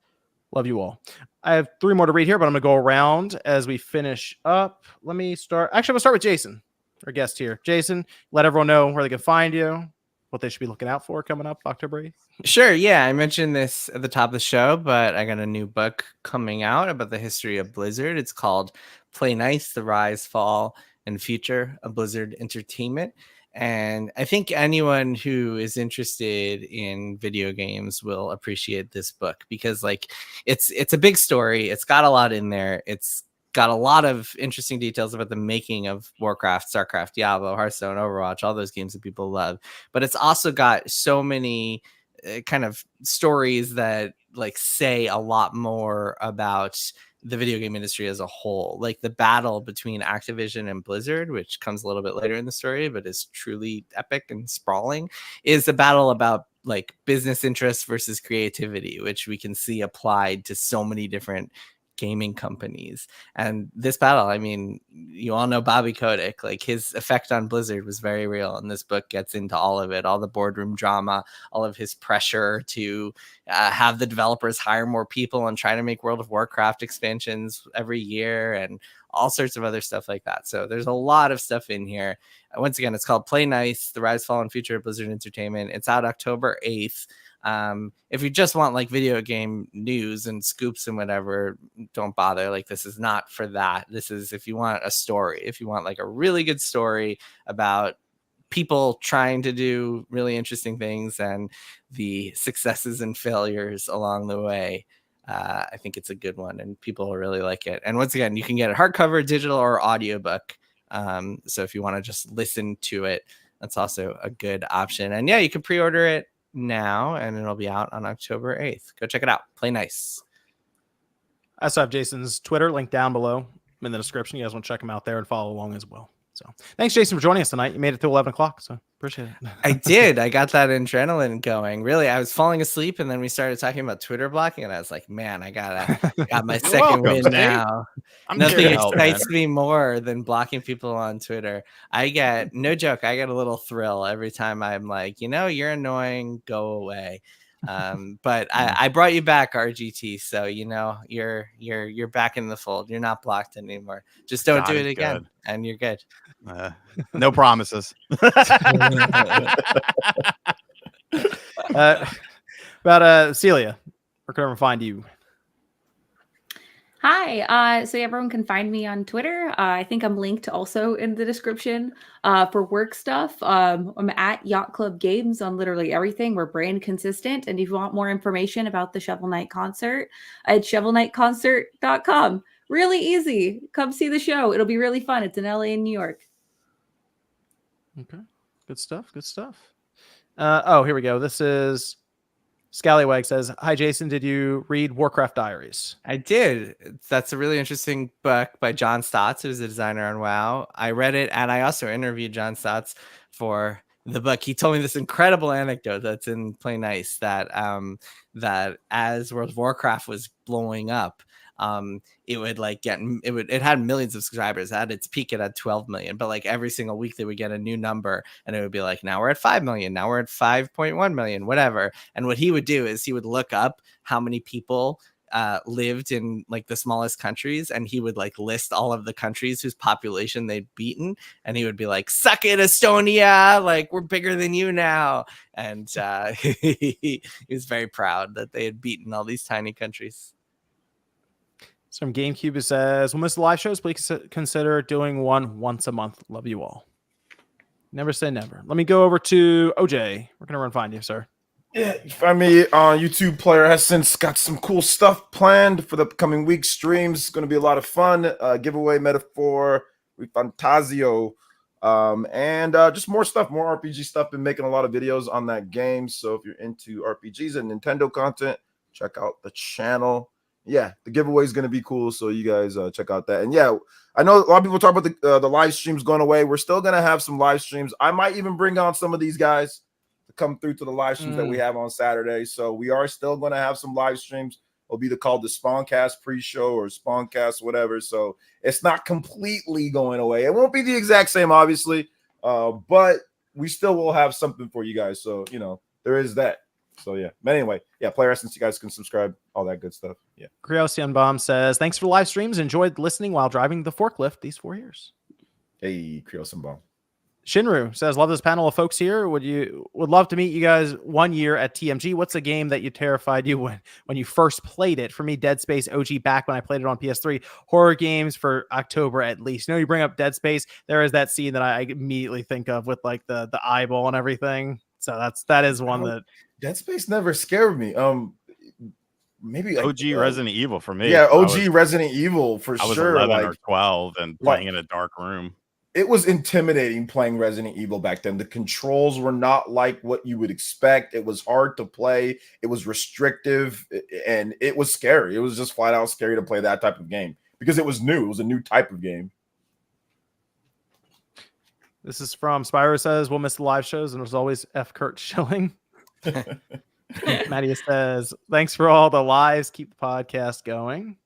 Love you all. I have 3 more to read here, but I'm going to go around as we finish up. Let me start. Actually, I'm going to start with Jason, our guest here. Jason, let everyone know where they can find you, what they should be looking out for coming up October 8th. Sure. Yeah, I mentioned this at the top of the show, but I got a new book coming out about the history of Blizzard. It's called Play Nice, The Rise, Fall, and Future of Blizzard Entertainment. And I think anyone who is interested in video games will appreciate this book because, like, it's a big story. It's got a lot in there. It's got a lot of interesting details about the making of Warcraft, StarCraft, Diablo, Hearthstone, Overwatch, all those games that people love. But it's also got so many kind of stories that like say a lot more about the video game industry as a whole. Like the battle between Activision and Blizzard, which comes a little bit later in the story, but is truly epic and sprawling, is a battle about like business interests versus creativity, which we can see applied to so many different gaming companies. And this battle, I mean, you all know Bobby Kotick, like his effect on Blizzard was very real, and this book gets into all of it, all the boardroom drama, all of his pressure to have the developers hire more people and try to make World of Warcraft expansions every year and all sorts of other stuff like that. So there's a lot of stuff in here. Once again, it's called Play Nice, The Rise, Fall, and Future of Blizzard Entertainment. It's out October 8th. If you just want like video game news and scoops and whatever, don't bother. Like this is not for that. This is if you want a story, if you want like a really good story about people trying to do really interesting things and the successes and failures along the way. I think it's a good one and people will really like it. And once again, you can get it hardcover, digital, or audiobook. So if you want to just listen to it, that's also a good option. And yeah, you can pre-order it now and it'll be out on October 8th. Go check it out. Play Nice. I also have Jason's Twitter link down below in the description. You guys want to check him out there and follow along as well. So thanks, Jason, for joining us tonight. You made it to 11 o'clock, so appreciate it. I did. I got that adrenaline going. Really, I was falling asleep, and then we started talking about Twitter blocking, and I was like, man, I got my second win now. Nothing excites me more than blocking people on Twitter. I get, no joke, I get a little thrill every time I'm like, you're annoying, go away. But I brought you back, RGT, so you're back in the fold. You're not blocked anymore. Just don't do it again, and you're good. No promises. About Celia, where can everyone find you? Hi. So everyone can find me on Twitter. I think I'm linked also in the description for work stuff. I'm at Yacht Club Games on literally everything. We're brand consistent. And if you want more information about the Shovel Knight concert, at shovelknightconcert.com. Really easy. Come see the show. It'll be really fun. It's in LA and New York. Okay. Good stuff. Good stuff. Oh, here we go. This is Scallywag says, "Hi Jason, did you read Warcraft Diaries?" I did. That's a really interesting book by John Stotts, who's a designer on WoW. I read it, and I also interviewed John Stotts for the book. He told me this incredible anecdote that's in Play Nice that that as World of Warcraft was blowing up, it would like it had millions of subscribers. At its peak, it had 12 million, but like every single week they would get a new number, and it would be like, now we're at 5 million, now we're at 5.1 million, whatever. And what he would do is he would look up how many people lived in like the smallest countries, and he would like list all of the countries whose population they'd beaten, and he would be like, suck it, Estonia, like we're bigger than you now. And he was very proud that they had beaten all these tiny countries. Some GameCube who says, "We'll miss the live shows. Please consider doing one once a month. Love you all." Never say never. Let me go over to OJ. We're gonna run find you, sir. Yeah, you find me on YouTube. Player has since got some cool stuff planned for the coming week. Streams, it's going to be a lot of fun. Giveaway, Metaphor, ReFantazio, and just more stuff, more RPG stuff. Been making a lot of videos on that game. So if you're into RPGs and Nintendo content, check out the channel. Yeah, the giveaway is going to be cool. So you guys check out that. And yeah, I know a lot of people talk about the live streams going away. We're still going to have some live streams. I might even bring on some of these guys to come through to the live streams that we have on Saturday. So we are still going to have some live streams. It'll be called the Spawncast pre-show or Spawncast, whatever. So it's not completely going away. It won't be the exact same, obviously, but we still will have something for you guys. So, you know, there is that. So, yeah. But anyway, yeah, Player Essence, you guys can subscribe, all that good stuff. Yeah. Creosian Bomb says, "Thanks for the live streams. Enjoyed listening while driving the forklift these 4 years." Hey, Creosian Bomb. Shinru says, "Love this panel of folks here. Would love to meet you guys 1 year at TMG. What's a game that you terrified you when you first played it?" For me, Dead Space OG back when I played it on PS3. Horror games for October at least. You know, you bring up Dead Space, there is that scene that I immediately think of with like the eyeball and everything. So that is one that Dead Space never scared me. Maybe like, OG Resident Evil for me. Yeah, OG Resident Evil for I was sure. 11 like, or 12 and playing in a dark room. It was intimidating playing Resident Evil back then. The controls were not like what you would expect. It was hard to play. It was restrictive, and it was scary. It was just flat out scary to play that type of game because it was new. It was a new type of game. This is from Spyro says, "We'll miss the live shows, and there's always F. Kurt Schilling." Mattia says, "Thanks for all the lives. Keep the podcast going."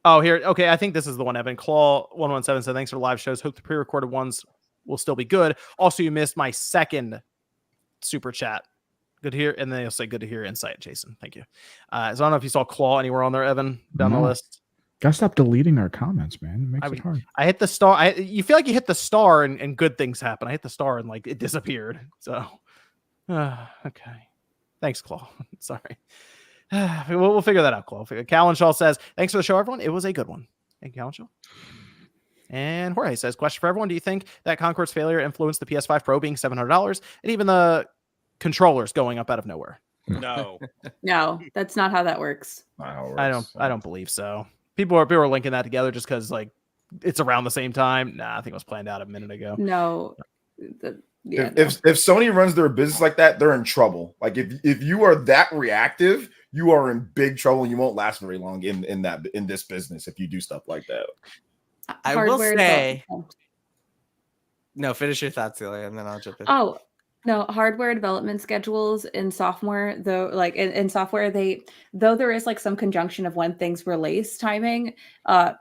Oh, here. Okay, I think this is the one, Evan. Claw117 said, "Thanks for the live shows. Hope the pre-recorded ones will still be good. Also, you missed my second super chat. Good to hear." And then he'll say, "Good to hear your insight, Jason." Thank you. So I don't know if you saw Claw anywhere on there, Evan, down the list. Gotta stop deleting our comments, man. It makes it hard. I hit the star. You feel like you hit the star and good things happen. I hit the star and like it disappeared. So, okay. Thanks, Claw. Sorry. We'll figure that out, Claw. Callan Shaw says, "Thanks for the show, everyone. It was a good one." Thank you, Callan Shaw. And Jorge says, "Question for everyone. Do you think that Concorde's failure influenced the PS5 Pro being $700 and even the controllers going up out of nowhere?" No. No, that's not how that works. I don't believe so. People are linking that together just because like it's around the same time. Nah, I think it was planned out a minute ago. No. If Sony runs their business like that, they're in trouble. Like if you are that reactive, you are in big trouble and you won't last very long in this business if you do stuff like that. I will say, no, finish your thoughts, Celia, and then I'll jump in. Oh, no, hardware development schedules in software, though, like in software, though there is like some conjunction of when things release, timing,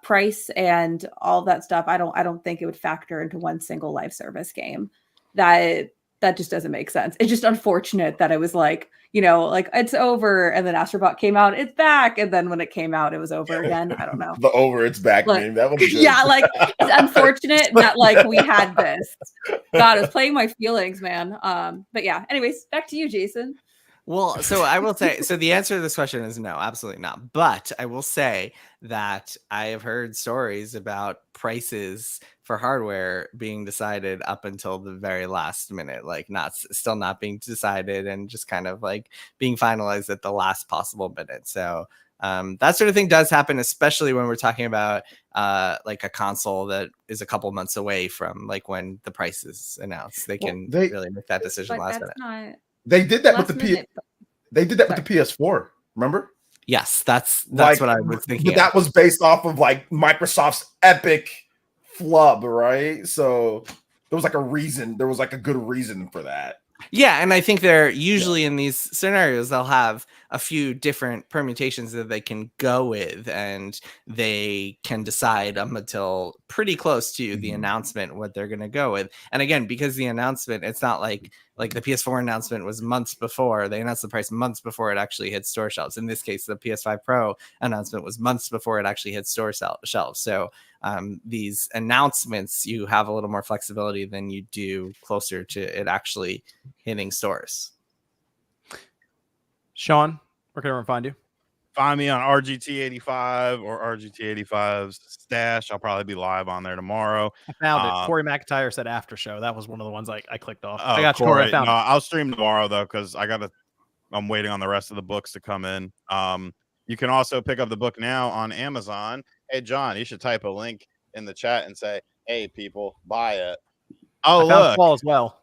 price, and all that stuff. I don't think it would factor into one single live service game. That just doesn't make sense. It's just unfortunate that it was like, you know, like it's over, and then Astrobot came out, it's back, and then when it came out, it was over again. I don't know. The over, it's back Like, name. That was good. Yeah, like it's unfortunate that like we had this. God, it was playing my feelings, man. But yeah. Anyways, back to you, Jason. Well, so I will say, so the answer to this question is no, absolutely not. But I will say that I have heard stories about prices for hardware being decided up until the very last minute, like still not being decided and just kind of like being finalized at the last possible minute. So that sort of thing does happen, especially when we're talking about like a console that is a couple months away from like when the price is announced. They can really make that decision last minute. They did that with the They did that with the PS4. Remember? Yes, that's Like, what I was thinking. But that was based off of like Microsoft's epic flub, right? So there was like a reason. There was like a good reason for that. Yeah, and I think they're usually in these scenarios, they'll have a few different permutations that they can go with, and they can decide until pretty close to the announcement what they're going to go with. And again, because the announcement, it's not like the PS4 announcement was months before. They announced the price months before it actually hit store shelves. In this case, the PS5 Pro announcement was months before it actually hit store shelves. So these announcements, you have a little more flexibility than you do closer to it actually hitting stores. Sean, where can everyone find you? Find me on RGT85 or RGT85's stash. I'll probably be live on there tomorrow. I found it. Corey McIntyre said after show. That was one of the ones I clicked off. Oh, I got you, Corey. I found it. I'll stream tomorrow though, because I'm waiting on the rest of the books to come in. You can also pick up the book now on Amazon. Hey John, you should type a link in the chat and say, "Hey people, buy it." Oh, I found look. Paul as well.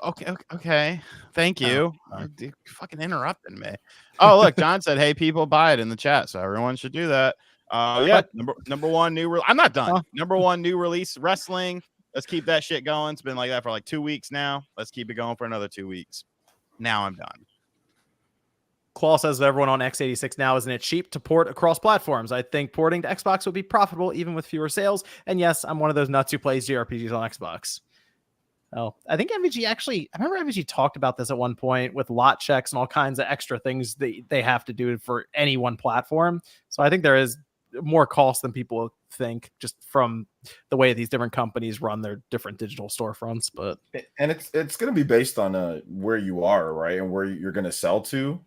Okay. Thank you. You're fucking interrupting me. Oh, look, John said, "Hey, people, buy it" in the chat, so everyone should do that. Yeah, number one new. I'm not done. Number one new release wrestling. Let's keep that shit going. It's been like that for like 2 weeks now. Let's keep it going for another 2 weeks. Now I'm done. Qual says that everyone on x86 now, isn't it cheap to port across platforms? I think porting to Xbox would be profitable even with fewer sales. And yes, I'm one of those nuts who plays JRPGs on Xbox. Oh, I think MVG I remember MVG talked about this at one point with lot checks and all kinds of extra things they have to do for any one platform. So I think there is more cost than people think just from the way these different companies run their different digital storefronts. And it's going to be based on where you are, right, and where you're going to sell to,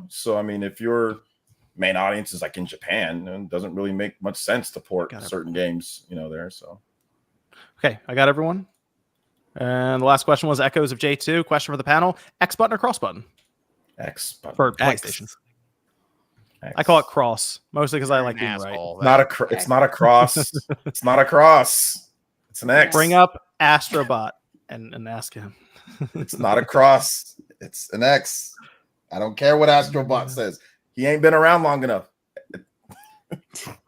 So I mean, if your main audience is like in Japan, it doesn't really make much sense to port certain games, there. So okay, I got everyone. And the last question was Echoes of J2. Question for the panel: X button or cross button? X button for PlayStation. X. I call it cross mostly because I like being right. It's not a cross. It's not a cross. It's an X. Bring up Astrobot and ask him. It's not a cross. It's an X. I don't care what Astrobot says. He ain't been around long enough.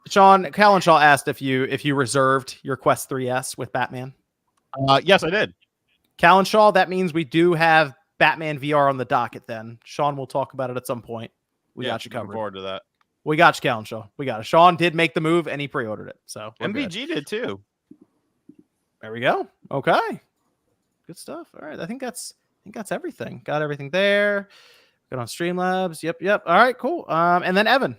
Sean Callenshaw asked if you reserved your Quest 3S with Batman. Yes, I did. Callenshaw, that means we do have Batman VR on the docket then. Sean will talk about it at some point. We got you covered. Looking forward to that. We got you, Callenshaw. We got it. Sean did make the move and he pre-ordered it. So MVG did too. There we go. Okay. Good stuff. All right. I think that's everything. Got everything there. Good on Streamlabs. Yep. All right, cool. And then Evan,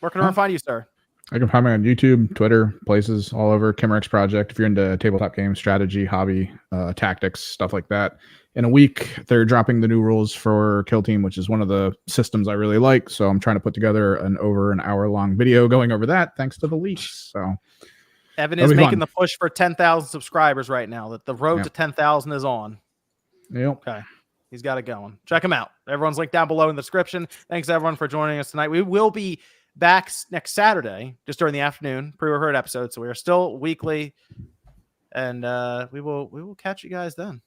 where can I find you, sir? I can find me on YouTube, Twitter, places all over. Kimmerix Project. If you're into tabletop games, strategy, hobby, tactics, stuff like that. In a week, they're dropping the new rules for Kill Team, which is one of the systems I really like. So I'm trying to put together an hour-long video going over that, thanks to the leaks. So Evan is making the push for 10,000 subscribers right now. That the road to 10,000 is on. Yep. Okay. He's got it going. Check him out. Everyone's linked down below in the description. Thanks everyone for joining us tonight. We will be back next Saturday, just during the afternoon, pre-recorded episode. So we are still weekly, and we will catch you guys then.